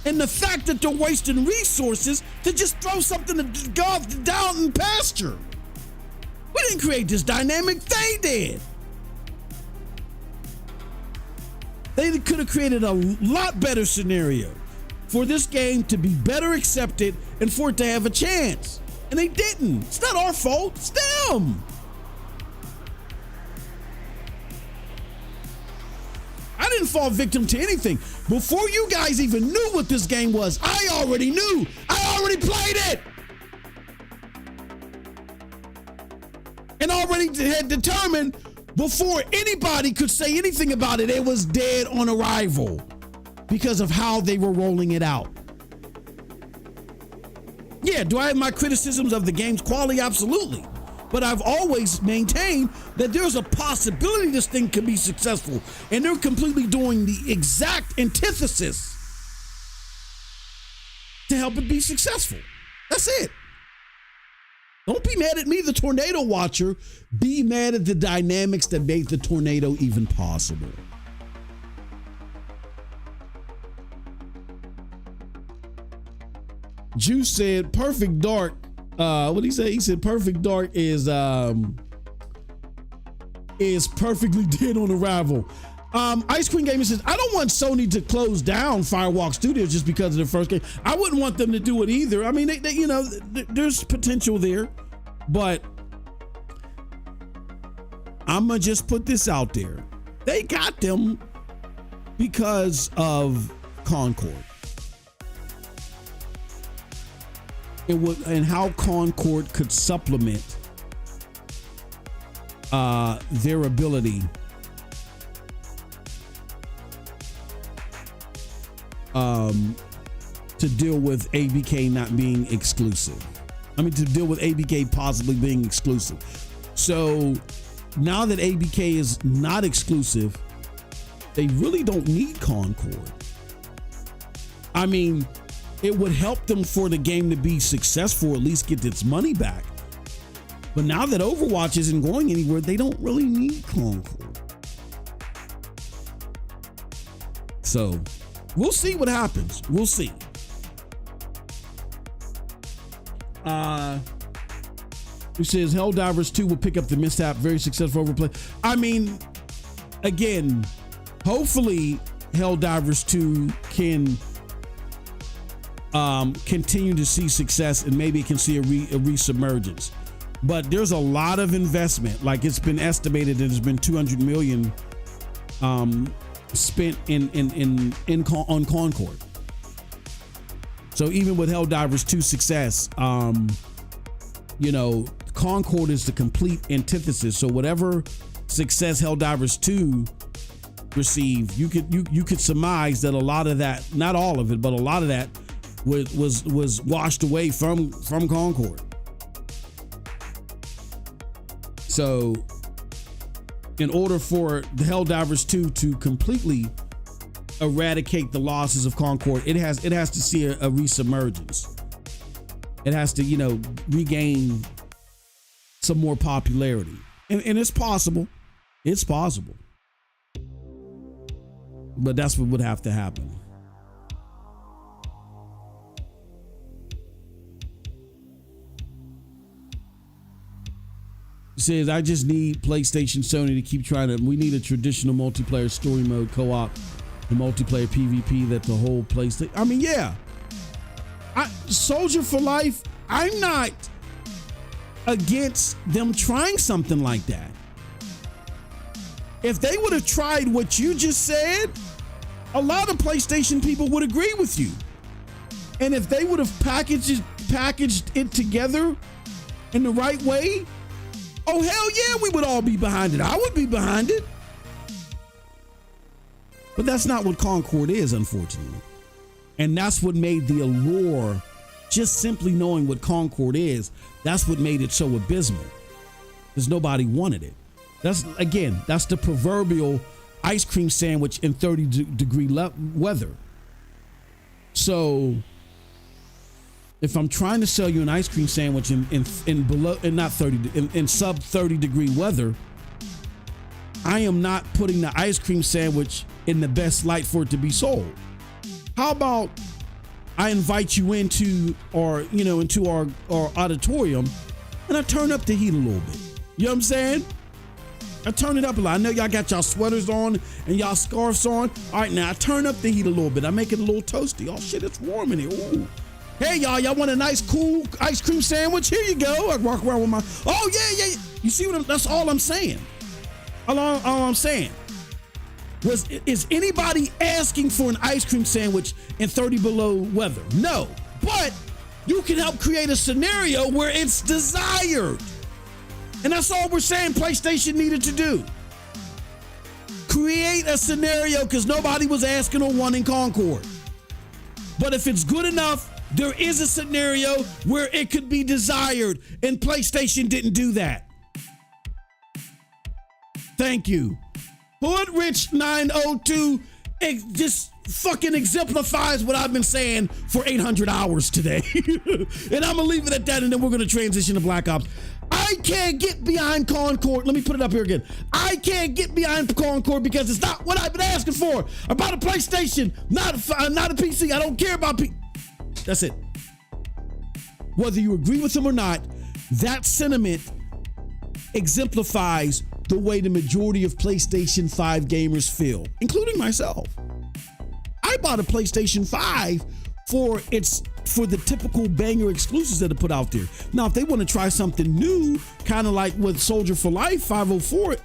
Speaker 1: And the fact that they're wasting resources to just throw something to go down in pasture. We didn't create this dynamic, they did. They could have created a lot better scenario for this game to be better accepted and for it to have a chance. And they didn't. It's not our fault, it's them. I didn't fall victim to anything. Before you guys even knew what this game was, I already knew. I already played it. And already had determined before anybody could say anything about it, it was dead on arrival because of how they were rolling it out. Yeah, do I have my criticisms of the game's quality? Absolutely. But I've always maintained that there's a possibility this thing could be successful. And they're completely doing the exact antithesis to help it be successful. That's it. Don't be mad at me, the tornado watcher. Be mad at the dynamics that made the tornado even possible. Juice said Perfect Dark. What did he say? He said Perfect Dark is perfectly dead on arrival. Ice Queen Gaming says, I don't want Sony to close down Firewalk Studios just because of their first game. I wouldn't want them to do it either. I mean, they you know, there's potential there, but I'm gonna just put this out there. They got them because of Concord. It would, and how Concord could supplement their ability to deal with ABK not being exclusive. I mean, to deal with ABK possibly being exclusive. So now that ABK is not exclusive, they really don't need Concord. I mean, it would help them for the game to be successful, at least get its money back. But now that Overwatch isn't going anywhere, they don't really need Concord. So we'll see what happens. We'll see. Who says Helldivers 2 will pick up the mishap, very successful overplay. I mean, again, hopefully Helldivers 2 can continue to see success and maybe it can see a resubmergence. But there's a lot of investment. Like it's been estimated that there's been 200 million spent on Concord. So even with Helldivers 2 success, Concord is the complete antithesis. So whatever success Helldivers 2 received, you could surmise that a lot of that, not all of it, but a lot of that was washed away from Concord. So in order for the Helldivers 2 to completely eradicate the losses of Concord, it has to see a resubmergence. It has to, regain some more popularity. And it's possible. It's possible. But that's what would have to happen. It says, I just need PlayStation, Sony to keep trying to, we need a traditional multiplayer story mode co-op and multiplayer PvP that the whole PlayStation, I mean, yeah. Soldier for Life, I'm not against them trying something like that. If they would have tried what you just said, a lot of PlayStation people would agree with you. And if they would have packaged it together in the right way, oh hell yeah, we would all be behind it. I would be behind it. But that's not what Concord is, unfortunately. And that's what made the allure, just simply knowing what Concord is, that's what made it so abysmal. Because nobody wanted it. That's the proverbial ice cream sandwich in 30-degree weather. So if I'm trying to sell you an ice cream sandwich in sub 30-degree weather, I am not putting the ice cream sandwich in the best light for it to be sold. How about I invite you into our auditorium and I turn up the heat a little bit. You know what I'm saying? I turn it up a lot. I know y'all got y'all sweaters on and y'all scarves on. All right, now I turn up the heat a little bit. I make it a little toasty. Oh shit, it's warm in here. Ooh. Hey y'all want a nice cool ice cream sandwich? Here you go. I walk around with my, oh yeah. You see that's all I'm saying. All I'm saying. Is anybody asking for an ice cream sandwich in 30 below weather? No, but you can help create a scenario where it's desired. And that's all we're saying PlayStation needed to do. Create a scenario because nobody was asking or wanting Concord. But if it's good enough, there is a scenario where it could be desired, and PlayStation didn't do that. Thank you. Hood Rich 902 just fucking exemplifies what I've been saying for 800 hours today. And I'm gonna leave it at that, and then we're gonna transition to Black Ops. I can't get behind Concord. Let me put it up here again. I can't get behind Concord because it's not what I've been asking for. About a PlayStation, not a PC. I don't care about PC. That's it. Whether you agree with them or not, that sentiment exemplifies the way the majority of PlayStation 5 gamers feel, including myself. I bought a PlayStation 5 for the typical banger exclusives that are put out there. Now, if they want to try something new, kind of like what Soldier for Life 504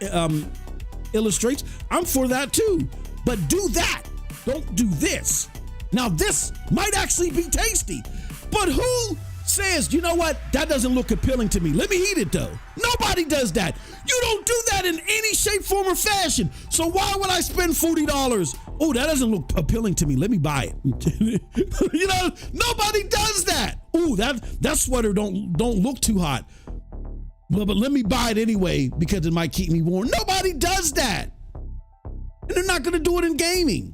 Speaker 1: illustrates, I'm for that too. But do that. Don't do this. Now, this might actually be tasty, but who says, you know what, that doesn't look appealing to me? Let me eat it though. Nobody does that. You don't do that in any shape, form, or fashion. So why would I spend $40? Oh, that doesn't look appealing to me. Let me buy it. Nobody does that. Oh, that sweater don't look too hot. But let me buy it anyway because it might keep me warm. Nobody does that. And they're not going to do it in gaming.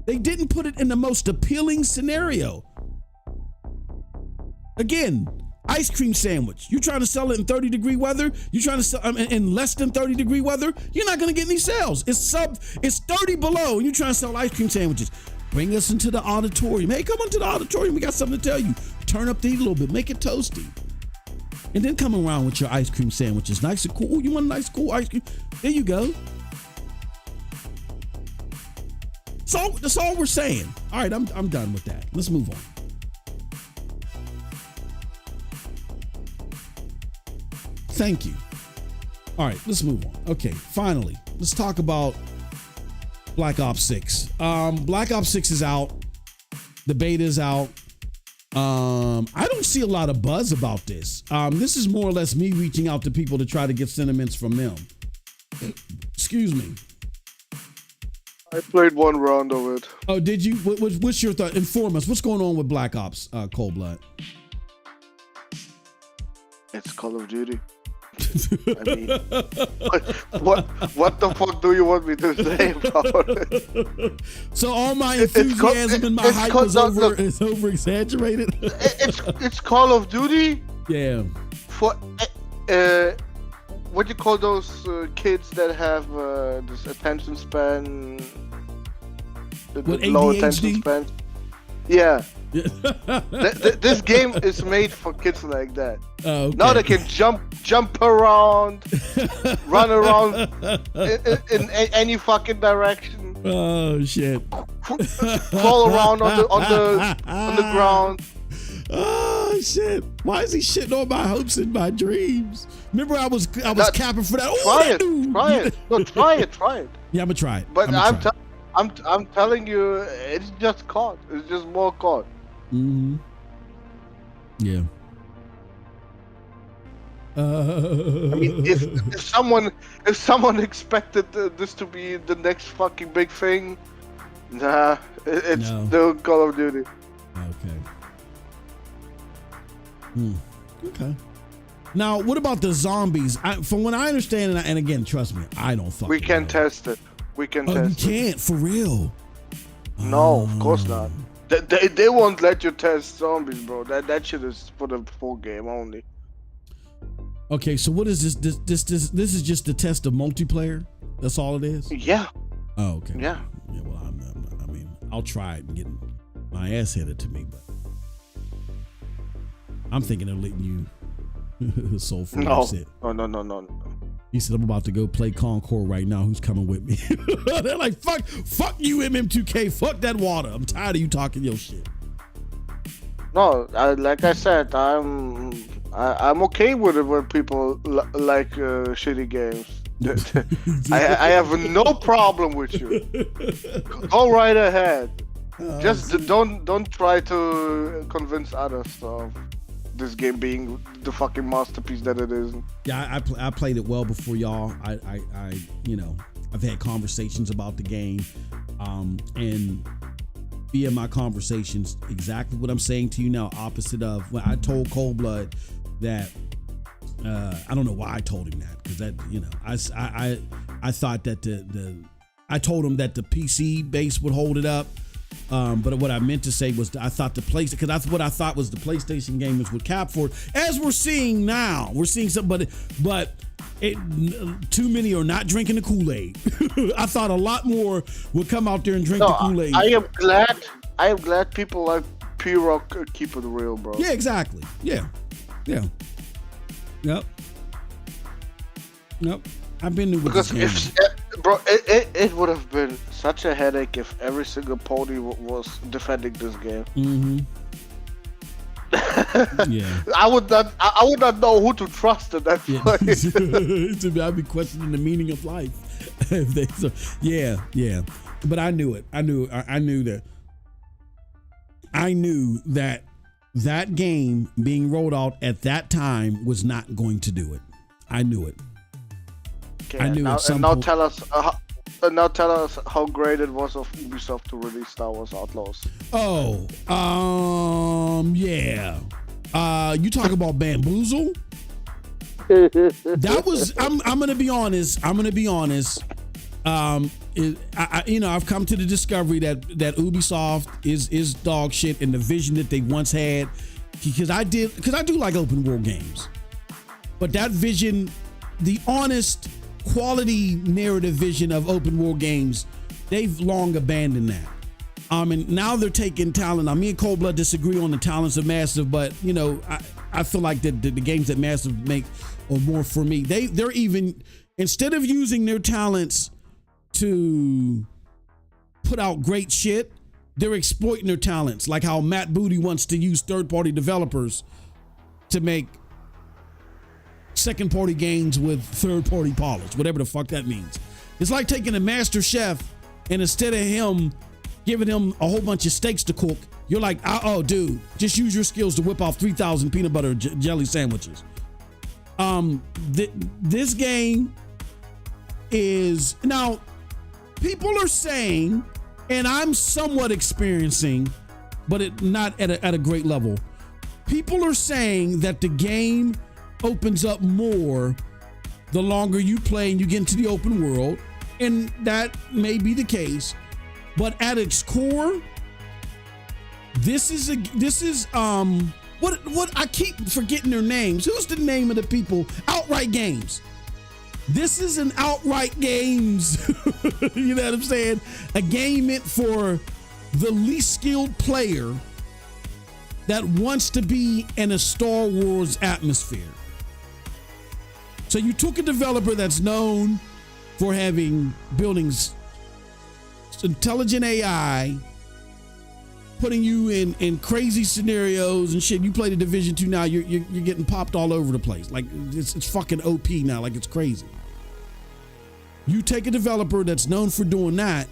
Speaker 1: They didn't put it in the most appealing scenario. Again, ice cream sandwich. You trying to sell it in 30-degree weather? You trying to sell in less than 30-degree weather? You're not going to get any sales. It's 30 below, and you trying to sell ice cream sandwiches. Bring us into the auditorium. Hey, come into the auditorium. We got something to tell you. Turn up the heat a little bit. Make it toasty. And then come around with your ice cream sandwiches. Nice and cool. Ooh, you want a nice, cool ice cream? There you go. That's all we're saying. All right, I'm done with that. Let's move on. Thank you. All right, let's move on. Okay, finally, let's talk about Black Ops 6. Black Ops 6 is out. The beta is out. I don't see a lot of buzz about this. This is more or less me reaching out to people to try to get sentiments from them. Excuse me.
Speaker 2: I played one round of it.
Speaker 1: Oh, did you? What's your thought? Inform us. What's going on with Black Ops Cold Blood?
Speaker 2: It's Call of Duty. I mean, what the fuck do you want me to say about it?
Speaker 1: So all my enthusiasm and my hype is over exaggerated.
Speaker 2: It's Call of Duty.
Speaker 1: Yeah.
Speaker 2: For what do you call those kids that have this attention span? The low attention span. Yeah. This game is made for kids like that.
Speaker 1: Oh, okay.
Speaker 2: Now they can jump around, run around in any fucking direction.
Speaker 1: Oh shit!
Speaker 2: Fall around on the ground.
Speaker 1: Oh shit! Why is he shitting on my hopes and my dreams? Remember, I was capping for that. Oh,
Speaker 2: try it. No, try it.
Speaker 1: Yeah, I'm gonna try it.
Speaker 2: But I'm telling you, it's just CoD. It's just more CoD.
Speaker 1: Mm-hmm. Yeah.
Speaker 2: I mean, if someone expected this to be the next fucking big thing, nah, it's still Call of Duty.
Speaker 1: Okay. Okay. Now, what about the zombies? From what I understand, and again, trust me, I don't fucking.
Speaker 2: We can test it. We can test it.
Speaker 1: You can't for real.
Speaker 2: No, of course not. They won't let you test zombies, bro. That shit is for the full game only.
Speaker 1: Okay, so what is this? This is just the test of multiplayer. That's all it is.
Speaker 2: Yeah.
Speaker 1: Oh, okay.
Speaker 2: Yeah.
Speaker 1: Yeah. Well, I mean, I'll try it and get my ass handed to me, but I'm thinking of letting you soul free.
Speaker 2: No. No.
Speaker 1: He said, I'm about to go play Concord right now. Who's coming with me? They're like, fuck you, MM2K. Fuck that water. I'm tired of you talking your shit.
Speaker 2: No, like I said, I'm okay with it when people like shitty games. I have no problem with you. Go right ahead. Just don't try to convince others of this game being the fucking masterpiece that it is.
Speaker 1: Yeah, I played it well before y'all. I I've had conversations about the game, and via my conversations, exactly what I'm saying to you now, opposite of when I told Cold Blood that I don't know why I told him that, because that I thought that I told him that the PC base would hold it up. But what I meant to say was I thought the PlayStation, because that's what I thought was the PlayStation gamers would cap for it. As we're seeing now, we're seeing something, but too many are not drinking the Kool-Aid. I thought a lot more would come out there and drink the Kool-Aid.
Speaker 2: I am glad people like P-Rock keep it real, bro.
Speaker 1: Yeah, exactly. Yeah. Yep. I've been new with
Speaker 2: because
Speaker 1: this game.
Speaker 2: it would have been such a headache if every single pony was defending this game.
Speaker 1: Mm-hmm. Yeah.
Speaker 2: I would not know who to trust at that point.
Speaker 1: I'd be questioning the meaning of life. Yeah. But I knew it. I knew that game being rolled out at that time was not going to do it. I knew it.
Speaker 2: Okay,
Speaker 1: I knew
Speaker 2: now tell us how great it was of Ubisoft to release Star Wars Outlaws.
Speaker 1: Oh, yeah. You talk about Bamboozle? That was. I'm gonna be honest. I've come to the discovery that Ubisoft is dog shit, and the vision that they once had. Because I do like open world games, but that vision, the honest, quality narrative vision of open world games, they've long abandoned that. And now they're taking talent. Me and Cold Blood disagree on the talents of Massive, but I feel like the games that Massive make are more for me. They're even, instead of using their talents to put out great shit, they're exploiting their talents, like how Matt Booty wants to use third-party developers to make second-party games with third-party polish, whatever the fuck that means. It's like taking a master chef and instead of him giving him a whole bunch of steaks to cook, you're like, oh, dude, just use your skills to whip off 3,000 peanut butter jelly sandwiches. This game is, now, people are saying, and I'm somewhat experiencing, but not at a great level. People are saying that the game opens up more the longer you play and you get into the open world, and that may be the case. But at its core, this is what I keep forgetting their names. Who's the name of the people? Outright Games. This is an Outright Games. You know what I'm saying? A game meant for the least skilled player that wants to be in a Star Wars atmosphere. So you took a developer that's known for having buildings, intelligent AI, putting you in crazy scenarios and shit. You play the Division 2 now, you're getting popped all over the place. Like it's fucking OP now, like it's crazy. You take a developer that's known for doing that.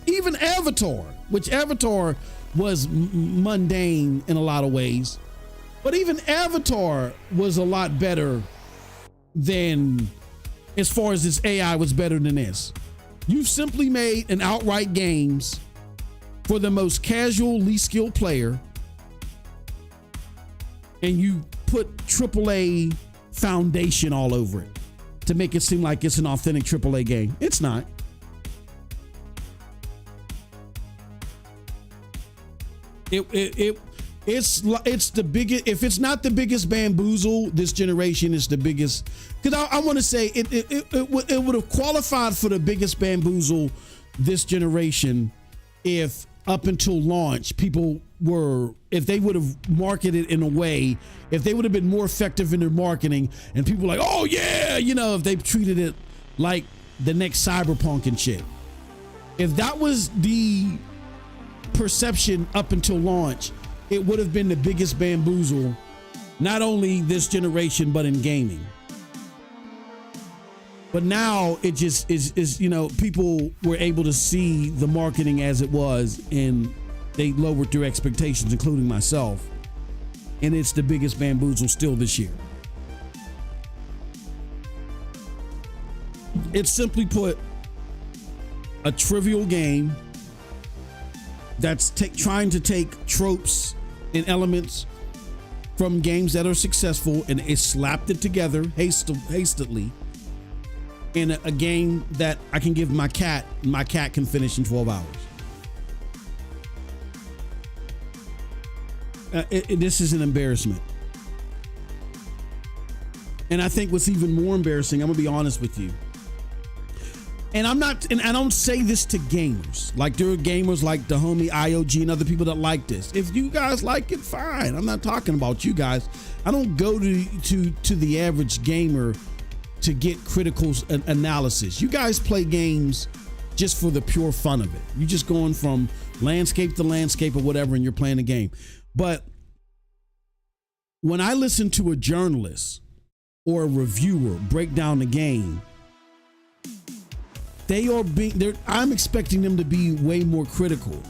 Speaker 1: Even Avatar, which Avatar was mundane in a lot of ways, but even Avatar was a lot better than, as far as this AI was better than this. You've simply made an Outright Games for the most casual, least skilled player, and you put AAA foundation all over it to make it seem like it's an authentic AAA game. It's not. It's the biggest. If it's not the biggest bamboozle this generation, is the biggest. Because I want to say it would have qualified for the biggest bamboozle this generation if up until launch people were, if they would have marketed in a way, if they would have been more effective in their marketing, and people were like, oh yeah, you know, if they treated it like the next Cyberpunk and shit. If that was the perception up until launch, it would have been the biggest bamboozle, not only this generation, but in gaming. But now it just is, you know, people were able to see the marketing as it was, and they lowered their expectations, including myself. And it's the biggest bamboozle still this year. It's simply put a trivial game that's trying to take tropes and elements from games that are successful, and it slapped it together hastily in a game that I can give my cat can finish in 12 hours. This is an embarrassment. And I think what's even more embarrassing, I'm gonna be honest with you, and I don't say this to gamers. Like, there are gamers like the homie IOG and other people that like this. If you guys like it, fine. I'm not talking about you guys. I don't go to the average gamer to get critical analysis. You guys play games just for the pure fun of it. You're just going from landscape to landscape or whatever, and you're playing a game. But when I listen to a journalist or a reviewer break down the game, I'm expecting them to be way more critical.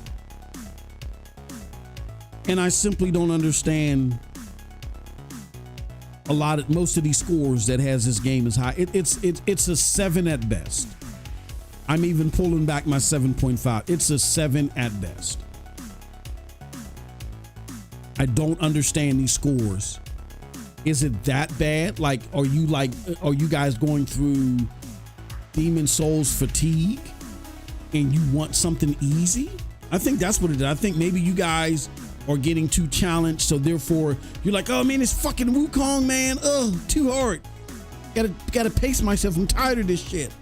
Speaker 1: And I simply don't understand most of these scores that has this game is high. It's a 7 at best. I'm even pulling back my 7.5. It's a 7 at best. I don't understand these scores. Is it that bad? Like, are you guys going through Demon Souls fatigue and you want something easy? I think that's what it is. I think maybe you guys are getting too challenged, so therefore you're like, oh man, it's fucking Wukong, man. Oh, too hard. Gotta pace myself. I'm tired of this shit.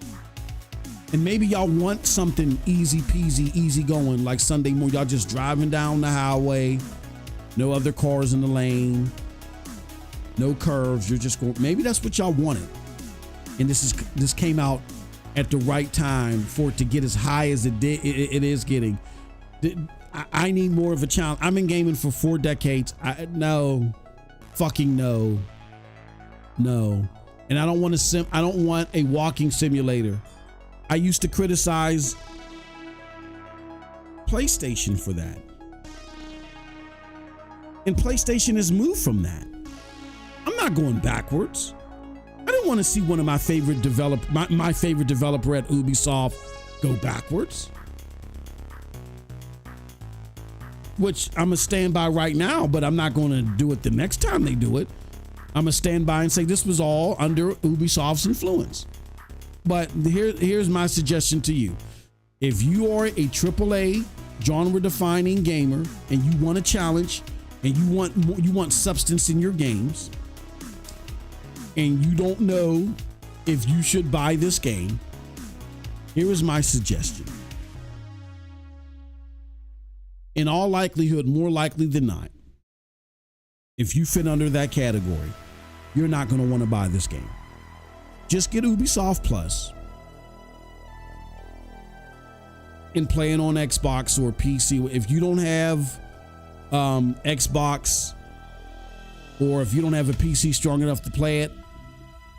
Speaker 1: And maybe y'all want something easy peasy, easy going, like Sunday morning. Y'all just driving down the highway, no other cars in the lane, no curves. You're just going. Maybe that's what y'all wanted. And this came out at the right time for it to get as high as it is getting. I need more of a challenge. I've been gaming for 4 decades. No. And I don't want a walking simulator. I used to criticize PlayStation for that. And PlayStation has moved from that. I'm not going backwards. I didn't want to see one of my favorite my favorite developer at Ubisoft go backwards. Which I'm gonna stand by right now, but I'm not gonna do it the next time they do it. I'm gonna stand by and say this was all under Ubisoft's influence. But here's my suggestion to you. If you are a AAA genre-defining gamer and you want a challenge and you want substance in your games, and you don't know if you should buy this game, here is my suggestion. In all likelihood, more likely than not, if you fit under that category, you're not going to want to buy this game. Just get Ubisoft Plus and play it on Xbox or PC. If you don't have Xbox, or if you don't have a PC strong enough to play it,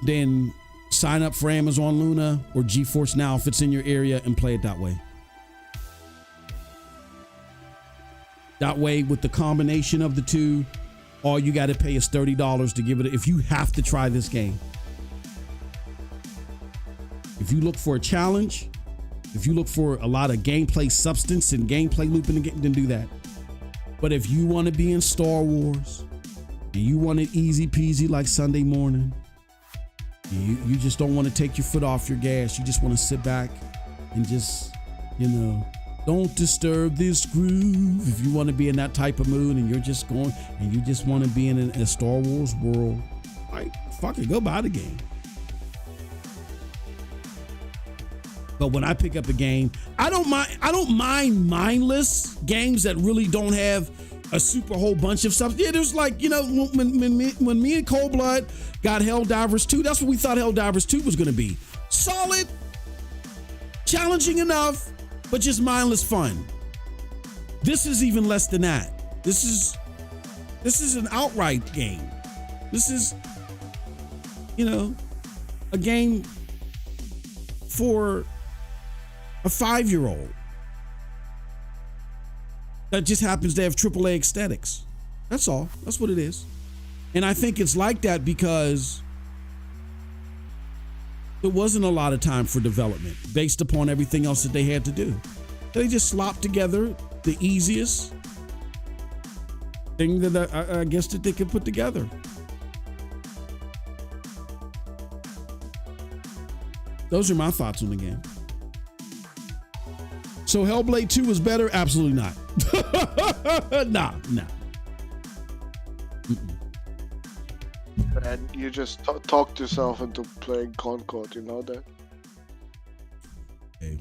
Speaker 1: then sign up for Amazon Luna or GeForce Now if it's in your area and play it that way. That way, with the combination of the two, all you got to pay is $30 to give it. If you have to try this game, if you look for a challenge, if you look for a lot of gameplay substance and gameplay loop in the game, then do that. But if you want to be in Star Wars and you want it easy peasy like Sunday morning, you just don't want to take your foot off your gas. You just want to sit back and just, don't disturb this groove. If you want to be in that type of mood and you're just going and you just want to be in a Star Wars world, like, fuck it, go buy the game. But when I pick up a game, I don't mind mindless games that really don't have a super whole bunch of stuff. Yeah, there's like, when me and Cold Blood got Helldivers 2, that's what we thought Helldivers 2 was going to be. Solid, challenging enough, but just mindless fun. This is even less than that. This is an outright game. This is, a game for a 5-year-old that just happens to have AAA aesthetics. That's all. That's what it is. And I think it's like that because there wasn't a lot of time for development based upon everything else that they had to do. They just slopped together the easiest thing that I guess that they could put together. Those are my thoughts on the game. So Hellblade 2 is better? Absolutely not. Nah.
Speaker 2: And you just talked yourself into playing Concord, you know that?
Speaker 1: Hey.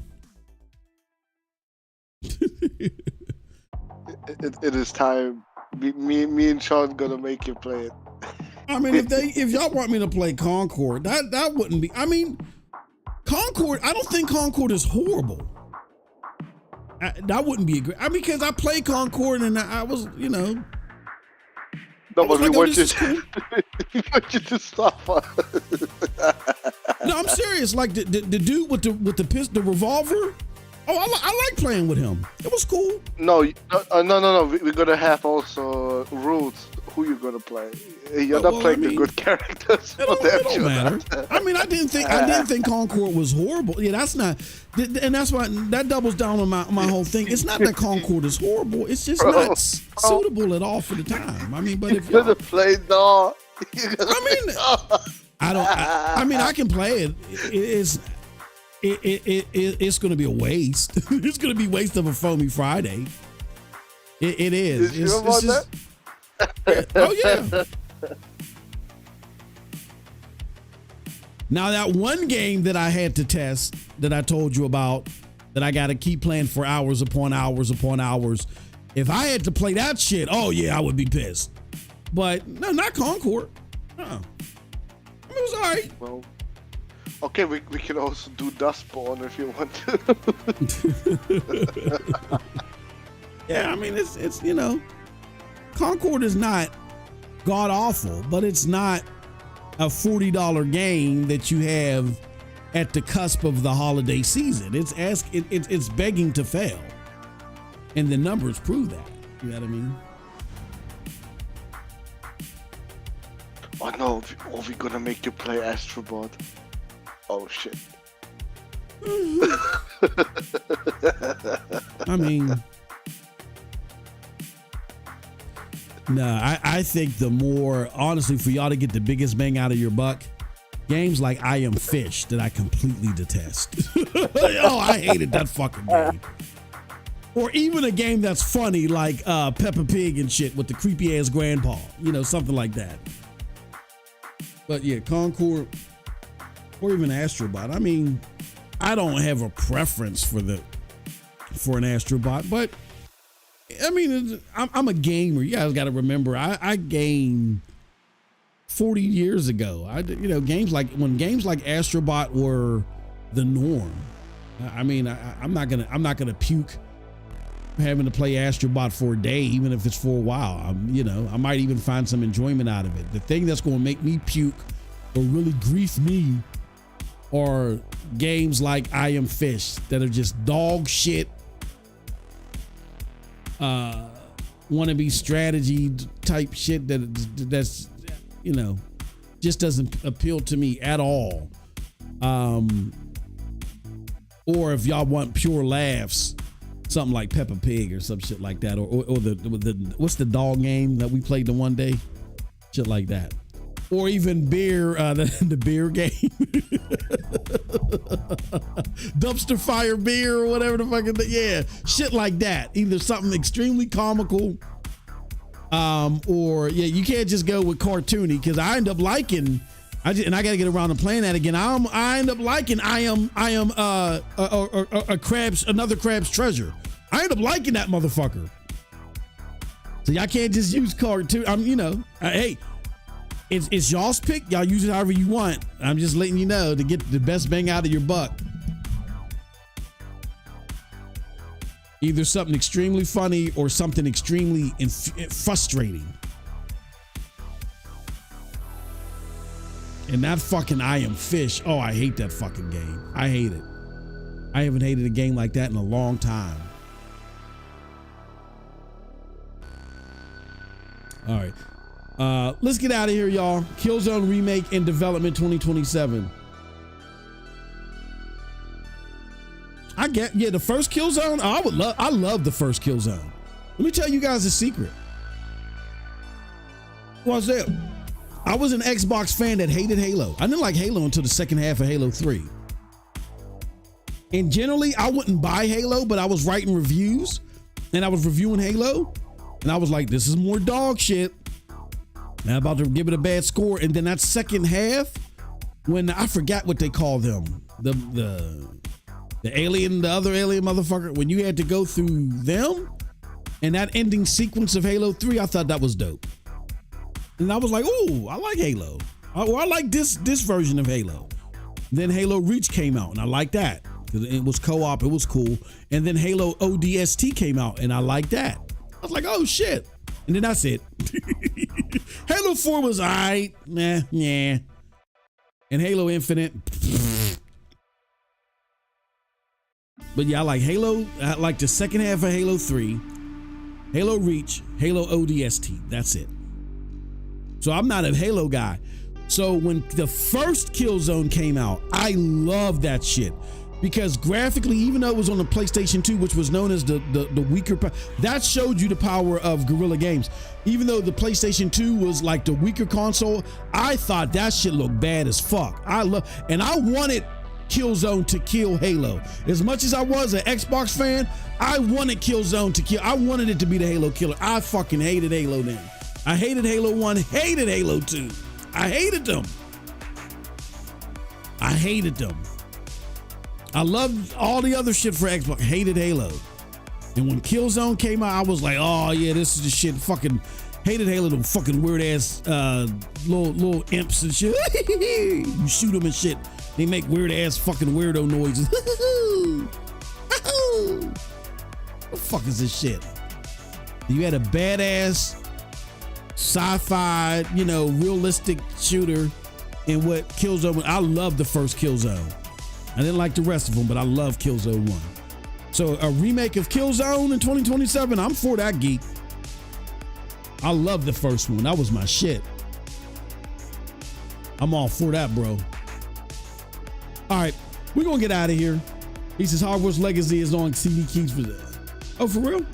Speaker 2: It is time. Me and Sean gonna make you play it.
Speaker 1: I mean, if y'all want me to play Concord, that wouldn't be. I mean, Concord. I don't think Concord is horrible. That wouldn't be a great. Because I played Concord and I was,
Speaker 2: No, but we want you to stop.
Speaker 1: No, I'm serious. Like the dude with the pistol, the revolver. Oh, I like playing with him. It was cool.
Speaker 2: No. We're gonna have also rules. Who you gonna play? You're not playing the good characters.
Speaker 1: It don't matter. I mean, I didn't think Concord was horrible. Yeah, that's not, and that's why that doubles down on my whole thing. It's not that Concord is horrible. It's just not suitable at all for the time. I mean, but if you're gonna
Speaker 2: play dog,
Speaker 1: I can play it. It's going to be a waste. It's going to be a waste of a foamy Friday. It is.
Speaker 2: You about that?
Speaker 1: Oh yeah. Now that one game that I had to test that I told you about that I got to keep playing for hours upon hours upon hours. If I had to play that shit, oh yeah, I would be pissed. But no, not Concord. It was all right.
Speaker 2: Well, Okay, we can also do Dustborn if you want to.
Speaker 1: Yeah, I mean, it's you know, Concord is not god awful, but it's not a $40 game that you have at the cusp of the holiday season. It's begging to fail, and the numbers prove that. You know what I mean?
Speaker 2: Oh no, are we gonna make you play Astrobot? Oh shit.
Speaker 1: I mean, no, I think the more, honestly, for y'all to get the biggest bang out of your buck, games like I Am Fish that I completely detest. Oh, I hated that fucking game. Or even a game that's funny like Peppa Pig and shit with the creepy ass grandpa, you know, something like that. But yeah, Concord or even Astrobot. I mean, I don't have a preference for an Astrobot, but I mean, I'm a gamer. You guys got to remember, I gamed 40 years ago. Games like Astrobot were the norm. I mean, I'm not gonna puke having to play Astrobot for a day, even if it's for a while. I might even find some enjoyment out of it. The thing that's going to make me puke or really grief me are games like I Am Fish that are just dog shit. Wannabe strategy type shit that's just doesn't appeal to me at all. Or if y'all want pure laughs, something like Peppa Pig or some shit like that, or the what's the dog game that we played the one day, shit like that, or even beer, the beer game, dumpster fire beer or whatever the fucking thing. Yeah, shit like that. Either something extremely comical, or yeah, you can't just go with cartoony, because I end up liking. I gotta get around to playing that again. I end up liking I am another Crab's Treasure. I end up liking that motherfucker. So y'all can't just use cartoon. Hey, it's y'all's pick. Y'all use it however you want. I'm just letting you know to get the best bang out of your buck. Either something extremely funny or something extremely frustrating. And that fucking I Am Fish. Oh, I hate that fucking game. I hate it. I haven't hated a game like that in a long time. All right. Let's get out of here, y'all. Killzone remake in development 2027. The first Killzone. I love the first Killzone. Let me tell you guys a secret. What's that? I was an Xbox fan that hated Halo. I didn't like Halo until the second half of Halo 3. And generally, I wouldn't buy Halo, but I was writing reviews and I was reviewing Halo. And I was like, this is more dog shit. And I'm about to give it a bad score. And then that second half, when I forgot what they call them, the alien, the other alien motherfucker, when you had to go through them and that ending sequence of Halo 3, I thought that was dope. And I was like, ooh, I like Halo. I like this version of Halo. Then Halo Reach came out, and I like that. It was co-op, it was cool. And then Halo ODST came out, and I like that. I was like, oh shit. And then that's it. Halo 4 was alright. Nah. And Halo Infinite. But yeah, I like Halo. I like the second half of Halo 3, Halo Reach, Halo ODST. That's it. So I'm not a Halo guy. So when the first Killzone came out, I loved that shit. Because graphically, even though it was on the PlayStation 2, which was known as the weaker, that showed you the power of Guerrilla Games. Even though the PlayStation 2 was like the weaker console, I thought that shit looked bad as fuck. I wanted Killzone to kill Halo. As much as I was an Xbox fan, I wanted Killzone to kill. I wanted it to be the Halo killer. I fucking hated Halo then. I hated Halo 1, hated Halo 2. I hated them. I loved all the other shit for Xbox. Hated Halo. And when Killzone came out, I was like, oh yeah, this is the shit. Fucking Hated Halo, them fucking weird ass little imps and shit. You shoot them and shit. They make weird ass fucking weirdo noises. What the fuck is this shit? You had a badass sci-fi, realistic shooter in what Killzone. I love the first Killzone. I didn't like the rest of them, but I love Killzone 1. So a remake of Killzone in 2027, I'm for that, geek. I love the first one. That was my shit. I'm all for that, bro. All right, we're gonna get out of here. He says Hogwarts Legacy is on CD Keys for that. Oh, for real?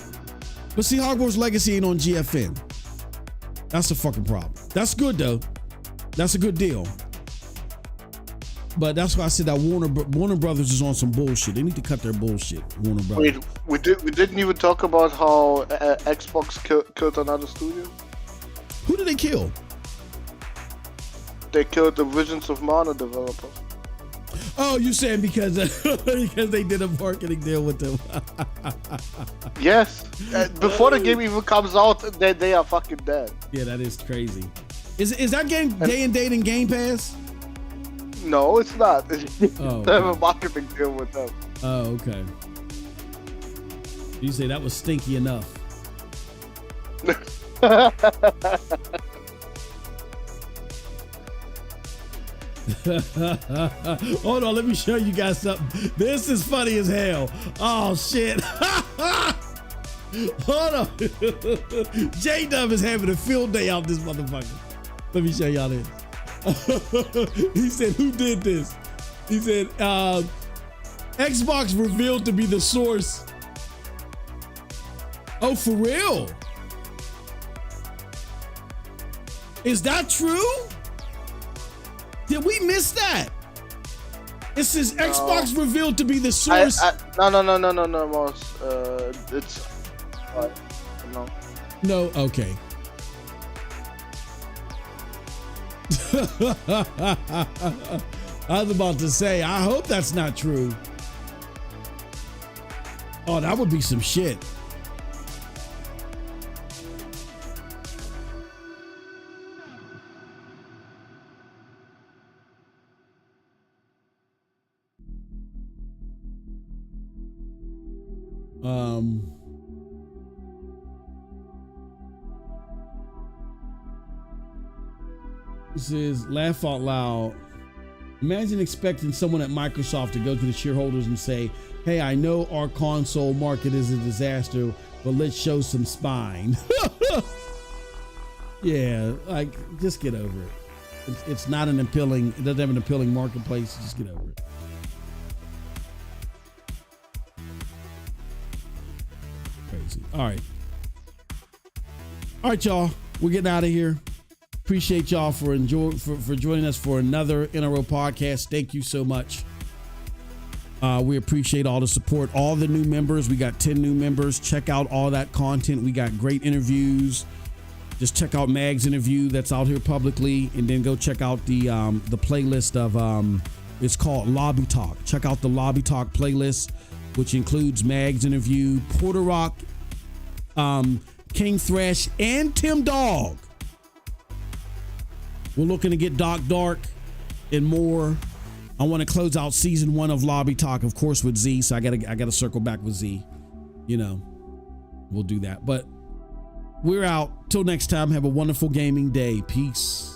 Speaker 1: But see, Hogwarts Legacy ain't on GFN. That's the fucking problem. That's good though. That's a good deal. But that's why I said that Warner Brothers is on some bullshit. They need to cut their bullshit. Warner Brothers.
Speaker 2: Wait, we didn't even talk about how Xbox killed another studio.
Speaker 1: Who did they kill?
Speaker 2: They killed the Visions of Mana developers.
Speaker 1: Oh, you saying because they did a marketing deal with them?
Speaker 2: Yes. Before the game even comes out, they are fucking dead.
Speaker 1: Yeah, that is crazy. Is that game day and date in Game Pass?
Speaker 2: No, it's not. They
Speaker 1: Oh,
Speaker 2: have a marketing deal with them.
Speaker 1: Oh, okay. You say that was stinky enough. Hold on, let me show you guys something. This is funny as hell. Oh shit. Hold on. J-Dub is having a field day out this motherfucker. Let me show y'all this. He said, who did this? He said, Xbox revealed to be the source. Oh, for real? Is that true? Did we miss that? It says Xbox revealed to be the source.
Speaker 2: No, Moss. It's no.
Speaker 1: No, okay. I was about to say, I hope that's not true. Oh, that would be some shit. This is laugh out loud. Imagine expecting someone at Microsoft to go to the shareholders and say, hey, I know our console market is a disaster, but let's show some spine. Yeah, like, just get over it. It's not an appealing, it doesn't have an appealing marketplace. Just get over it. Crazy. All right. All right, y'all. We're getting out of here. Appreciate y'all for joining us for another NRO podcast. Thank you so much. We appreciate all the support, all the new members. We got 10 new members. Check out all that content. We got great interviews. Just check out Mag's interview that's out here publicly, and then go check out the playlist of it's called Lobby Talk. Check out the Lobby Talk playlist, which includes Mag's interview, Porter Rock, King Thresh, and Tim Dog. We're looking to get Doc Dark and more. I want to close out season 1 of Lobby Talk, of course, with Z. So I gotta circle back with Z. We'll do that. But we're out. Till next time, have a wonderful gaming day. Peace.